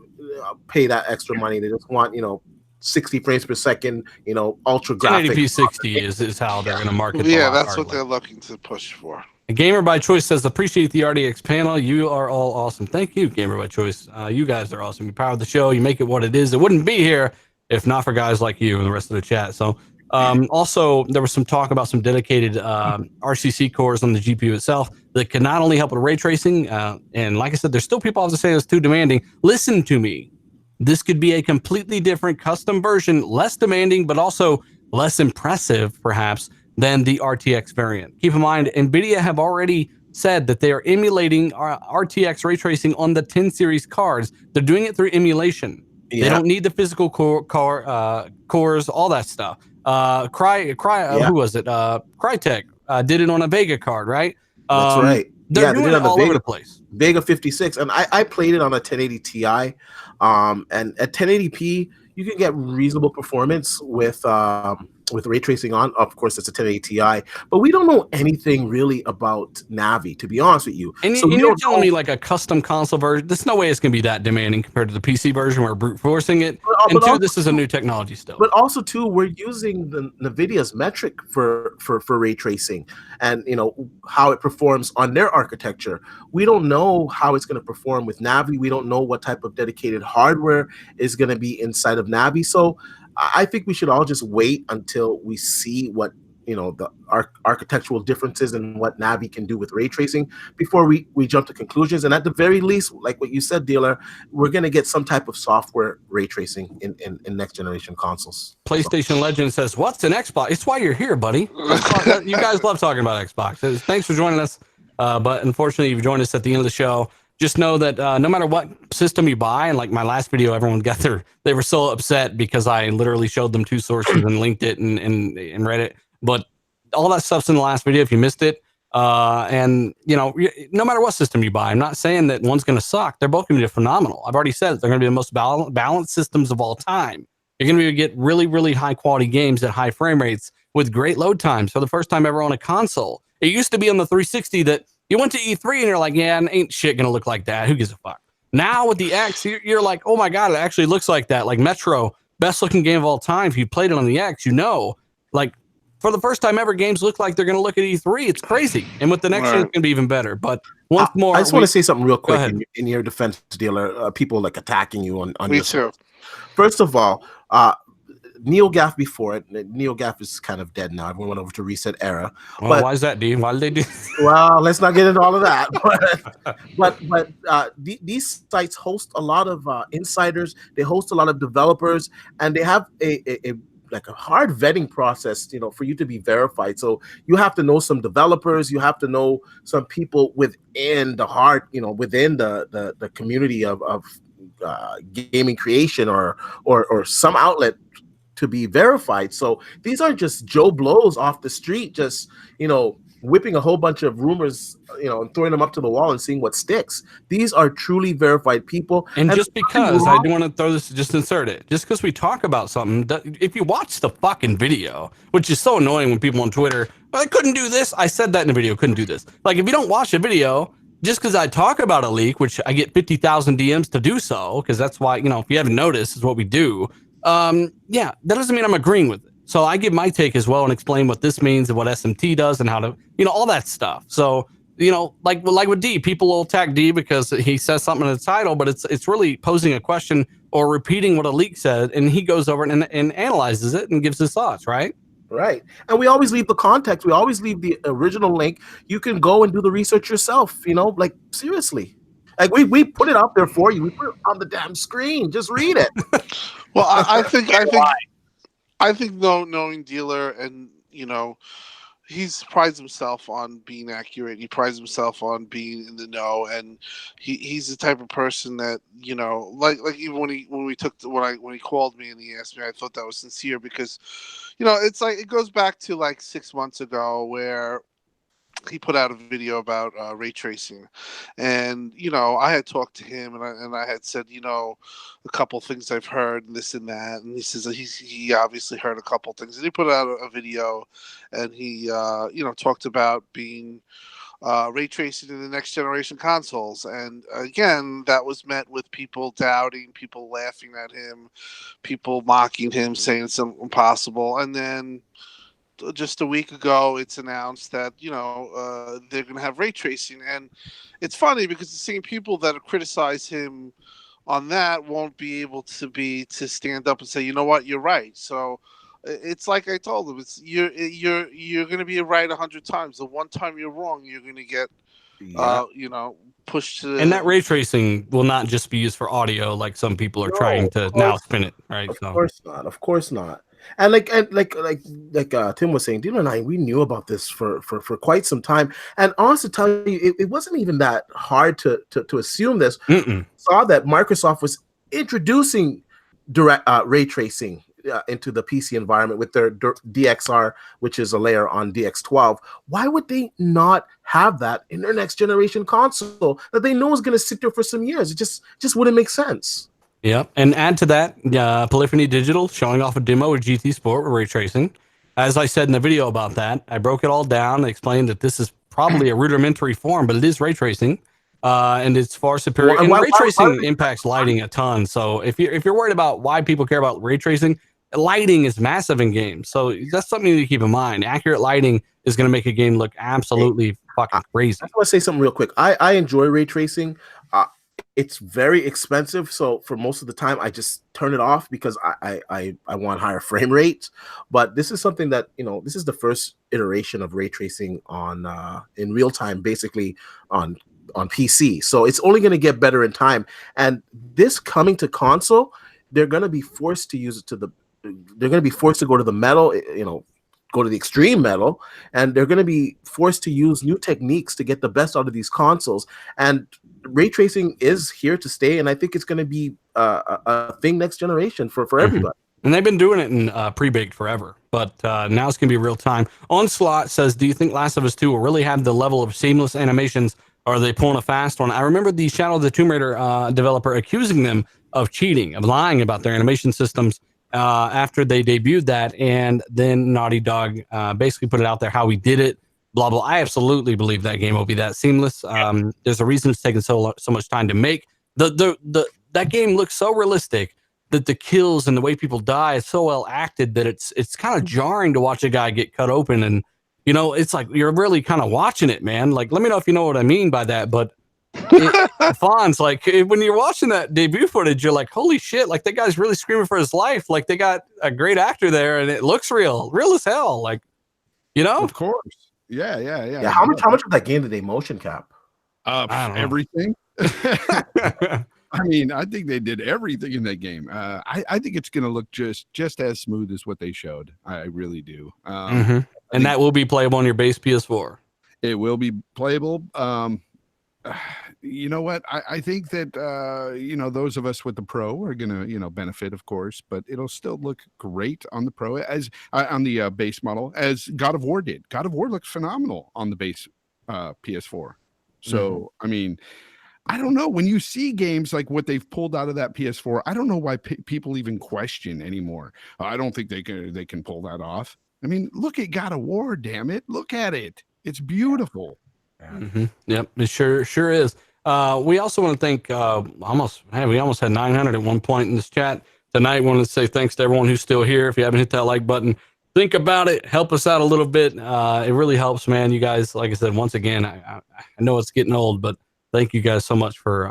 Speaker 3: pay that extra money. They just want, 60 frames per second, ultra graphic.
Speaker 1: 1080p 60 is how they're going to market.
Speaker 4: Yeah, that's what they're looking to push for.
Speaker 1: A Gamer by Choice says, appreciate the RDX panel. You are all awesome. Thank you, Gamer by Choice. You guys are awesome. You power the show. You make it what it is. It wouldn't be here if not for guys like you and the rest of the chat. So also, there was some talk about some dedicated RCC cores on the GPU itself that can not only help with ray tracing, and like I said, there's still people out there saying it's too demanding. Listen to me. this could be a completely different custom version, less demanding, but also less impressive, perhaps, than the RTX variant. Keep in mind, NVIDIA have already said that they are emulating RTX ray tracing on the 10 series cards. They're doing it through emulation. They don't need the physical cores, all that stuff. Who was it? Crytek did it on a Vega card, right?
Speaker 3: That's right.
Speaker 1: They're doing it all over the place.
Speaker 3: Vega 56, and I played it on a 1080 Ti, and at 1080p you can get reasonable performance with ray tracing on. Of course, it's a 1080 Ti, but we don't know anything really about Navi, to be honest with you.
Speaker 1: And,
Speaker 3: so
Speaker 1: you're telling me like a custom console version, there's no way it's going to be that demanding compared to the PC version where we're brute forcing it. And two, this is a new technology still.
Speaker 3: But also, too, we're using the NVIDIA's metric for ray tracing, and how it performs on their architecture. We don't know how it's going to perform with Navi. We don't know what type of dedicated hardware is going to be inside of Navi. So I think we should all just wait until we see what the architectural differences and what Navi can do with ray tracing before we jump to conclusions. And at the very least, like what you said, Dealer, we're going to get some type of software ray tracing in next generation consoles.
Speaker 1: PlayStation Legend says, "What's an Xbox?" It's why you're here, buddy. You guys love talking about Xbox. Thanks for joining us. But unfortunately, you've joined us at the end of the show. Just know that no matter what system you buy, and like my last video, everyone they were so upset because I literally showed them 2 sources and linked it and read it. But all that stuff's in the last video if you missed it. And no matter what system you buy, I'm not saying that one's going to suck. They're both going to be phenomenal. I've already said they're going to be the most balanced systems of all time. You're going to get really, really high quality games at high frame rates with great load times for the first time ever on a console. It used to be on the 360 that you went to E3 and you're like, yeah, ain't shit going to look like that. Who gives a fuck? Now with the X, you're like, oh my God, it actually looks like that. Like Metro, best looking game of all time. If you played it on the X, like for the first time ever, games look like they're going to look at E3. It's crazy. And with the next one, it's going to be even better. But once more,
Speaker 3: I just want to say something real quick in your defense, Dealer. People like attacking you on
Speaker 4: Me
Speaker 3: your
Speaker 4: too.
Speaker 3: First of all, NeoGAF before it. NeoGAF is kind of dead now. Everyone went over to Reset Era.
Speaker 1: Well,
Speaker 3: but
Speaker 1: why is that, Dean? Why did they do?
Speaker 3: Well, let's not get into all of that. But these sites host a lot of insiders. They host a lot of developers, and they have a hard vetting process, for you to be verified. So you have to know some developers. You have to know some people within within the community of gaming creation or some outlet to be verified. So these aren't just Joe Blows off the street, just whipping a whole bunch of rumors, and throwing them up to the wall and seeing what sticks. These are truly verified people.
Speaker 1: And just because I do want to throw this, just insert it. Just because we talk about something, if you watch the fucking video, which is so annoying when people on Twitter, I couldn't do this. I said that in the video, couldn't do this. Like if you don't watch the video, just because I talk about a leak, which I get 50,000 DMs to do so, because that's why, if you haven't noticed, is what we do. Yeah, that doesn't mean I'm agreeing with it. So I give my take as well and explain what this means and what SMT does and how to, all that stuff. So, like with D, people will attack D because he says something in the title, but it's really posing a question or repeating what a leak said, and he goes over and analyzes it and gives his thoughts, right?
Speaker 3: Right. And we always leave the context. We always leave the original link. You can go and do the research yourself, like seriously. Like we put it up there for you. We put it on the damn screen. Just read it.
Speaker 4: Well, I think knowing Dealer, and he prides himself on being accurate. He prides himself on being in the know, and he's the type of person that like even when he called me and he asked me, I thought that was sincere because it's like it goes back to like 6 months ago where he put out a video about ray tracing, and I had talked to him and I had said a couple things I've heard and this and that, and he says that he obviously heard a couple things, and he put out a video and he talked about being ray tracing in the next generation consoles, and again that was met with people doubting, people laughing at him, people mocking him, saying it's impossible, and then just a week ago it's announced that they're going to have ray tracing. And it's funny because the same people that criticize him on that won't be able to stand up and say, you know what, you're right. So it's like I told him, it's you're going to be right 100 times. The one time you're wrong, you're going to get pushed to the,
Speaker 1: And that ray tracing will not just be used for audio, like some people are trying to now spin it, right?
Speaker 3: Of course not. Of course not. And like Tim was saying, Dino and I, we knew about this for quite some time. And honestly, tell you, it wasn't even that hard to assume this. Saw that Microsoft was introducing direct ray tracing into the PC environment with their DXR, which is a layer on DX12. Why would they not have that in their next generation console that they know is going to sit there for some years? It just wouldn't make sense.
Speaker 1: Yep. And add to that, Polyphony Digital showing off a demo of GT Sport with ray tracing. As I said in the video about that, I broke it all down and explained that this is probably a rudimentary form, but it is ray tracing. And it's far superior. And ray tracing impacts lighting a ton. So if you're worried about why people care about ray tracing, lighting is massive in games. So that's something to keep in mind. Accurate lighting is going to make a game look absolutely fucking crazy.
Speaker 3: I want to say something real quick. I enjoy ray tracing. It's very expensive, so for most of the time I just turn it off because I want higher frame rates. But this is something that, this is the first iteration of ray tracing on in real time, basically on PC. So it's only going to get better in time. And this coming to console, they're going to be forced to use it they're going to be forced to go to the metal, go to the extreme metal, and they're going to be forced to use new techniques to get the best out of these consoles. And ray tracing is here to stay, and I think it's going to be a thing next generation for everybody.
Speaker 1: And they've been doing it in pre-baked forever, but now it's going to be real time. Onslaught says, do you think Last of Us 2 will really have the level of seamless animations, or are they pulling a fast one? I remember the Shadow of the Tomb Raider developer accusing them of cheating, of lying about their animation systems after they debuted that, and then Naughty Dog basically put it out there how we did it, blah, blah. I absolutely believe that game will be that seamless. There's a reason it's taken so much time to make. That game looks so realistic that the kills and the way people die is so well acted that it's kind of jarring to watch a guy get cut open. And, it's like you're really kind of watching it, man. Like, let me know if you know what I mean by that. But Fonz, like, when you're watching that debut footage, you're like, holy shit, like, that guy's really screaming for his life. Like, they got a great actor there, and it looks real as hell. Like,
Speaker 5: Of course. Yeah.
Speaker 3: How much of that game did they motion cap?
Speaker 5: Everything. I mean, I think they did everything in that game. I think it's going to look just as smooth as what they showed. I really do.
Speaker 1: And that will be playable on your base PS4.
Speaker 5: It will be playable. You know what? I think that those of us with the Pro are gonna benefit, of course, but it'll still look great on the Pro as on the base model, as God of War did. God of War looks phenomenal on the base PS4. So I mean, I don't know, when you see games like what they've pulled out of that PS4, I don't know why people even question anymore. I don't think they can pull that off. I mean, look at God of War, damn it! Look at it; it's beautiful.
Speaker 1: Yep, it sure is. We also want to thank we almost had 900 at one point in this chat tonight. Want to say thanks to everyone who's still here. If you haven't hit that like button, think about it. Help us out a little bit. It really helps, man. You guys, like I said, once again, I know it's getting old, but thank you guys so much for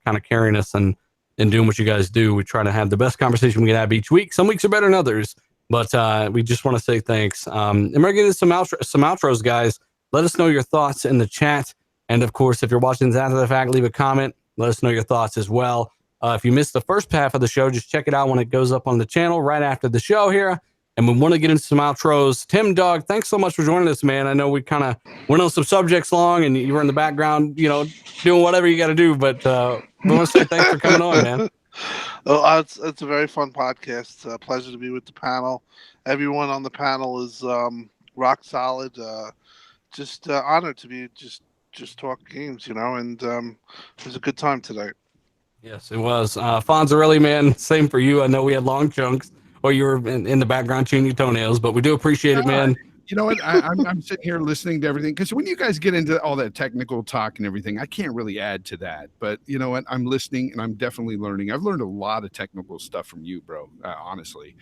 Speaker 1: kind of carrying us and doing what you guys do. We try to have the best conversation we can have each week. Some weeks are better than others, but we just want to say thanks. And we're getting some outros, guys. Let us know your thoughts in the chat. And of course, if you're watching this after the fact, leave a comment. Let us know your thoughts as well. If you missed the first half of the show, just check it out when it goes up on the channel right after the show here. And we want to get into some outros. Tim, Doug, thanks so much for joining us, man. I know we kind of went on some subjects long and you were in the background, doing whatever you got to do. But we want to say thanks for coming on, man.
Speaker 4: Oh, it's a very fun podcast. Pleasure to be with the panel. Everyone on the panel is rock solid. Just honored to be just talk games, and it was a good time today.
Speaker 1: Yes, it was. Fonzarelli, man, same for you. I know we had long chunks or you were in the background chewing your toenails, but we do appreciate it, man.
Speaker 5: You know what? I'm sitting here listening to everything, because when you guys get into all that technical talk and everything, I can't really add to that. But you know what? I'm listening and I'm definitely learning. I've learned a lot of technical stuff from you, bro, honestly.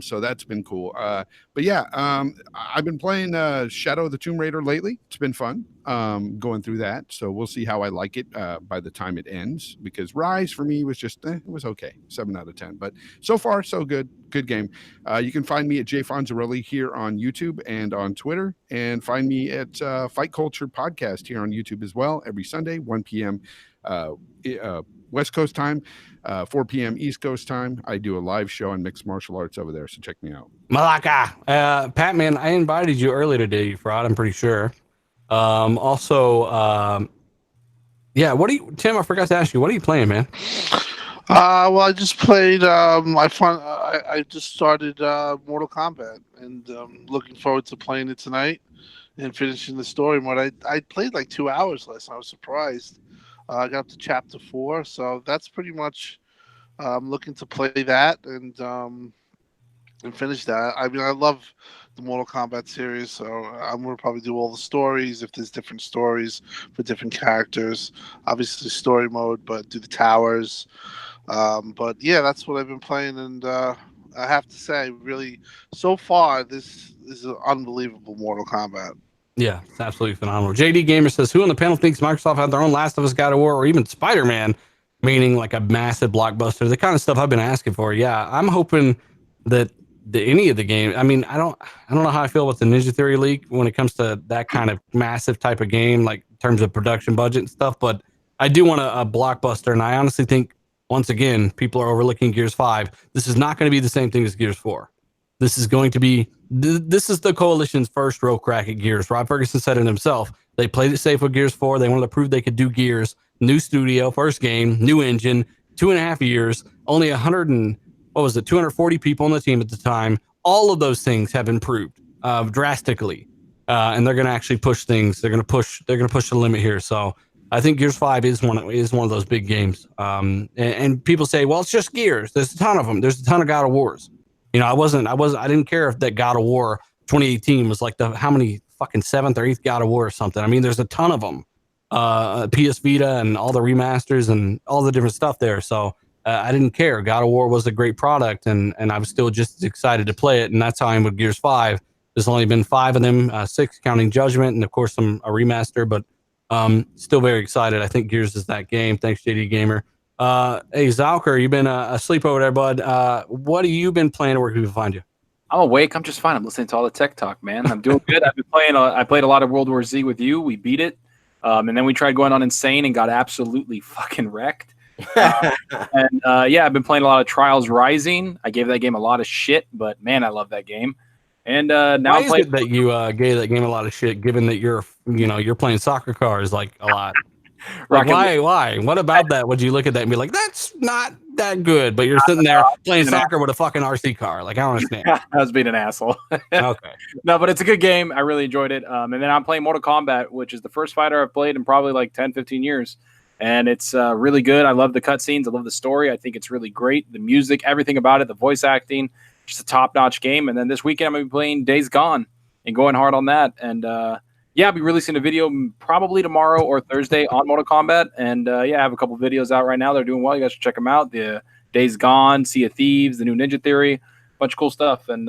Speaker 5: So that's been cool. But yeah, I've been playing Shadow of the Tomb Raider lately. It's been fun going through that. So we'll see how I like it by the time it ends, because Rise for me was just, it was okay. 7 out of 10. But so far, so good. Good game. You can find me at Jay Fonzarelli here on YouTube and on Twitter, and find me at Fight Culture Podcast here on YouTube as well every Sunday, 1 p.m. West Coast time, 4 p.m. East Coast time. I do a live show on mixed martial arts over there, so check me out.
Speaker 1: Malaka. Patman, I invited you earlier today, you fraud, I'm pretty sure. Yeah, Tim, I forgot to ask you, what are you playing, man?
Speaker 4: Well, I just played. I just started Mortal Kombat, and looking forward to playing it tonight and finishing the story mode. I played like 2 hours last night. I was surprised. I got up to chapter 4, so that's pretty much. Looking to play that and finish that. I mean, I love the Mortal Kombat series, so I'm gonna probably do all the stories if there's different stories for different characters. Obviously, story mode, but do the towers. But yeah, that's what I've been playing, and I have to say, really, so far, this is an unbelievable Mortal Kombat.
Speaker 1: Yeah, it's absolutely phenomenal. JD Gamer says, who on the panel thinks Microsoft had their own Last of Us, God of War, or even Spider-Man, meaning like a massive blockbuster, the kind of stuff I've been asking for? Yeah, I'm hoping that any of the games, I mean, I don't know how I feel about the Ninja Theory leak when it comes to that kind of massive type of game, like in terms of production budget and stuff, but I do want a blockbuster, and I honestly think, once again, people are overlooking Gears 5. This is not going to be the same thing as Gears 4. This is going to be, this is the Coalition's first real crack at Gears. Rob Ferguson said it himself. They played it safe with Gears 4. They wanted to prove they could do Gears. New studio, first game, new engine, 2.5 years, only 240 people on the team at the time. All of those things have improved drastically. And they're going to actually push things. They're going to push the limit here. So I think Gears 5 is one of those big games. And people say, well, it's just Gears. There's a ton of them. There's a ton of God of Wars. You know, I didn't care if that God of War 2018 was like how many fucking 7th or 8th God of War or something. I mean, there's a ton of them. PS Vita and all the remasters and all the different stuff there. So I didn't care. God of War was a great product, and I was still just as excited to play it. And that's how I am with Gears 5. There's only been 5 of them, 6 counting Judgment, and of course a remaster, but still very excited. I think Gears is that game. Thanks, JD Gamer. Hey, Zalker, you've been asleep over there, bud. What have you been playing, or where can people find you?
Speaker 2: I'm awake. I'm just fine. I'm listening to all the tech talk, man. I'm doing good. I've been playing. I played a lot of World War Z with you. We beat it, and then we tried going on Insane and got absolutely fucking wrecked. Yeah, I've been playing a lot of Trials Rising. I gave that game a lot of shit, but man, I love that game. And now
Speaker 1: why is it that you gave that game a lot of shit, given that you're playing soccer cars like a lot? Like, why? What about that? Would you look at that and be like, that's not that good? But you're sitting there playing soccer with a fucking RC car. Like, I don't understand.
Speaker 2: I was being an asshole.
Speaker 1: Okay.
Speaker 2: No, but it's a good game. I really enjoyed it. And then I'm playing Mortal Kombat, which is the first fighter I've played in probably like 10, 15 years. And it's really good. I love the cutscenes. I love the story. I think it's really great. The music, everything about it, the voice acting, just a top-notch game. And then this weekend I'm going to be playing Days Gone and going hard on that. And I'll be releasing a video probably tomorrow or Thursday on Mortal Kombat. And I have a couple videos out right now. They're doing well. You guys should check them out. The Days Gone, Sea of Thieves, the new Ninja Theory, bunch of cool stuff. And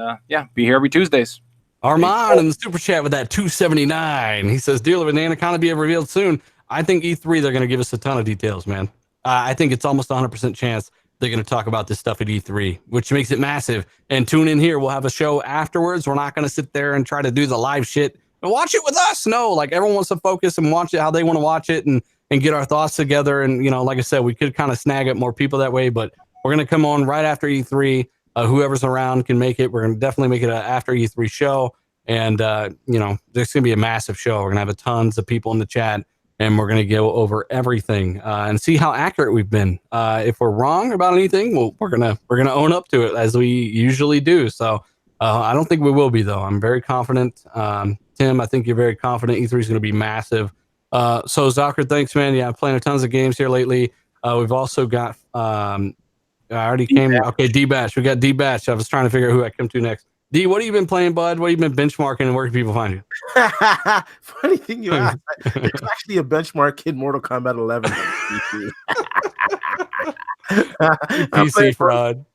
Speaker 2: be here every Tuesdays.
Speaker 1: Armand in the super chat with that 279. He says, dealer with the Anaconda be revealed soon. I think E3, they're going to give us a ton of details, man. I think it's almost 100% chance they're going to talk about this stuff at E3, which makes it massive. And tune in here. We'll have a show afterwards. We're not going to sit there and try to do the live shit and watch it with us. No, like everyone wants to focus and watch it how they want to watch it and get our thoughts together. And, like I said, we could kind of snag up more people that way, but we're going to come on right after E3. Whoever's around can make it. We're going to definitely make it an after E3 show. And, there's going to be a massive show. We're going to have tons of people in the chat. And we're going to go over everything and see how accurate we've been. If we're wrong about anything, we're gonna own up to it as we usually do. So I don't think we will be, though. I'm very confident. Tim, I think you're very confident. E3 is going to be massive. So Zalker, thanks, man. Yeah, I'm playing tons of games here lately. We've also got I already came. Okay, D-Batch. We got D-Batch. I was trying to figure out who I come to next. D, what have you been playing, bud? What have you been benchmarking, and where can people find you?
Speaker 3: Funny thing you asked. There's actually a benchmark in Mortal Kombat 11 on PC.
Speaker 1: PC fraud.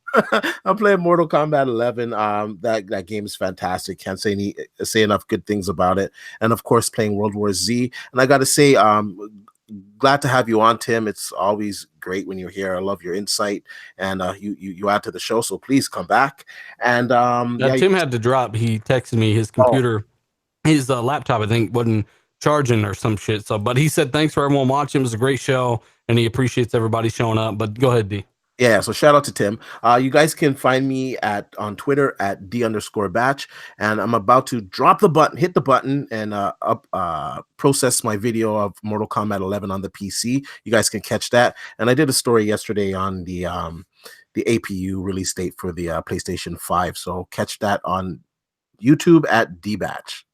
Speaker 3: I'm playing Mortal Kombat 11. That game is fantastic. Can't say enough good things about it. And of course, playing World War Z. And I got to say, glad to have you on, Tim. It's always great when you're here. I love your insight, and you add to the show. So please come back. And
Speaker 1: Tim had to drop. He texted me his computer, his laptop, I think, wasn't charging or some shit. So, but he said thanks for everyone watching. It was a great show, and he appreciates everybody showing up. But go ahead, D.
Speaker 3: Yeah, so shout out to Tim. You guys can find me on Twitter at D_batch, and I'm about to hit the button, and process my video of Mortal Kombat 11 on the PC. You guys can catch that. And I did a story yesterday on the APU release date for the PlayStation 5. So catch that on YouTube at dbatch.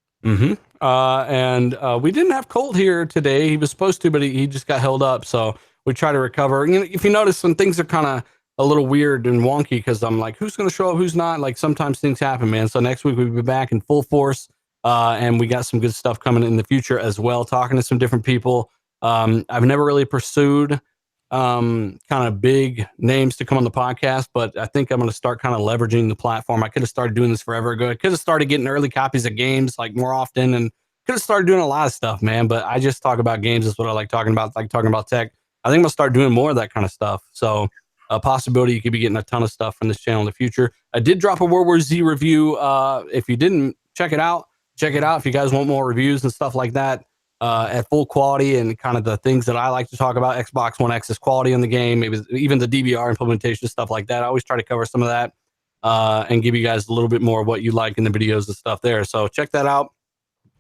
Speaker 1: And we didn't have Colt here today. He was supposed to, but he just got held up. So we try to recover. You know, if you notice, some things are kind of a little weird and wonky because I'm like, who's going to show up, who's not? Like sometimes things happen, man. So next week we'll be back in full force, and we got some good stuff coming in the future as well. Talking to some different people. I've never really pursued kind of big names to come on the podcast, but I think I'm going to start kind of leveraging the platform. I could have started doing this forever ago. I could have started getting early copies of games like more often, and could have started doing a lot of stuff, man. But I just talk about games is what I like talking about tech. I think I'm gonna start doing more of that kind of stuff. So a possibility you could be getting a ton of stuff from this channel in the future. I did drop a World War Z review. If you didn't check it out. If you guys want more reviews and stuff like that at full quality and kind of the things that I like to talk about, Xbox One X's quality in the game, maybe even the DVR implementation, stuff like that. I always try to cover some of that and give you guys a little bit more of what you like in the videos and stuff there. So check that out.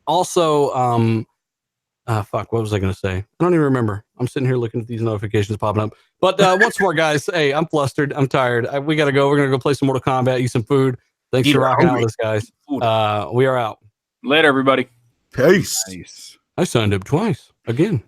Speaker 1: Also, what was I going to say? I don't even remember. I'm sitting here looking at these notifications popping up. But once more, guys, hey, I'm flustered. I'm tired. We got to go. We're going to go play some Mortal Kombat, eat some food. Thanks for rocking out with us, guys. We are out.
Speaker 2: Later, everybody.
Speaker 3: Peace.
Speaker 5: Nice.
Speaker 1: I signed up twice again.